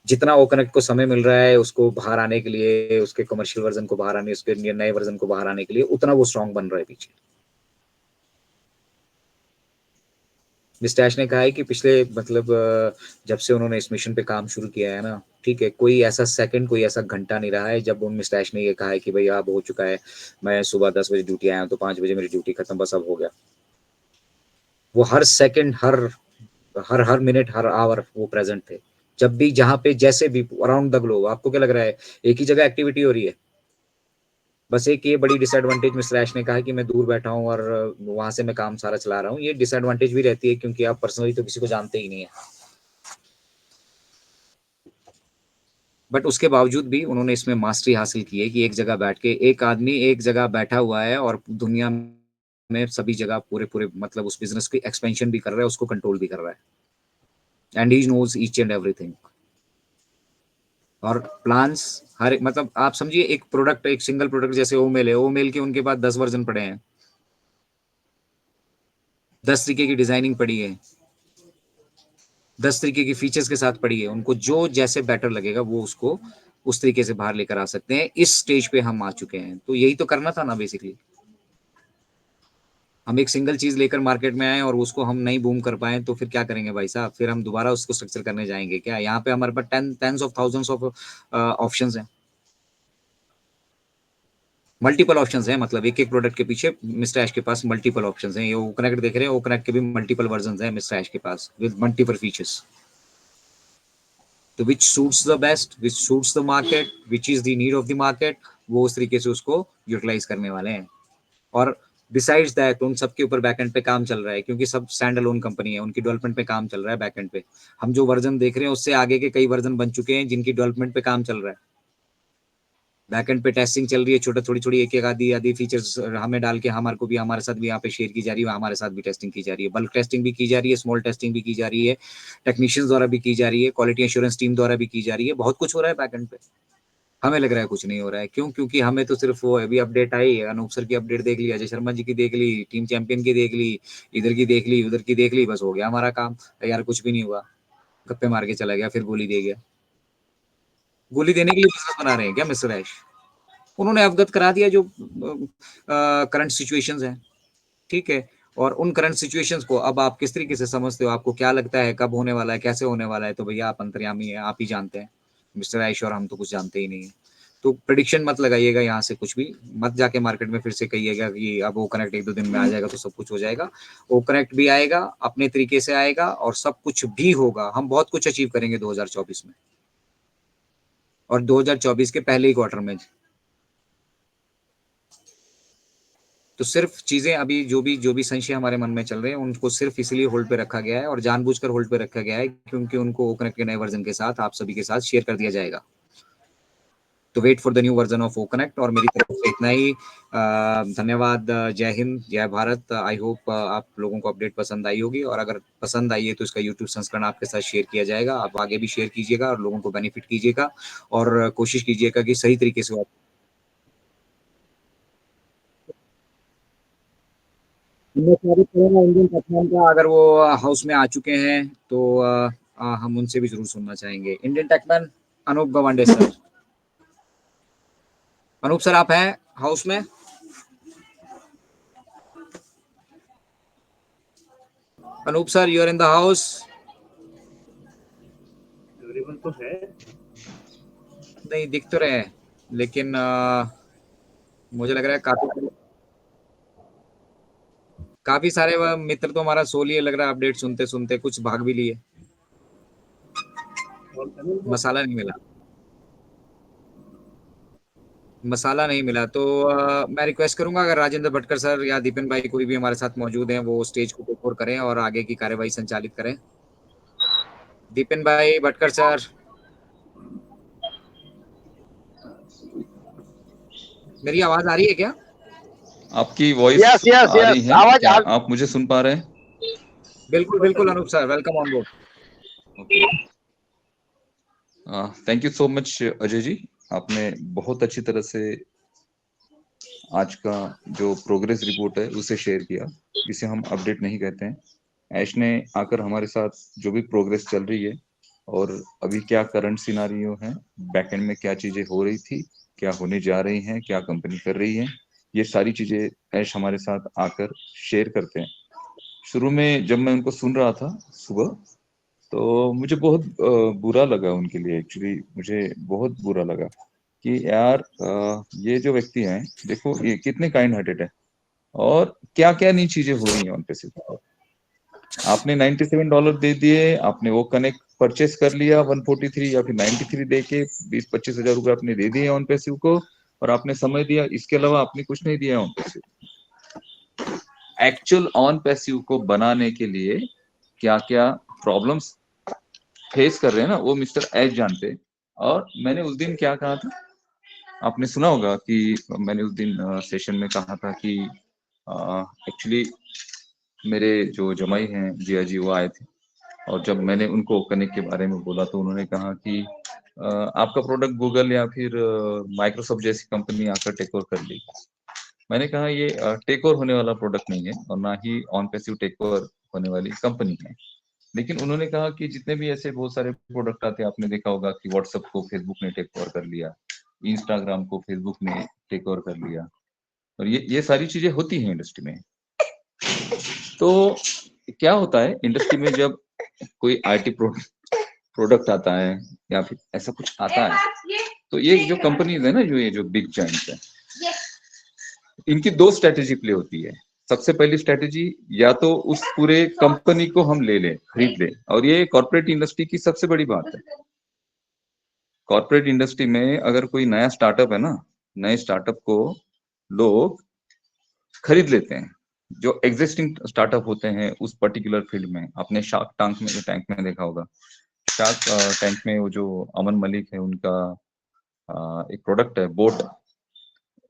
Speaker 1: जितना ओकनेक्ट को समय मिल रहा है उसको बाहर आने के लिए, उसके कमर्शियल वर्जन को बाहर आने, उसके नए वर्जन को बाहर आने के लिए, उतना वो स्ट्रॉन्ग बन रहा है पीछे। मिस्टर ऐश ने कहा है कि पिछले मतलब जब से उन्होंने इस मिशन पे काम शुरू किया है ना, ठीक है, कोई ऐसा सेकंड, कोई ऐसा घंटा नहीं रहा है जब मिस्टर ऐश ने ये कहा है कि भाई अब हो चुका है, मैं सुबह 10 बजे ड्यूटी आया हूँ तो 5 बजे मेरी ड्यूटी खत्म, बस अब हो गया। वो हर सेकंड, हर हर मिनट, हर आवर वो प्रेजेंट थे। जब भी, जहां पे, जैसे भी, अराउंड द ग्लोब। आपको क्या लग रहा है एक ही जगह एक्टिविटी हो रही है? बस एक ये बड़ी डिसएडवांटेज मिस्टर ऐश ने कहा है कि मैं दूर बैठा हूँ और वहां से मैं काम सारा चला रहा हूँ। ये डिसएडवांटेज भी रहती है क्योंकि आप पर्सनली तो किसी को जानते ही नहीं है, बट उसके बावजूद भी उन्होंने इसमें मास्टरी हासिल की है कि एक जगह बैठ के, एक आदमी एक जगह बैठा हुआ है और दुनिया में सभी जगह पूरे पूरे मतलब उस बिजनेस की एक्सपेंशन भी कर रहा है, उसको कंट्रोल भी कर रहा है, and he knows each and everything. और प्लान्स हर मतलब आप समझिए एक प्रोडक्ट, एक सिंगल प्रोडक्ट जैसे ओमेल है, ओमेल के उनके पास 10 वर्जन पड़े हैं, 10 तरीके की डिजाइनिंग पड़ी है, 10 तरीके की फीचर्स के साथ पड़ी है। उनको जो जैसे बेटर लगेगा वो उसको उस तरीके से बाहर लेकर आ सकते हैं। इस स्टेज पे हम आ चुके हैं, तो यही तो करना था ना बेसिकली। हम एक सिंगल चीज लेकर मार्केट में आए और उसको हम नहीं बूम कर पाए तो फिर क्या करेंगे भाई साहब? फिर हम दोबारा उसको स्ट्रक्चर करने जाएंगे क्या? यहाँ पे हमारे पास tens of thousands of options हैं, मल्टीपल ऑप्शंस हैं। मतलब एक एक प्रोडक्ट के पीछे मिस्टर ऐश के पास मल्टीपल ऑप्शंस हैं। ये ओ कनेक्ट देख रहे हैं, ओ कनेक्ट के भी मल्टीपल वर्जन हैं मिस्टर ऐश के पास विद मल्टीपल फीचर्स। तो which suits the best, which suits the market, which is the need of the market, वो उस तरीके से उसको यूटिलाइज करने वाले हैं। और बिसाइड्स दैट उन सबके ऊपर बैकएंड पे काम चल रहा है क्योंकि सब स्टैंड अलोन कंपनी है, उनकी डेवलपमेंट पे काम चल रहा है बैकएंड पे। हम जो वर्जन देख रहे हैं उससे आगे के कई वर्जन बन चुके हैं जिनकी डेवलपमेंट पे काम चल रहा है। बैकएंड पे टेस्टिंग चल रही है, छोटा थोड़ी थोड़ी एक एक आधी आधी फीचर्स हमें डाल के हमारे को भी, हमारे साथ भी यहाँ पे शेयर की जा रही है, हमारे साथ भी टेस्टिंग की जा रही है, बल्क टेस्टिंग भी की जा रही है, स्मॉल टेस्टिंग भी की जा रही है, टेक्नीशियंस द्वारा भी की जा रही है, क्वालिटी एश्योरेंस टीम द्वारा भी की जा रही है। बहुत कुछ हो रहा है बैकएंड पे। हमें लग रहा है कुछ नहीं हो रहा है। क्यों? क्योंकि हमें तो सिर्फ वो अभी अपडेट आई, अनूप सर की अपडेट देख ली, अजय शर्मा जी की देख ली, टीम चैंपियन की देख ली, इधर की देख ली, उधर की देख ली, बस हो गया हमारा काम। यार कुछ भी नहीं हुआ, गप्पे मार के चला गया, फिर गोली दे गया। गोली देने के लिए बिजनेस बना रहे हैं क्या मिस्टर ऐश? उन्होंने अवगत करा दिया जो करंट सिचुएशंस हैं, ठीक है। और उन करंट सिचुएशंस को अब आप किस तरीके से समझते हो, आपको क्या लगता है कब होने वाला है, कैसे होने वाला है, तो भैया आप अंतर्यामी है, आप ही जानते हैं। मिस्टर ऐश और हम तो कुछ जानते ही नहीं है। तो प्रिडिक्शन मत लगाइएगा यहाँ से कुछ भी, मत जाके मार्केट में फिर से कहिएगा कि अब वो कनेक्ट 1-2 दिन में आ जाएगा तो सब कुछ हो जाएगा। वो कनेक्ट भी आएगा, अपने तरीके से आएगा और सब कुछ भी होगा। हम बहुत कुछ अचीव करेंगे 2024 में और 2024 के पहले ही क्वार्टर में। तो सिर्फ चीजें अभी जो भी संशय हमारे मन में चल रहे हैं उनको सिर्फ इसलिए होल्ड पे रखा गया है और जानबूझकर होल्ड पे रखा गया है क्योंकि उनको ओकनेक्ट के नए वर्जन के साथ आप सभी के साथ शेयर कर दिया जाएगा। तो wait for the new version of OConnect. और मेरी तरफ से इतना ही। धन्यवाद। जय हिंद, जय भारत। आई होप आप लोगों को अपडेट पसंद आई होगी और अगर पसंद आई है तो इसका यूट्यूब संस्करण आपके साथ शेयर किया जाएगा। आप आगे भी शेयर कीजिएगा और लोगों को बेनिफिट कीजिएगा और कोशिश कीजिएगा कि सही तरीके से इंडियन टैक्समैन का अगर वो हाउस में आ चुके हैं तो हम उनसे भी जरूर सुनना चाहेंगे। Indian taxman Anoop Gawande sir. Anoop sir आप हैं हाउस में? Anoop sir you are in the house?
Speaker 3: Available तो है,
Speaker 1: नहीं दिख तो रहे हैं लेकिन मुझे लग रहा है काफी सारे मित्र तो हमारा सो लिए लग रहा है अपडेट सुनते सुनते, कुछ भाग भी लिए।
Speaker 3: और पैनल में
Speaker 1: मसाला नहीं मिला। मसाला नहीं मिला तो मैं रिक्वेस्ट करूंगा अगर राजेंद्र भटकर सर या दीपन भाई कोई भी हमारे साथ मौजूद हैं वो स्टेज को टेक ओवर करें और आगे की कार्यवाही संचालित करें। दीपन भाई, भटकर सर, मेरी आवाज आ रही है क्या?
Speaker 3: आपकी वॉइस
Speaker 2: Yes, yes,
Speaker 3: आ रही
Speaker 2: yes.
Speaker 3: है
Speaker 2: आवाज
Speaker 3: क्या? आप मुझे सुन पा रहे हैं?
Speaker 1: बिल्कुल बिल्कुल Anoop sir, welcome on board.
Speaker 3: Okay, thank you so much Ajay ji. आपने बहुत अच्छी तरह से आज का जो प्रोग्रेस रिपोर्ट है उसे शेयर किया। इसे हम अपडेट नहीं कहते हैं। ऐश ने आकर हमारे साथ जो भी प्रोग्रेस चल रही है और अभी क्या करंट सिनारियो है, बैकएंड में क्या चीजें हो रही थी, क्या होने जा रही हैं, क्या कंपनी कर रही है, ये सारी चीजें ऐश हमारे साथ आकर शेयर करते हैं। शुरू में जब मैं उनको सुन रहा था सुबह, तो मुझे बहुत बुरा लगा उनके लिए। एक्चुअली मुझे बहुत बुरा लगा कि यार ये जो व्यक्ति हैं, देखो ये कितने काइंड हार्टेड है और क्या क्या नई चीजें हो रही हैं उनपे। सिर्फ आपने $97 दे दिए, आपने वो कनेक्ट परचेस कर लिया 143 या फिर 93 दे के 20-25 हजार रुपए आपने दे दिए ऑन पैसिव को, और आपने समय दिया। इसके अलावा आपने कुछ नहीं दिया on passive. Actual on passive को बनाने के लिए क्या क्या प्रॉब्लम्स फेस कर रहे हैं ना, वो मिस्टर एच जानते हैं। और मैंने उस दिन क्या कहा था, आपने सुना होगा कि मैंने उस दिन सेशन में कहा था कि एक्चुअली मेरे जो जमाई हैं जिया जी, वो आए थे और जब मैंने उनको कनेक्ट के बारे में बोला तो उन्होंने कहा कि आपका प्रोडक्ट गूगल या फिर माइक्रोसॉफ्ट जैसी कंपनी आकर टेक ओवर कर ली। मैंने कहा ये टेक ओवर होने वाला प्रोडक्ट नहीं है और ना ही ऑन पैसिव टेक ओवर होने वाली कंपनी है। लेकिन उन्होंने कहा कि जितने भी ऐसे बहुत सारे प्रोडक्ट आते हैं, आपने देखा होगा कि व्हाट्सएप को फेसबुक ने टेक ओवर कर लिया, इंस्टाग्राम को फेसबुक ने टेक ओवर कर लिया, और ये सारी चीजें होती हैं इंडस्ट्री में। तो क्या होता है इंडस्ट्री में, जब कोई आईटी प्रोडक्ट आता है या फिर ऐसा कुछ आता है, तो ये जो कंपनीज है ना, जो ये जो बिग जायंट्स है, इनकी दो स्ट्रेटेजी प्ले होती है। सबसे पहली स्ट्रेटेजी, या तो उस पूरे कंपनी को हम ले लें, खरीद लें, और ये कॉर्पोरेट इंडस्ट्री की सबसे बड़ी बात है। कॉर्पोरेट इंडस्ट्री में अगर कोई नया स्टार्टअप है ना, नए स्टार्टअप को लोग खरीद लेते हैं। जो एग्जिस्टिंग स्टार्टअप होते हैं उस पर्टिकुलर फील्ड में, आपने शार्क टैंक में देखा होगा। शार्क टैंक में वो जो अमन मलिक है, उनका एक प्रोडक्ट है बोट।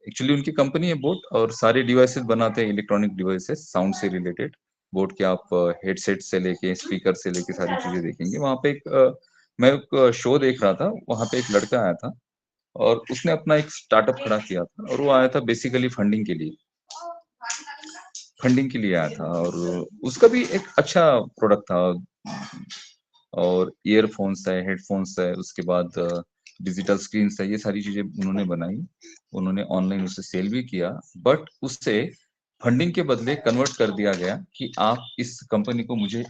Speaker 3: एक्चुअली उनकी कंपनी है बोट, और सारे डिवाइसेस बनाते हैं, इलेक्ट्रॉनिक डिवाइसेस साउंड से रिलेटेड। बोट के आप हेडसेट से लेके स्पीकर से लेके सारी चीजें देखेंगे वहां पे। मैं एक शो देख रहा था, वहां पे एक लड़का आया था और उसने अपना एक स्टार्टअप खड़ा किया था, और वो आया था बेसिकली फंडिंग के लिए। फंडिंग के लिए आया था, और उसका भी एक अच्छा प्रोडक्ट था, और ईयरफोन्स है, हेडफोन्स है, उसके बाद डिजिटल स्क्रीन है, ये सारी चीजें उन्होंने बनाई। उन्होंने ऑनलाइन उसे सेल भी किया, बट उससे फंडिंग के बदले कन्वर्ट कर दिया गया कि आप इस कंपनी को मुझे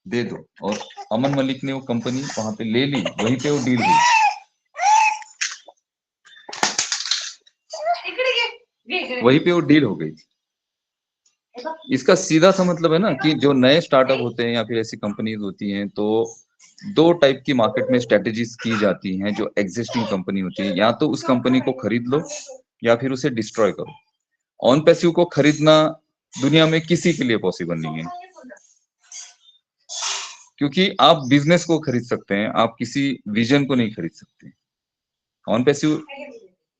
Speaker 3: दे दो, और अमन मलिक ने वो कंपनी वहां पे ले ली, वहीं पे वो डील हुई। वहीं पे वो डील हो गई। इसका सीधा सा मतलब है ना कि जो नए स्टार्टअप होते हैं या फिर ऐसी कंपनीज होती हैं, तो दो टाइप की मार्केट में स्ट्रेटेजीज की जाती हैं। जो एग्जिस्टिंग कंपनी होती है, या तो उस कंपनी को खरीद लो या फिर उसे डिस्ट्रॉय करो। ऑन पैसिव को खरीदना दुनिया में किसी के लिए पॉसिबल नहीं है, क्योंकि आप बिजनेस को खरीद सकते हैं, आप किसी विजन को नहीं खरीद सकते। ऑन पैसिव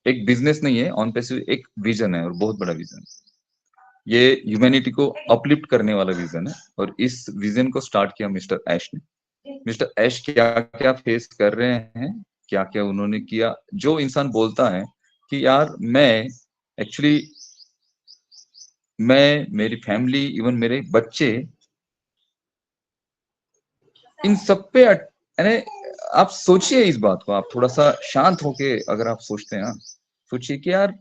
Speaker 3: एक बिजनेस नहीं है, ऑन पैसिव एक विजन है, और बहुत बड़ा विजन है। ये ह्यूमैनिटी को अपलिफ्ट करने वाला विजन है, और इस विजन को स्टार्ट किया मिस्टर ऐश ने। मिस्टर ऐश क्या क्या फेस कर रहे हैं, क्या क्या उन्होंने किया। जो इंसान बोलता है कि यार एक्चुअली मैं, मेरी फैमिली, इवन मेरे बच्चे, इन सब पे यानी आप सोचिए इस बात को, आप थोड़ा सा शांत होके अगर आप सोचते हैं ना, सोचिए कि यार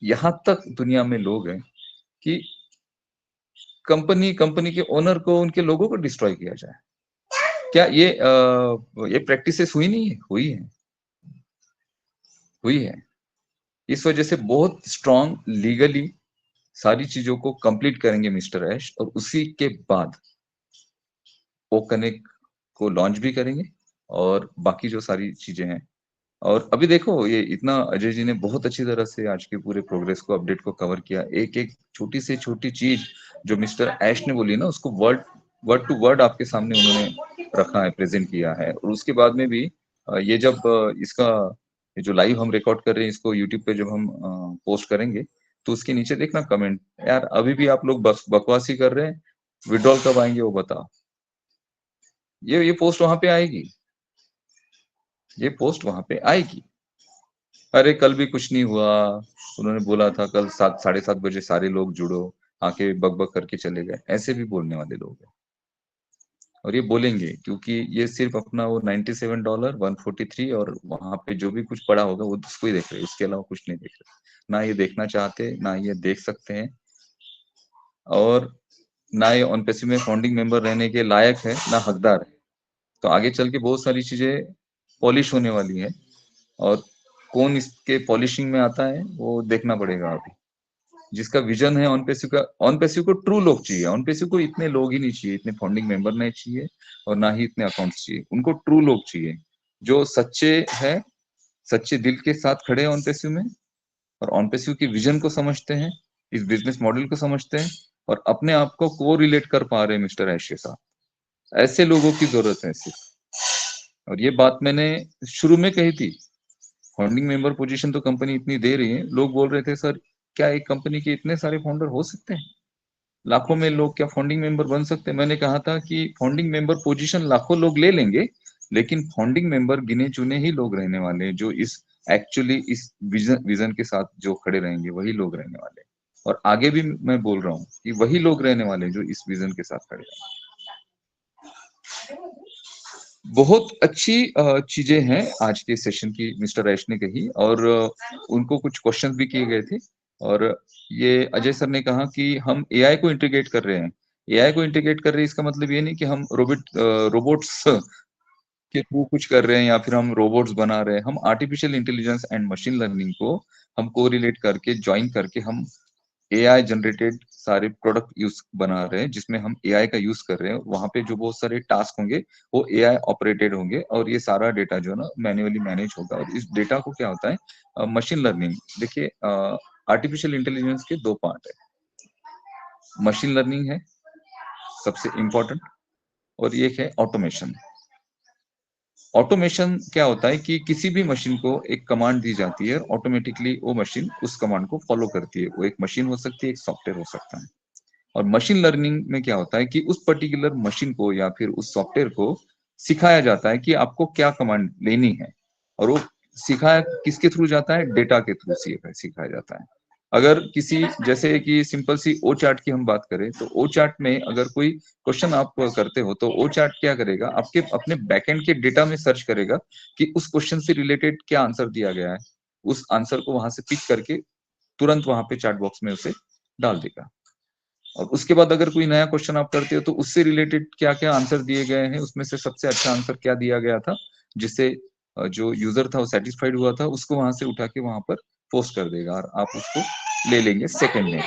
Speaker 3: यहां तक दुनिया में लोग हैं कि कंपनी के ओनर को, उनके लोगों को डिस्ट्रॉय किया जाए। क्या ये प्रैक्टिसेस हुई नहीं है? हुई है, हुई है। इस वजह से बहुत स्ट्रांग लीगली सारी चीजों को कंप्लीट करेंगे मिस्टर ऐश, और उसी के बाद ओ कनेक्ट को लॉन्च भी करेंगे, और बाकी जो सारी चीजें हैं और अभी देखो ये इतना अजय जी ने बहुत अच्छी तरह से आज के पूरे प्रोग्रेस को, अपडेट को कवर किया। एक एक छोटी से छोटी चीज जो मिस्टर ऐश ने बोली ना, उसको वर्ड टू वर्ड आपके सामने उन्होंने रखा है, प्रेजेंट किया है। और उसके बाद में भी ये जब इसका ये जो लाइव हम रिकॉर्ड कर रहे हैं, इसको यूट्यूब पे जब हम पोस्ट करेंगे, तो उसके नीचे देखना कमेंट, यार अभी भी आप लोग बस बकवास ही कर रहे हैं, विड्रॉल कब आएंगे वो बताओ। ये पोस्ट वहां पे आएगी, ये पोस्ट वहां पे आएगी। अरे कल भी कुछ नहीं हुआ, उन्होंने बोला था कल 7-7:30 बजे सारे लोग जुड़ो, आके बक करके चले गए, ऐसे भी बोलने वाले लोग हैं। और ये बोलेंगे क्योंकि ये सिर्फ अपना वो $97 143 और वहां पे जो भी कुछ पड़ा होगा वो उसको ही देख रहे हैं, इसके अलावा कुछ नहीं देख रहे, ना ये देखना चाहते, ना ये देख सकते हैं, और ना ये ऑन पैसिव में फाउंडिंग मेंबर रहने के लायक है, ना हकदार है। तो आगे चल के बहुत सारी चीजें पॉलिश होने वाली है, और कौन इसके पॉलिशिंग में आता है वो देखना पड़ेगा अभी। जिसका विजन है ऑन पैसिव को ट्रू लोग चाहिए। ऑन पैसिव को इतने लोग ही नहीं चाहिए, इतने फाउंडिंग मेंबर नहीं चाहिए, और ना ही इतने अकाउंट्स चाहिए। उनको ट्रू लोग चाहिए जो सच्चे हैं, सच्चे दिल के साथ खड़े हैं ऑन पैसिव में, और ऑन पैसिव की विजन को समझते हैं, इस बिजनेस मॉडल को समझते हैं, और अपने आप को को रिलेट कर पा रहे हैं मिस्टर ऐश के साथ। ऐसे लोगों की जरूरत है सिर्फ। और ये बात मैंने शुरू में कही थी, फाउंडिंग मेंबर पोजीशन तो कंपनी इतनी दे रही है, लोग बोल रहे थे सर क्या एक कंपनी के इतने सारे फाउंडर हो सकते हैं, लाखों में लोग क्या फाउंडिंग मेंबर बन सकते हैं? मैंने कहा था कि फाउंडिंग मेंबर पोजीशन लाखों लोग ले लेंगे, लेकिन फाउंडिंग मेंबर गिने चुने ही लोग रहने वाले हैं, जो इस एक्चुअली इस विजन के साथ जो खड़े रहेंगे वही लोग रहने वाले हैं। और आगे भी मैं बोल रहा हूँ कि वही लोग रहने वाले हैं जो इस विजन के साथ खड़े रहेंगे। बहुत अच्छी चीजें हैं आज के सेशन की मिस्टर ऐश ने कही, और उनको कुछ क्वेश्चंस भी किए गए थे। और ये अजय सर ने कहा कि हम एआई को इंटीग्रेट कर रहे हैं। एआई को इंटीग्रेट कर रहे हैं इसका मतलब ये नहीं कि हम रोबोट्स के थ्रू कुछ कर रहे हैं या फिर हम रोबोट्स बना रहे हैं। हम artificial intelligence and machine learning को हम कोरिलेट करके, ज्वाइन करके, हम एआई जनरेटेड सारे प्रोडक्ट यूज बना रहे हैं, जिसमें हम एआई का यूज कर रहे हैं। वहां पे जो बहुत सारे टास्क होंगे वो एआई ऑपरेटेड होंगे, और ये सारा डेटा जो है ना मैन्युअली मैनेज होगा। और इस डेटा को क्या होता है, मशीन लर्निंग। देखिए आर्टिफिशियल इंटेलिजेंस के दो पार्ट है, मशीन लर्निंग है सबसे इंपॉर्टेंट, और एक है ऑटोमेशन। ऑटोमेशन क्या होता है कि किसी भी मशीन को एक कमांड दी जाती है, ऑटोमेटिकली वो मशीन उस कमांड को फॉलो करती है। वो एक मशीन हो सकती है, एक सॉफ्टवेयर हो सकता है। और मशीन लर्निंग में क्या होता है कि उस पर्टिकुलर मशीन को या फिर उस सॉफ्टवेयर को सिखाया जाता है कि आपको क्या कमांड लेनी है, और वो सिखाया किसके थ्रू जाता है, डेटा के थ्रू सिखाया जाता है। अगर किसी जैसे कि सिंपल सी ओ चार्ट की हम बात करें, तो ओ चार्ट में अगर कोई क्वेश्चन आप करते हो, तो ओ चार्ट क्या करेगा, आपके अपने बैकएंड के डेटा में सर्च करेगा कि उस क्वेश्चन से रिलेटेड क्या आंसर दिया गया है। उस आंसर को वहां से पिक करके तुरंत वहां पे चैट बॉक्स में उसे डाल देगा। और उसके बाद अगर कोई नया क्वेश्चन आप करते हो, तो उससे रिलेटेड क्या क्या आंसर दिए गए हैं, उसमें से सबसे अच्छा आंसर क्या दिया गया था, जिससे जो यूजर था वो सेटिस्फाइड हुआ था, उसको वहां से उठा के वहां पर पोस्ट कर देगा, और आप उसको ले लेंगे सेकंड में।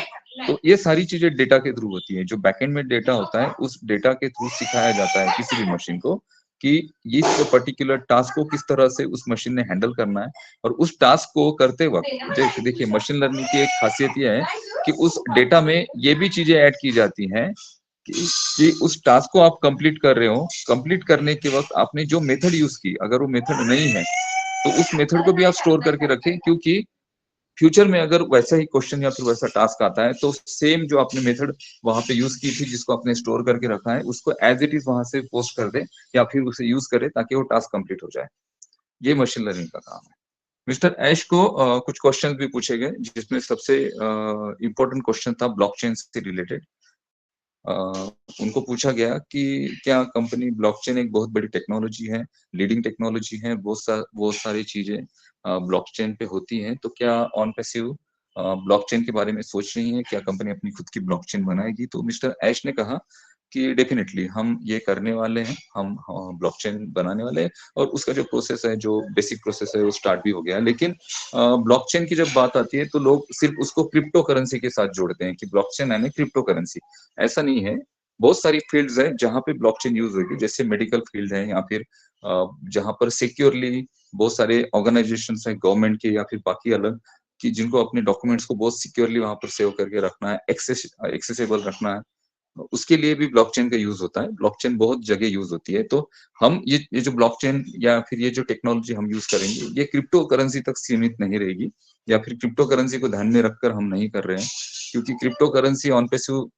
Speaker 3: तो ये सारी चीजें डेटा के थ्रू होती है। जो बैकएंड में डेटा होता है, उस डेटा के थ्रू सिखाया जाता है किसी भी मशीन को कि इस पर्टिकुलर टास्क को किस तरह से उस मशीन ने हैंडल करना है। और उस टास्क को करते वक्त देखिए मशीन लर्निंग की एक खासियत यह है कि उस डेटा में ये भी चीजें ऐड की जाती हैं कि उस टास्क को आप कंप्लीट कर रहे हो, कंप्लीट करने के वक्त आपने जो मेथड यूज की, अगर वो मेथड नहीं है तो उस मेथड को भी आप स्टोर करके रखें, क्योंकि फ्यूचर में अगर वैसा ही क्वेश्चन या फिर वैसा टास्क आता है, तो सेम जो आपने मेथड वहां पे यूज की थी, जिसको आपने स्टोर करके रखा है, उसको एज इट इज वहां से पोस्ट कर दे या फिर उसे यूज करे, ताकि वो टास्क कंप्लीट हो जाए। ये मशीन लर्निंग का काम है। मिस्टर ऐश को कुछ क्वेश्चन भी पूछे गए, जिसमें सबसे इंपॉर्टेंट क्वेश्चन था ब्लॉकचेन से रिलेटेड। उनको पूछा गया कि क्या कंपनी, ब्लॉकचेन एक बहुत बड़ी टेक्नोलॉजी है, लीडिंग टेक्नोलॉजी है, बहुत सारी चीजें ब्लॉकचेन पे होती हैं, तो क्या ऑन पैसिव ब्लॉकचेन के बारे में सोच रही है, क्या कंपनी अपनी खुद की ब्लॉकचेन बनाएगी? तो मिस्टर ऐश ने कहा कि डेफिनेटली हम ये करने वाले हैं, हम ब्लॉकचेन बनाने वाले हैं, और उसका जो प्रोसेस है, जो बेसिक प्रोसेस है, वो स्टार्ट भी हो गया है। लेकिन ब्लॉकचेन की जब बात आती है, तो लोग सिर्फ उसको क्रिप्टो करेंसी के साथ जोड़ते हैं कि ब्लॉकचेन यानी क्रिप्टो करेंसी। ऐसा नहीं है। बहुत सारी फील्ड्स है जहां पे ब्लॉकचेन यूज होगी, जैसे मेडिकल फील्ड है, या फिर जहां पर सिक्योरली बहुत सारे ऑर्गेनाइजेशंस हैं गवर्नमेंट के या फिर बाकी अलग, कि जिनको अपने डॉक्यूमेंट्स को बहुत सिक्योरली वहां पर सेव करके रखना है, एक्सेसिबल रखना है, उसके लिए भी ब्लॉकचेन का यूज होता है। ब्लॉकचेन बहुत जगह यूज होती है। तो हम ये जो ब्लॉकचेन या फिर ये जो टेक्नोलॉजी हम यूज करेंगे, ये क्रिप्टो करेंसी तक सीमित नहीं रहेगी, या फिर क्रिप्टो करेंसी को ध्यान में रखकर हम नहीं कर रहे हैं, क्योंकि क्रिप्टो करेंसी ऑन पैसिव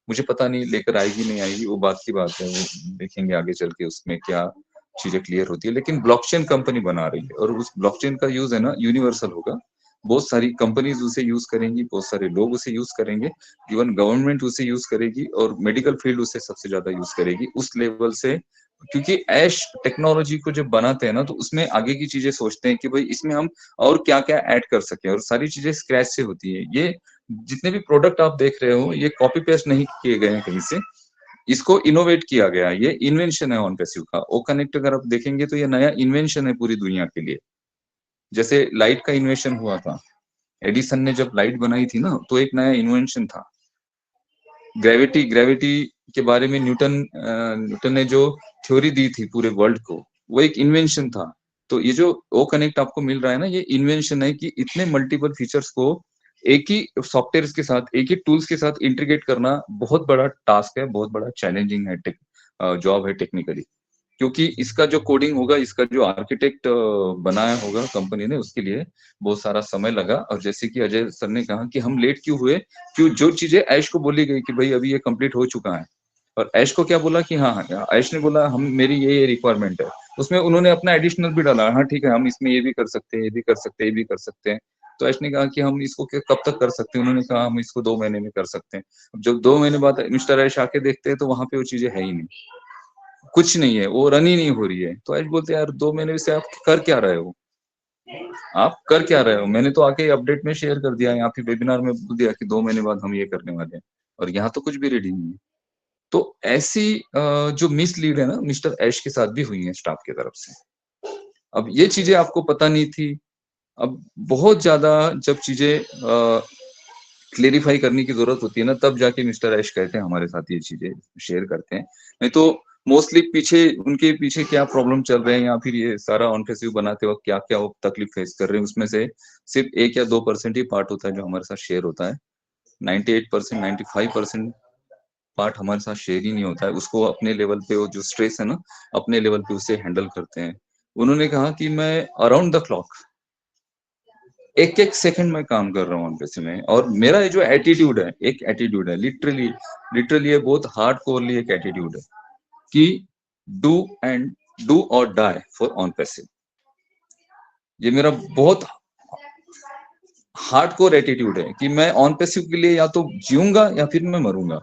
Speaker 3: मुझे पता नहीं लेकर आएगी नहीं आएगी, वो बात की बात है, वो देखेंगे आगे चल के उसमें क्या चीजें क्लियर होती है। लेकिन ब्लॉकचेन कंपनी बना रही है और उस ब्लॉकचेन का यूज है ना यूनिवर्सल होगा। बहुत सारी कंपनीज उसे यूज करेंगी, बहुत सारे लोग उसे यूज करेंगे, इवन गवर्नमेंट उसे यूज करेगी और मेडिकल फील्ड उसे सबसे ज्यादा यूज करेगी उस लेवल से। क्योंकि ऐश टेक्नोलॉजी को जब बनाते हैं ना, तो उसमें आगे की चीजें सोचते हैं कि भाई इसमें हम और क्या क्या ऐड कर सके, और सारी चीजें स्क्रैच से होती है। ये जितने भी प्रोडक्ट आप देख रहे हो, ये कॉपी पेस्ट नहीं किए गए हैं कहीं से, इसको इनोवेट किया गया, ये इन्वेंशन है ऑन पैसिव का। ओ कनेक्ट अगर आप देखेंगे तो ये नया इन्वेंशन है पूरी दुनिया के लिए। जैसे लाइट का इन्वेंशन हुआ था, एडिसन ने जब लाइट बनाई थी ना, तो एक नया इन्वेंशन था। ग्रेविटी के बारे में न्यूटन ने जो थ्योरी दी थी पूरे वर्ल्ड को, वो एक इन्वेंशन था। तो ये जो ओ कनेक्ट आपको मिल रहा है ना, ये इन्वेंशन है कि इतने मल्टीपल फीचर्स को एक ही सॉफ्टवेयर के साथ, एक ही टूल्स के साथ इंटीग्रेट करना बहुत बड़ा टास्क है, बहुत बड़ा चैलेंजिंग है, जॉब है टेक्निकली। क्योंकि इसका जो कोडिंग होगा, इसका जो आर्किटेक्ट बनाया होगा कंपनी ने, उसके लिए बहुत सारा समय लगा। और जैसे कि अजय सर ने कहा कि हम लेट क्यों हुए, क्यों जो चीजें ऐश को बोली गई कि भाई अभी ये कंप्लीट हो चुका है, और ऐश को क्या बोला कि हाँ हाँ, ऐश ने बोला हम मेरी ये रिक्वायरमेंट है, उसमें उन्होंने अपना एडिशनल भी डाला, हाँ ठीक है हम इसमें ये भी कर सकते हैं, ये भी कर सकते हैं, ये भी कर सकते हैं। तो ऐश ने कहा कि हम इसको कब तक कर सकते हैं, उन्होंने कहा हम इसको 2 महीने में कर सकते हैं। अब जब 2 महीने बाद मिस्टर ऐश आके देखते हैं तो वहां पे वो चीजें है ही नहीं, कुछ नहीं है, वो रन ही नहीं हो रही है। तो ऐश बोलते हैं यार 2 महीने से आप कर क्या रहे हो, आप कर क्या रहे हो, मैंने तो आके अपडेट में शेयर कर दिया, यहाँ पे वेबिनार में बोल दिया कि 2 महीने बाद हम ये करने वाले हैं, और यहाँ तो कुछ भी रेडी नहीं है। तो ऐसी जो मिसलीड है ना मिस्टर ऐश के साथ भी हुई है स्टाफ की तरफ से। अब ये चीजें आपको पता नहीं थी। अब बहुत ज्यादा जब चीजें क्लेरिफाई करने की जरूरत होती है ना, तब जाके मिस्टर ऐश कहते हैं हमारे साथ ये चीजें शेयर करते हैं। नहीं तो मोस्टली पीछे उनके पीछे क्या प्रॉब्लम चल रहे हैं, या फिर ये सारा ऑन पैसिव बनाते वक्त क्या क्या वो तकलीफ फेस कर रहे हैं, उसमें से सिर्फ 1 या 2% ही पार्ट होता है जो हमारे साथ शेयर होता है। 98%, 95% पार्ट हमारे साथ शेयर ही नहीं होता है। उसको अपने लेवल पे, वो जो स्ट्रेस है ना, अपने लेवल पे उसे हैंडल करते हैं। उन्होंने कहा कि मैं अराउंड द क्लॉक एक एक सेकंड में काम कर रहा हूँ पैसे में, और मेरा ये जो एटीट्यूड है, एक एटीट्यूड है, लिटरली ये बहुत हार्ड कोरली एक एटीट्यूड है कि डू और डाई फॉर ऑन पैसिव। ये मेरा बहुत हार्ड कोर एटीट्यूड है कि मैं ऑन पैसिव के लिए या तो जीऊंगा या फिर मैं मरूंगा।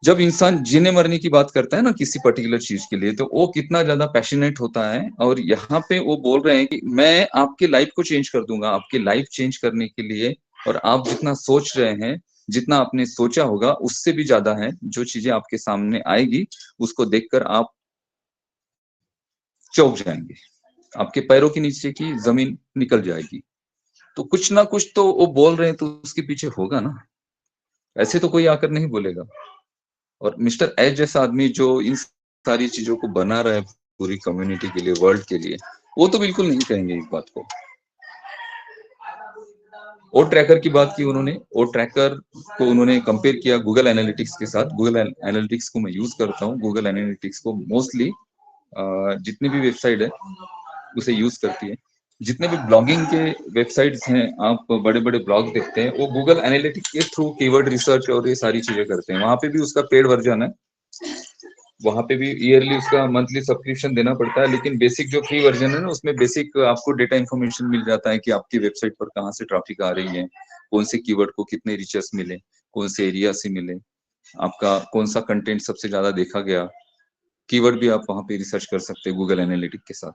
Speaker 3: जब इंसान जीने मरने की बात करता है ना किसी पर्टिकुलर चीज के लिए, तो वो कितना ज्यादा पैशनेट होता है। और यहाँ पे वो बोल रहे हैं कि मैं आपकी लाइफ को चेंज कर दूंगा, आपकी लाइफ चेंज करने के लिए, और आप जितना सोच रहे हैं, जितना आपने सोचा होगा उससे भी ज्यादा है जो चीजें आपके सामने आएगी, उसको देखकर आप चौंक जाएंगे, आपके पैरों के नीचे की जमीन निकल जाएगी। तो कुछ ना कुछ तो वो बोल रहे हैं, तो उसके पीछे होगा ना, ऐसे तो कोई आकर नहीं बोलेगा। और मिस्टर एच जैसा आदमी जो इन सारी चीजों को बना रहा है पूरी कम्युनिटी के लिए, वर्ल्ड के लिए, वो तो बिल्कुल नहीं कहेंगे इस बात को। ओ ट्रैकर की बात की उन्होंने, ओ ट्रैकर को उन्होंने कंपेयर किया गूगल एनालिटिक्स के साथ। गूगल एनालिटिक्स को मैं यूज करता हूँ, गूगल एनालिटिक्स को मोस्टली जितनी भी वेबसाइट है उसे यूज करती है। जितने भी ब्लॉगिंग के वेबसाइट्स हैं, आप बड़े बड़े ब्लॉग देखते हैं, वो गूगल एनालिटिक्स के थ्रू कीवर्ड रिसर्च और ये सारी चीजें करते हैं। वहां पे भी उसका पेड वर्जन है, वहां पे भी ईयरली उसका मंथली सब्सक्रिप्शन देना पड़ता है। लेकिन बेसिक जो फ्री वर्जन है ना, उसमें बेसिक आपको डेटा इन्फॉर्मेशन मिल जाता है कि आपकी वेबसाइट पर कहाँ से ट्रैफिक आ रही है, कौन से कीवर्ड को कितने रीचर्स मिले, कौन से एरिया से मिले, आपका कौन सा कंटेंट सबसे ज्यादा देखा गया, कीवर्ड भी आप वहां पे रिसर्च कर सकते हैं गूगल एनालिटिक्स के साथ।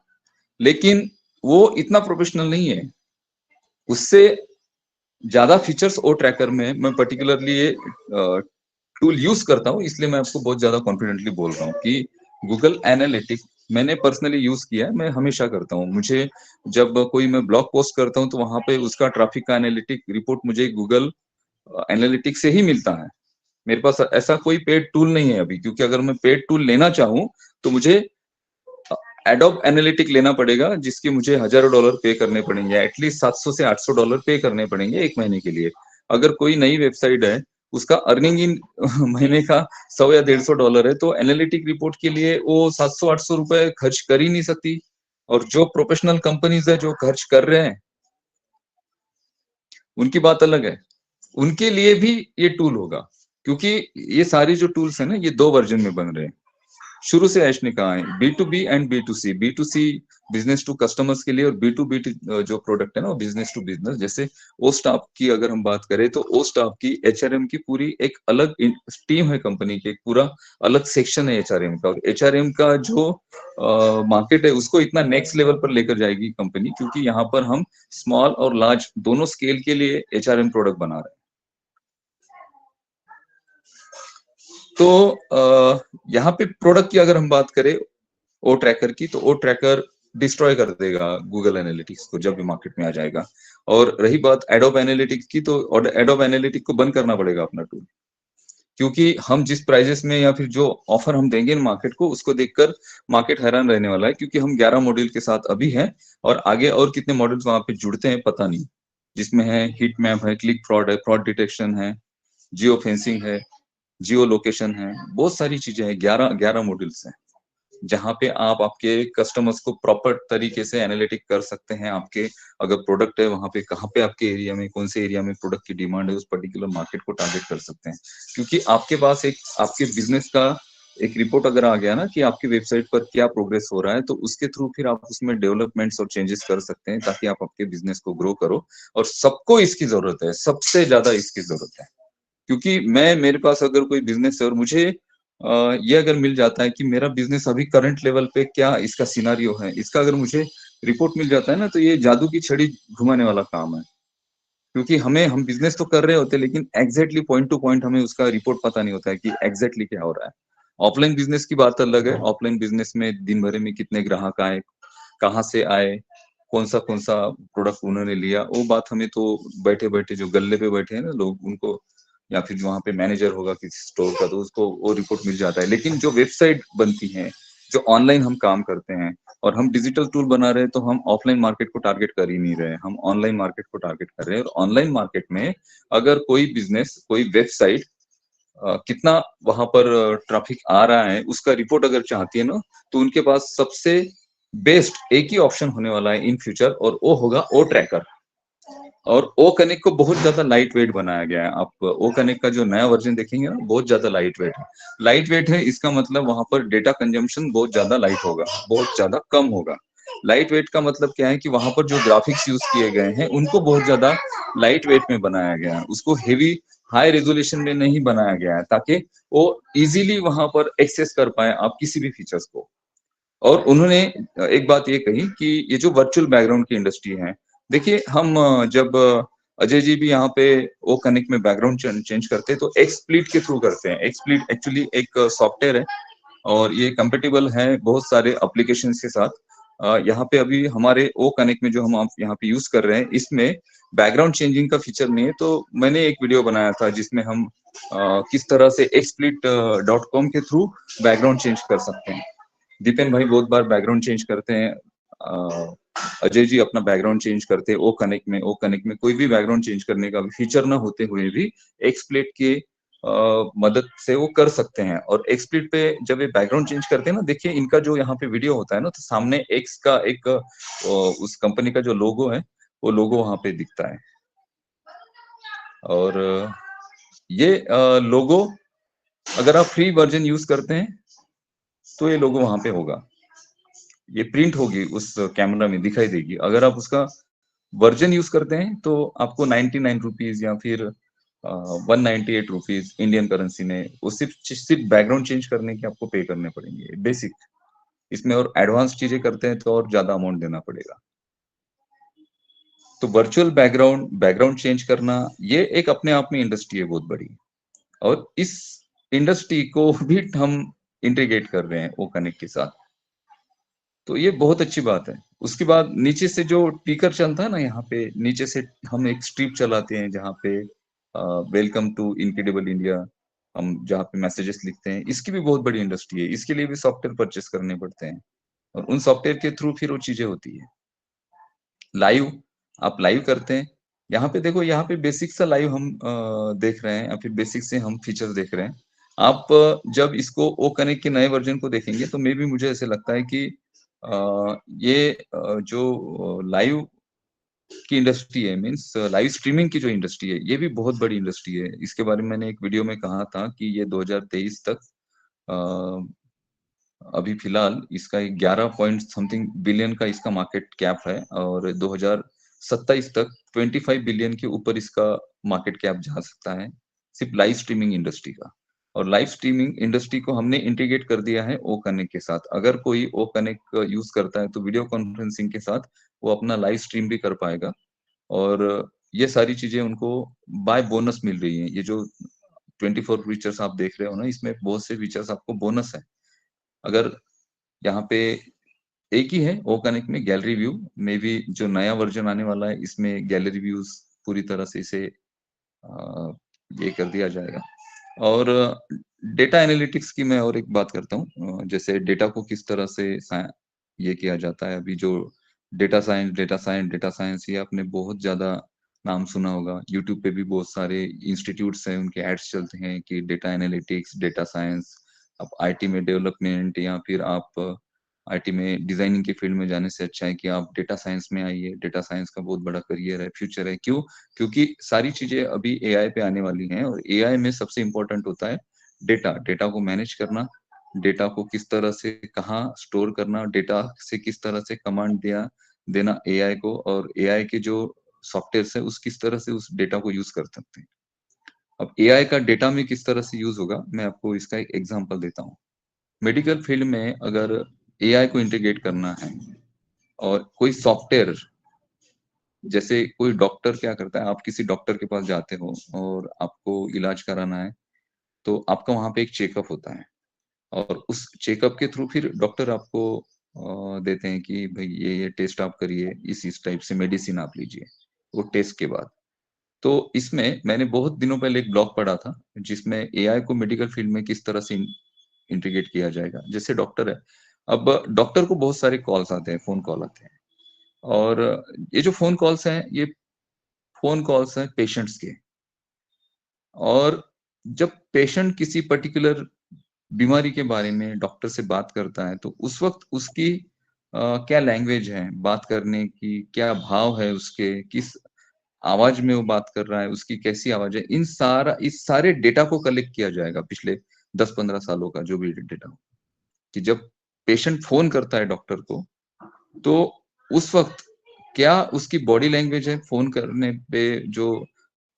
Speaker 3: लेकिन वो इतना प्रोफेशनल नहीं है, उससे ज्यादा फीचर्स ओ ट्रैकर में मैं पर्टिकुलरली ये टूल यूज करता हूँ, इसलिए मैं आपको बहुत ज्यादा कॉन्फिडेंटली बोल रहा हूँ कि गूगल एनालिटिक्स मैंने पर्सनली यूज किया है, मैं हमेशा करता हूँ। मुझे जब कोई मैं ब्लॉग पोस्ट करता हूँ तो वहां पे उसका ट्रैफिक का एनालिटिक रिपोर्ट मुझे गूगल एनालिटिक्स से ही मिलता है। मेरे पास ऐसा कोई पेड टूल नहीं है अभी, क्योंकि अगर मैं पेड टूल लेना चाहूँ तो मुझे एडोब एनालिटिक लेना पड़ेगा, जिसके मुझे हजारों डॉलर पे करने पड़ेंगे, एटलीस्ट $700 से $800 पे करने पड़ेंगे एक महीने के लिए। अगर कोई नई वेबसाइट है, उसका अर्निंग इन महीने का $100 या $150 है, तो एनालिटिक रिपोर्ट के लिए वो 700-800 रुपए खर्च कर ही नहीं सकती। और जो प्रोफेशनल कंपनीज है जो खर्च कर रहे हैं, उनकी बात अलग है, उनके लिए भी ये टूल होगा, क्योंकि ये सारी जो टूल्स है ना, ये 2 वर्जन में बन रहे हैं। शुरू से ऐश ने कहा है B2B and B2C। B2C business to customers के लिए, और B2B जो प्रोडक्ट है ना, बिजनेस टू बिजनेस। जैसे ओ स्टाफ की अगर हम बात करें, तो ओ स्टाफ की HRM की पूरी एक अलग टीम है कंपनी की, एक पूरा अलग सेक्शन है HRM का। और HRM का जो मार्केट है, उसको इतना नेक्स्ट लेवल पर लेकर जाएगी कंपनी, क्योंकि यहाँ पर हम स्मॉल और लार्ज दोनों स्केल के लिए HRM प्रोडक्ट बना रहे हैं। तो यहाँ पे प्रोडक्ट की अगर हम बात करें ओ ट्रैकर की, तो ओ ट्रैकर डिस्ट्रॉय कर देगा गूगल एनालिटिक्स को जब भी मार्केट में आ जाएगा। और रही बात एडोब एनालिटिक्स की, तो एडोब एनालिटिक्स को बंद करना पड़ेगा अपना टूल, क्योंकि हम जिस प्राइजेस में या फिर जो ऑफर हम देंगे मार्केट को, उसको देखकर मार्केट हैरान रहने वाला है, क्योंकि हम 11 मॉड्यूल के साथ अभी हैं, और आगे और कितने मॉड्यूल्स वहां पे जुड़ते हैं पता नहीं, जिसमें है हीट मैप है, क्लिक फ्रॉड है, फ्रॉड डिटेक्शन है, जियो फेंसिंग है, जियो लोकेशन है, बहुत सारी चीजें हैं। 11 मॉड्यूल्स हैं, जहां पे आप आपके कस्टमर्स को प्रॉपर तरीके से एनालिटिक कर सकते हैं। आपके अगर प्रोडक्ट है वहां पे, कहाँ पे आपके एरिया में, कौन से एरिया में प्रोडक्ट की डिमांड है, उस पर्टिकुलर मार्केट को टारगेट कर सकते हैं। क्योंकि आपके पास एक आपके बिजनेस का एक रिपोर्ट अगर आ गया ना, कि आपकी वेबसाइट पर क्या प्रोग्रेस हो रहा है, तो उसके थ्रू फिर आप उसमें डेवलपमेंट्स और चेंजेस कर सकते हैं, ताकि आप आपके बिजनेस को ग्रो करो। और सबको इसकी जरूरत है, सबसे ज्यादा इसकी जरूरत है, क्योंकि मेरे पास अगर कोई बिजनेस है और मुझे ये अगर मिल जाता है कि मेरा बिजनेस अभी करंट लेवल पे क्या इसका सिनारियो है, इसका अगर मुझे रिपोर्ट मिल जाता है ना, तो ये जादू की छड़ी घुमाने वाला काम है। क्योंकि हम बिजनेस तो कर रहे होते हैं, लेकिन एग्जैक्टली पॉइंट टू पॉइंट हमें उसका रिपोर्ट पता नहीं होता है कि एग्जैक्टली क्या हो रहा है। ऑफलाइन बिजनेस की बात अलग है। ऑफलाइन बिजनेस में दिन भर में कितने ग्राहक आए, कहाँ से आए, कौन सा प्रोडक्ट उन्होंने लिया, वो बात हमें तो बैठे बैठे जो गल्ले पे बैठे हैं ना लोग, उनको, या फिर वहां पे मैनेजर होगा किसी स्टोर का, तो उसको वो रिपोर्ट मिल जाता है। लेकिन जो वेबसाइट बनती है, जो ऑनलाइन हम काम करते हैं, और हम डिजिटल टूल बना रहे हैं, तो हम ऑफलाइन मार्केट को टारगेट कर ही नहीं रहे, हम ऑनलाइन मार्केट को टारगेट कर रहे हैं। और ऑनलाइन मार्केट में अगर कोई बिजनेस, कोई वेबसाइट कितना वहां पर ट्रैफिक आ रहा है, उसका रिपोर्ट अगर चाहती है ना, तो उनके पास सबसे बेस्ट एक ही ऑप्शन होने वाला है इन फ्यूचर, और वो होगा ओ ट्रैकर। और ओ कनेक्ट को बहुत ज्यादा लाइट वेट बनाया गया है। आप ओ कनेक्ट का जो नया वर्जन देखेंगे ना, बहुत ज्यादा लाइट वेट है। लाइट वेट है, इसका मतलब वहां पर डेटा कंजम्पशन बहुत ज्यादा लाइट होगा, बहुत ज्यादा कम होगा। लाइट वेट का मतलब क्या है, कि वहां पर जो ग्राफिक्स यूज किए गए हैं, उनको बहुत ज्यादा लाइट वेट में बनाया गया है, उसको हेवी हाई रेजोल्यूशन में नहीं बनाया गया है, ताकि वो इजीली वहां पर एक्सेस कर पाए आप किसी भी फीचर्स को। और उन्होंने एक बात ये कही कि ये जो वर्चुअल बैकग्राउंड की इंडस्ट्री है, देखिए हम जब अजय जी भी यहाँ पे ओ कनेक्ट में बैकग्राउंड चेंज करते हैं, तो एक्सप्लिट के थ्रू करते हैं। एक्सप्लिट एक्चुअली एक सॉफ्टवेयर है, और ये कंपेटेबल है बहुत सारे एप्लीकेशन के साथ। यहाँ पे अभी हमारे ओ कनेक्ट में जो हम आप यहाँ पे यूज कर रहे हैं, इसमें बैकग्राउंड चेंजिंग का फीचर नहीं है। तो मैंने एक वीडियो बनाया था, जिसमें हम किस तरह से explit.com के थ्रू बैकग्राउंड चेंज कर सकते हैं। दीपेन भाई बहुत बार बैकग्राउंड चेंज करते हैं, अजय जी अपना बैकग्राउंड चेंज करते हैं। ओ कनेक्ट में कोई भी बैकग्राउंड चेंज करने का फीचर ना होते हुए भी एक्सप्लिट के मदद से वो कर सकते हैं। और एक्सप्लिट पे जब ये बैकग्राउंड चेंज करते हैं ना, देखिए इनका जो यहाँ पे वीडियो होता है ना, तो सामने एक्स का एक उस कंपनी का जो लोगो है, वो लोगो वहां पे दिखता है। और ये लोगो अगर आप फ्री वर्जन यूज करते हैं, तो ये लोगो वहां पे होगा, ये प्रिंट होगी उस कैमरा में दिखाई देगी। अगर आप उसका वर्जन यूज करते हैं, तो आपको 99 रुपीज या फिर 198 रुपीज इंडियन करेंसी में, वो सिर्फ बैकग्राउंड चेंज करने के आपको पे करने पड़ेंगे बेसिक। इसमें और एडवांस चीजें करते हैं तो और ज्यादा अमाउंट देना पड़ेगा। तो वर्चुअल बैकग्राउंड चेंज करना, ये एक अपने आप में इंडस्ट्री है बहुत बड़ी, और इस इंडस्ट्री को भी हम इंटीग्रेट कर रहे हैं ओ कनेक्ट के साथ। तो ये बहुत अच्छी बात है। उसके बाद नीचे से जो टिकर चलता है ना, यहाँ पे नीचे से हम एक स्ट्रिप चलाते हैं, जहाँ पे वेलकम टू इनक्रेडिबल इंडिया, हम जहाँ पे मैसेजेस लिखते हैं, इसकी भी बहुत बड़ी इंडस्ट्री है। इसके लिए भी सॉफ्टवेयर परचेस करने पड़ते हैं, और उन सॉफ्टवेयर के थ्रू फिर वो चीजें होती है। लाइव, आप लाइव करते हैं, यहाँ पे देखो, यहाँ पे बेसिक सा लाइव हम देख रहे हैं, या फिर बेसिक से हम फीचर्स देख रहे हैं। आप जब इसको ओ कनेक्ट के नए वर्जन को देखेंगे तो मे बी मुझे ऐसे लगता है कि ये जो लाइव की इंडस्ट्री है, मीन्स लाइव स्ट्रीमिंग की जो इंडस्ट्री है, ये भी बहुत बड़ी इंडस्ट्री है। इसके बारे में मैंने एक वीडियो में कहा था कि ये 2023 तक अभी फिलहाल इसका 11 पॉइंट समथिंग बिलियन का इसका मार्केट कैप है, और 2027 तक 25 बिलियन के ऊपर इसका मार्केट कैप जा सकता है, सिर्फ लाइव स्ट्रीमिंग इंडस्ट्री का। और लाइव स्ट्रीमिंग इंडस्ट्री को हमने इंटीग्रेट कर दिया है ओ कनेक्ट के साथ। अगर कोई ओ कनेक्ट यूज करता है तो वीडियो कॉन्फ्रेंसिंग के साथ वो अपना लाइव स्ट्रीम भी कर पाएगा, और ये सारी चीजें उनको बाय बोनस मिल रही है। ये जो 24 फीचर्स आप देख रहे हो ना, इसमें बहुत से फीचर्स आपको बोनस है। अगर यहाँ पे एक ही है ओ कनेक्ट में गैलरी व्यू, में भी जो नया वर्जन आने वाला है इसमें गैलरी व्यूज पूरी तरह से इसे ये कर दिया जाएगा। और डेटा एनालिटिक्स की मैं और एक बात करता हूँ, जैसे डेटा को किस तरह से ये किया जाता है। अभी जो data science data science data science, ये आपने बहुत ज्यादा नाम सुना होगा। यूट्यूब पे भी बहुत सारे इंस्टीट्यूट्स हैं, उनके एड्स चलते हैं कि डेटा एनालिटिक्स, डेटा साइंस। आप आईटी में डेवलपमेंट, या फिर आप आईटी में डिजाइनिंग के फील्ड में जाने से अच्छा है कि आप डेटा साइंस में आइए। डेटा साइंस का बहुत बड़ा करियर है, फ्यूचर है। क्यों? क्योंकि सारी चीजें अभी एआई पे आने वाली हैं, और एआई में सबसे इंपॉर्टेंट होता है डेटा। डेटा को मैनेज करना, डेटा को किस तरह से कहाँ स्टोर करना, डेटा से किस तरह से कमांड दिया देना एआई को, और एआई के जो सॉफ्टवेयर है उस किस तरह से उस डेटा को यूज कर सकते हैं। अब एआई का डेटा में किस तरह से यूज होगा, मैं आपको इसका एक एग्जांपल देता हूँ। मेडिकल फील्ड में अगर एआई को इंटीग्रेट करना है, और कोई सॉफ्टवेयर, जैसे कोई डॉक्टर क्या करता है, आप किसी डॉक्टर के पास जाते हो और आपको इलाज कराना है, तो आपका वहां पे एक चेकअप होता है, और उस चेकअप के थ्रू फिर डॉक्टर आपको देते हैं कि भाई ये टेस्ट आप करिए, इस टाइप से मेडिसिन आप लीजिए, वो टेस्ट के बाद। तो इसमें मैंने बहुत दिनों पहले एक ब्लॉग पढ़ा था, जिसमें एआई को मेडिकल फील्ड में किस तरह से इंटीग्रेट किया जाएगा। जैसे डॉक्टर है, अब डॉक्टर को बहुत सारे कॉल्स आते हैं, फोन कॉल आते हैं, और ये जो फोन कॉल्स हैं, ये फोन कॉल्स हैं पेशेंट्स के। और जब पेशेंट किसी पर्टिकुलर बीमारी के बारे में डॉक्टर से बात करता है, तो उस वक्त उसकी क्या लैंग्वेज है बात करने की, क्या भाव है उसके, किस आवाज में वो बात कर रहा है, उसकी कैसी आवाज है, इस सारे डेटा को कलेक्ट किया जाएगा पिछले 10-15 सालों का जो भी डेटा हो। कि जब पेशेंट फोन करता है डॉक्टर को, तो उस वक्त क्या उसकी बॉडी लैंग्वेज है, फोन करने पे जो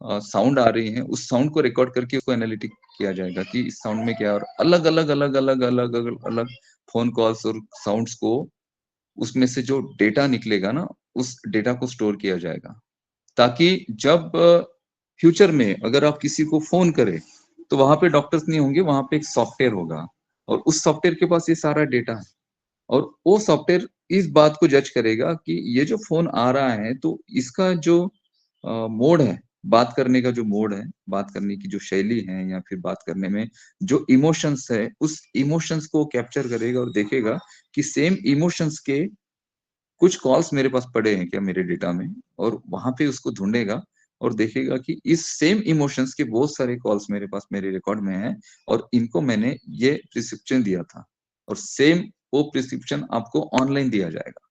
Speaker 3: साउंड आ रही है, उस साउंड को रिकॉर्ड करके उसको एनालिटिक किया जाएगा कि इस साउंड में क्या, और अलग अलग अलग अलग अलग अलग अलग फोन कॉल्स और साउंड्स को, उसमें से जो डेटा निकलेगा ना, उस डेटा को स्टोर किया जाएगा, ताकि जब फ्यूचर में अगर आप किसी को फोन करें, तो वहां पे डॉक्टर्स नहीं होंगे, वहां पे एक सॉफ्टवेयर होगा, और उस सॉफ्टवेयर के पास ये सारा डेटा है, और वो सॉफ्टवेयर इस बात को जज करेगा कि ये जो फोन आ रहा है, तो इसका जो मोड है, बात करने का जो मोड है, बात करने की जो शैली है, या फिर बात करने में जो इमोशंस है, उस इमोशंस को कैप्चर करेगा, और देखेगा कि सेम इमोशंस के कुछ कॉल्स मेरे पास पड़े हैं क्या मेरे डेटा में, और वहां पे उसको ढूंढेगा और देखेगा कि इस सेम इमोशंस के बहुत सारे कॉल्स मेरे पास मेरे रिकॉर्ड में हैं, और इनको मैंने ये प्रिस्क्रिप्शन दिया था, और सेम वो प्रिस्क्रिप्शन आपको ऑनलाइन दिया जाएगा।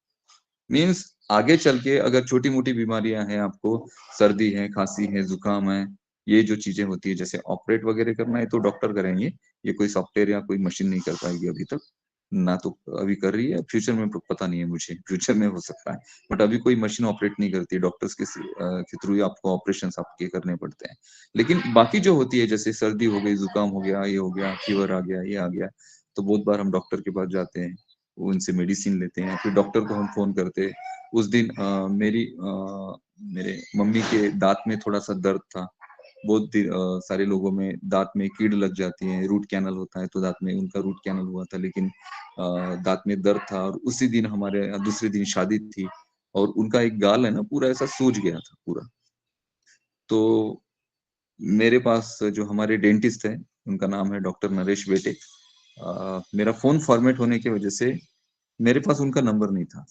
Speaker 3: मीन्स आगे चल के अगर छोटी मोटी बीमारियां हैं, आपको सर्दी है, खांसी है, जुकाम है, ये जो चीजें होती है, जैसे ऑपरेट वगैरह करना है तो डॉक्टर करेंगे, ये कोई सॉफ्टवेयर या कोई मशीन नहीं कर पाएगी अभी तक ना, तो अभी कर रही है, फ्यूचर में पता नहीं है मुझे, फ्यूचर में हो सकता है, बट अभी कोई मशीन ऑपरेट नहीं करती, डॉक्टर्स के थ्रू ही आपको ऑपरेशन आपके करने पड़ते हैं। लेकिन बाकी जो होती है, जैसे सर्दी हो गई, जुकाम हो गया, ये हो गया, फीवर आ गया, ये आ गया, तो बहुत बार हम डॉक्टर के पास जाते हैं, उनसे मेडिसिन लेते हैं, फिर डॉक्टर को हम फोन करते हैं। उस दिन मेरे मम्मी के दांत में थोड़ा सा दर्द था, बहुत सारे लोगों में दांत में कीड़ लग जाती है, रूट कैनल होता है, तो दांत में उनका रूट कैनल हुआ था, लेकिन दांत में दर्द था, और उसी दिन हमारे दूसरे दिन शादी थी, और उनका एक गाल है ना पूरा ऐसा सूज गया था पूरा। तो मेरे पास जो हमारे डेंटिस्ट है, उनका नाम है डॉक्टर नरेश बेटे, मेरा फोन फॉर्मेट होने की वजह से मेरे पास उनका नंबर नहीं था,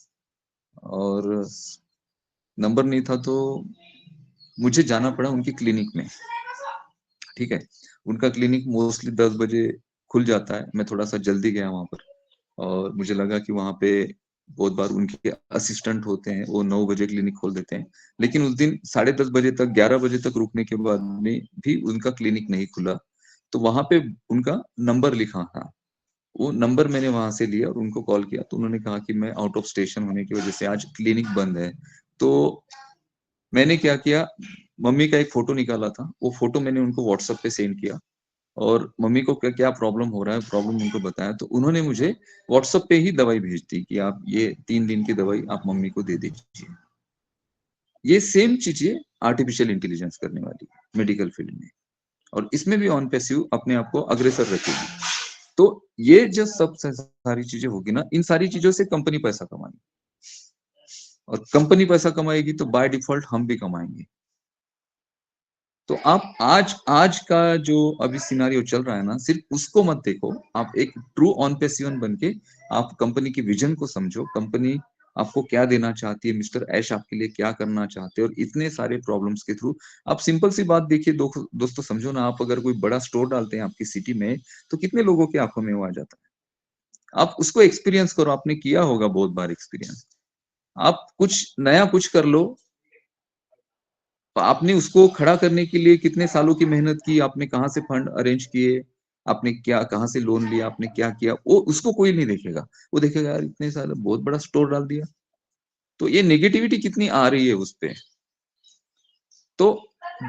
Speaker 3: और नंबर नहीं था तो मुझे जाना पड़ा उनके क्लिनिक में। ठीक है, उनका क्लिनिक मोस्टली 10 बजे खुल जाता है। मैं थोड़ा-सा जल्दी गया वहाँ पर, और मुझे लगा कि वहाँ पे बहुत बार उनके असिस्टेंट होते हैं, वो 9 बजे क्लिनिक खोल देते हैं। लेकिन उस दिन 10:30 बजे तक, 11 बजे तक रुकने के बाद में भी उनका क्लिनिक नहीं खुला। तो वहाँ पे उनका नंबर लिखा था। वो नंबर मैंने वहाँ से लिया और उनको कॉल किया, तो उन्होंने कहा कि मैं आउट ऑफ स्टेशन होने की वजह से आज क्लिनिक बंद है। तो मैंने क्या किया, मम्मी का एक फ़ोटो निकाला था, वो फ़ोटो मैंने उनको व्हाट्सएप पे सेंड किया, और मम्मी को क्या-क्या प्रॉब्लम हो रहा है, प्रॉब्लम उनको बताया, तो उन्होंने मुझे व्हाट्सएप पे ही दवाई भेज दी कि आप ये 3 दिन की दवाई आप मम्मी को दे दीजिए। ये सेम चीज़ें आर्टिफिशियल इंटेलिजेंस करने वाली है, मेडिकल फील्ड में, और इसमें भी ऑन पैसिव अपने आप को अग्रसर रखेगी। तो ये जो सब सारी चीज़ें होगी ना, इन सारी चीज़ों से कंपनी पैसा कमाएगी, और कंपनी पैसा कमाएगी तो बाय डिफ़ॉल्ट हम भी कमाएँगे। तो आप आज आज का जो अभी सिनेरियो चल रहा है ना, सिर्फ उसको मत देखो। आप एक ट्रू ऑन पैसिवन बन के आप कंपनी की विजन को समझो, कंपनी आपको क्या देना चाहती है, मिस्टर ऐश आपके लिए क्या करना चाहते हैं, और इतने सारे प्रॉब्लम्स के थ्रू आप सिंपल सी बात देखिए, दोस्तों समझो ना, आप अगर कोई बड़ा स्टोर डालते हैं आपकी सिटी में, तो कितने लोगों की आंखों में वो आ जाता है। आप उसको एक्सपीरियंस करो, आपने किया होगा बहुत बार एक्सपीरियंस। आप कुछ नया कुछ कर लो, तो आपने उसको खड़ा करने के लिए कितने सालों की मेहनत की, आपने कहाँ से फंड अरेंज किए, आपने क्या कहाँ से लोन लिया, आपने क्या किया, वो उसको कोई नहीं देखेगा। वो देखेगा यार इतने साल बहुत बड़ा स्टोर डाल दिया। तो ये नेगेटिविटी कितनी आ रही है उसपे। तो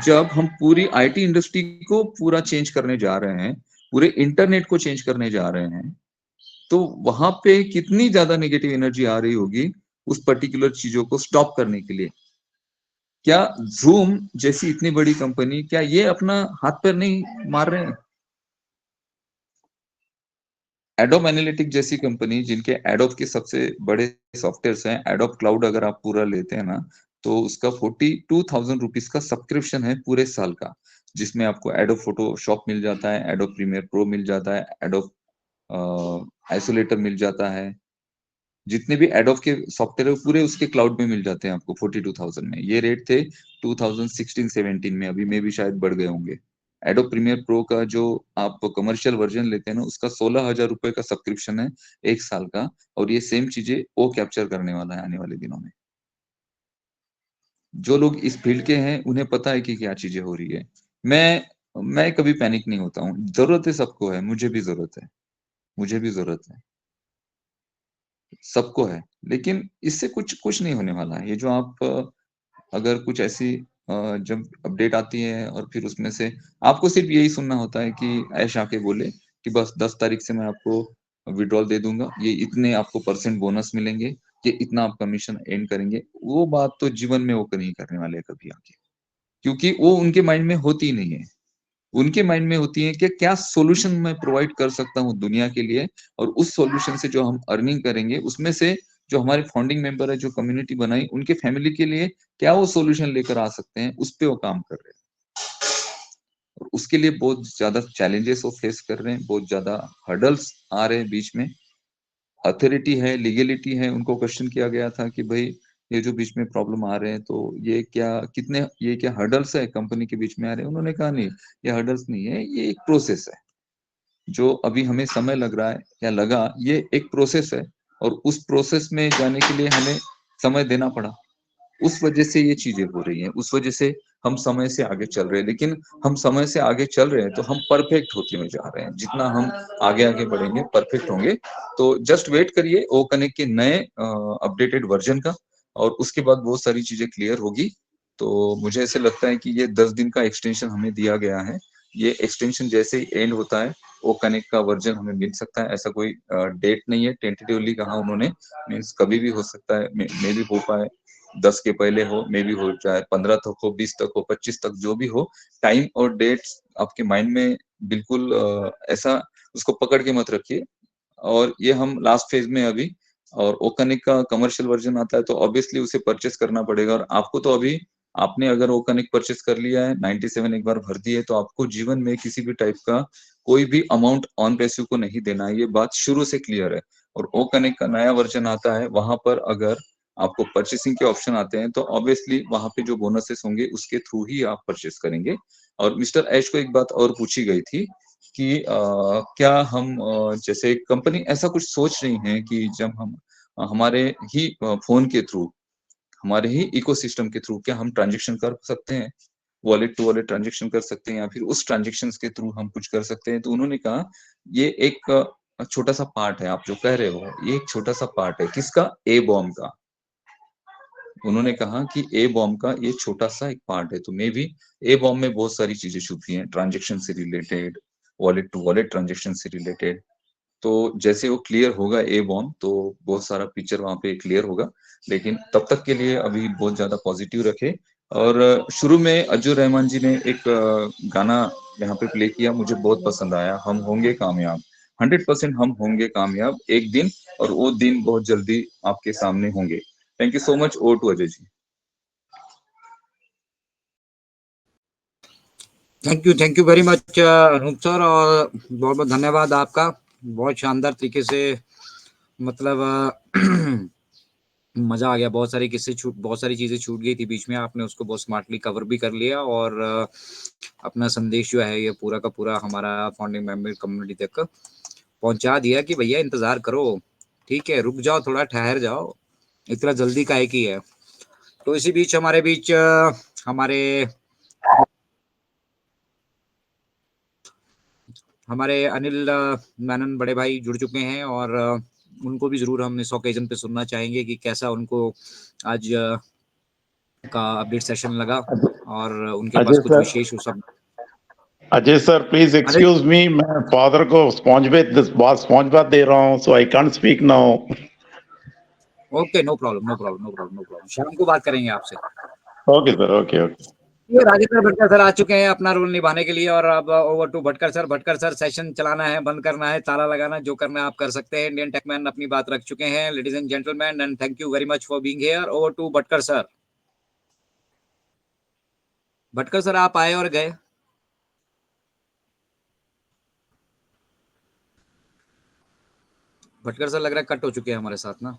Speaker 3: जब हम पूरी आईटी इंडस्ट्री को पूरा चेंज करने जा रहे हैं, पूरे इंटरनेट को चेंज करने जा रहे हैं, तो वहाँ पे कितनी ज़्यादा नेगेटिव एनर्जी आ रही होगी उस पर्टिकुलर चीज़ों को स्टॉप करने के लिए। क्या ज़ूम जैसी इतनी बड़ी कंपनी, क्या ये अपना हाथ पैर नहीं मार रहे हैं? एडोब एनालिटिक जैसी कंपनी, जिनके एडोब के सबसे बड़े सॉफ्टवेयर्स हैं, एडोब क्लाउड अगर आप पूरा लेते हैं ना, तो उसका 42,000 रुपीज़ का सब्सक्रिप्शन है पूरे साल का, जिसमें आपको एडोब फोटोशॉप मिल जाता है, एडोब प्रीमियर प्रो मिल जाता है, एडोब आइसोलेटर मिल जाता है। जितने भी एडोब के सॉफ्टवेयर है वो पूरे उसके क्लाउड में मिल जाते हैं आपको 42,000 में। ये रेट थे 2016-17 में, अभी में भी शायद बढ़ गए होंगे। एडोब प्रीमियर प्रो का जो आप कमर्शियल वर्जन लेते हैं ना, उसका 16,000 रुपए का सब्सक्रिप्शन है 1 साल का, और ये सेम चीज़ें वो कैप्चर करने वाला है आने वाले दिनों में। जो लोग इस फील्ड के हैं, उन्हें पता है कि क्या चीज़ें हो रही है। मैं कभी पैनिक नहीं होता हूँ। ज़रूरत है सबको है, मुझे भी ज़रूरत है, मुझे भी ज़रूरत है। सबको है, लेकिन इससे कुछ कुछ नहीं होने वाला है। ये जो आप अगर कुछ ऐसी जब अपडेट आती है और फिर उसमें से आपको सिर्फ़ यही सुनना होता है कि ऐश आके बोले कि बस 10 तारीख से मैं आपको विथड्रॉल दे दूँगा, ये इतने आपको परसेंट बोनस मिलेंगे, ये इतना आप कमीशन एर्न करेंगे। वो बात तो जीवन में वो नहीं करने वाले कभी आगे, क्योंकि वो उनके माइंड में होती ही नहीं है। उनके माइंड में होती है कि क्या सॉल्यूशन मैं प्रोवाइड कर सकता हूँ दुनिया के लिए, और उस सॉल्यूशन से जो हम अर्निंग करेंगे, उसमें से जो हमारे फाउंडिंग मेंबर है, जो कम्युनिटी बनाई, उनके फैमिली के लिए क्या वो सॉल्यूशन लेकर आ सकते हैं, उस पे वो काम कर रहे हैं। और उसके लिए बहुत ज़्यादा चैलेंजेस वो फेस कर रहे हैं, बहुत ज़्यादा हर्डल्स आ रहे हैं बीच में। अथॉरिटी है, लीगैलिटी है, उनको क्वेश्चन किया गया था कि भई ये जो बीच में प्रॉब्लम आ रहे हैं, तो ये क्या हर्डल्स है कंपनी के बीच में आ रहे हैं? उन्होंने कहा नहीं, ये हर्डल्स नहीं है, ये एक प्रोसेस है। जो अभी हमें समय लग रहा है या लगा, ये एक प्रोसेस है, और उस प्रोसेस में जाने के लिए हमें समय देना पड़ा। उस वजह से ये चीज़ें हो रही हैं, उस वजह से हम समय से आगे चल रहे हैं। लेकिन हम समय से आगे चल रहे हैं तो हम परफेक्ट होते हुए जा रहे हैं। जितना हम आगे-आगे बढ़ेंगे, परफेक्ट होंगे। तो जस्ट वेट करिए ओ कनेक्ट के नए अपडेटेड वर्ज़न का, और उसके बाद बहुत सारी चीज़ें क्लियर होगी। तो मुझे ऐसे लगता है कि ये 10 दिन का एक्सटेंशन हमें दिया गया है। ये एक्सटेंशन जैसे ही एंड होता है, ओ कनेक्ट का वर्ज़न हमें मिल सकता है। ऐसा कोई डेट नहीं है, टेंटेटिवली कहा उन्होंने, मीन्स कभी भी हो सकता है, मे बी हो पाए। 10 के पहले हो, मे बी हो जाए 15 तक हो, 20 तक हो, 25 तक, जो भी हो। टाइम और डेट्स आपके माइंड में बिल्कुल ऐसा उसको पकड़ के मत रखिए। और ये हम लास्ट फेज़ में अभी, और ओकनिक का कमर्शियल वर्ज़न आता है तो ऑब्वियसली उसे परचेज़ करना पड़ेगा, और आपको तो अभी आपने अगर ओकनिक परचेज़ कर लिया है, 97 एक बार भर दिए, तो आपको जीवन में किसी भी टाइप का कोई भी अमाउंट ऑन पैसिव को नहीं देना है, ये बात शुरू से क्लियर है। और ओ कनेक्ट का नया वर्जन आता है, वहां पर अगर आपको परचेसिंग के ऑप्शन आते हैं तो ऑब्वियसली वहां पे जो बोनसेस होंगे उसके थ्रू ही आप परचेस करेंगे। और मिस्टर ऐश को एक बात और पूछी गई थी कि क्या हम जैसे कंपनी ऐसा कुछ सोच रही है कि जब हम हमारे ही फोन के थ्रू, हमारे ही इकोसिस्टम के थ्रू क्या हम ट्रांजेक्शन कर सकते हैं, वॉलेट टू वॉलेट ट्रांजेक्शन कर सकते हैं, या फिर उस ट्रांजेक्शन के थ्रू हम कुछ कर सकते हैं? तो उन्होंने कहा ये एक छोटा सा पार्ट है, आप जो कह रहे हो ये एक छोटा सा पार्ट है। किसका? ए बॉम्ब का। उन्होंने कहा कि ए बॉम्ब का ये छोटा सा एक पार्ट है। तो मे बी ए बॉम्ब में बहुत सारी चीजें छुपी हैं, ट्रांजेक्शन से related, wallet to wallet transaction से रिलेटेड। तो जैसे वो क्लियर होगा ए बॉम्ब, तो बहुत सारा पिक्चर वहां पे क्लियर होगा। लेकिन तब तक के लिए अभी बहुत ज्यादा पॉजिटिव रखे। और शुरू में अजू रहमान जी ने एक गाना यहाँ पे प्ले किया, मुझे बहुत पसंद आया, हम होंगे कामयाब। 100% हम होंगे कामयाब एक दिन, और वो दिन बहुत जल्दी आपके सामने होंगे। Thank you so much. Over to Ajay ji.
Speaker 1: Thank you very much Anoop sir, और बहुत बहुत धन्यवाद आपका। बहुत शानदार तरीके से, मतलब मजा आ गया। बहुत सारी चीजें छूट गई थी बीच में, आपने उसको बहुत स्मार्टली कवर भी कर लिया, और अपना संदेश जो है ये पूरा का पूरा हमारा फाउंडिंग मेंबर कम्युनिटी तक पहुंचा दिया कि भैया इंतजार करो, ठीक है, रुक जाओ, थोड़ा ठहर जाओ, इतना जल्दी काहे की है। तो इसी बीच हमारे बीच हमारे अनिल मेनन बड़े भाई जुड़ चुके हैं, और उनको भी जरूर हम इस ओकेजन पे सुनना चाहेंगे कि कैसा उनको आज का अपडेट सेशन लगा, और उनके पास कुछ विशेष हो सब।
Speaker 2: Ajay sir please excuse me, मैं फादर को स्पॉन्ज बाथ दे रहा हूँ, so I can't speak now.
Speaker 1: Okay, no problem, शाम को बात करेंगे आपसे।
Speaker 2: Okay sir, okay okay.
Speaker 1: ये राजेंद्र भटकर सर आ चुके हैं अपना रोल निभाने के लिए, और अब over to Bhatkar sir. Bhatkar sir, session चलाना है, बंद करना है, ताला लगाना, जो करना है आप कर सकते हैं। इंडियन टेकमैन अपनी बात रख चुके हैं। Ladies and gentleman, and thank you very much for being here. Over to Bhatkar sir. Bhatkar sir आप आए और गए। भटकर सर लग रहा है कट हो चुके हैं हमारे साथ ना।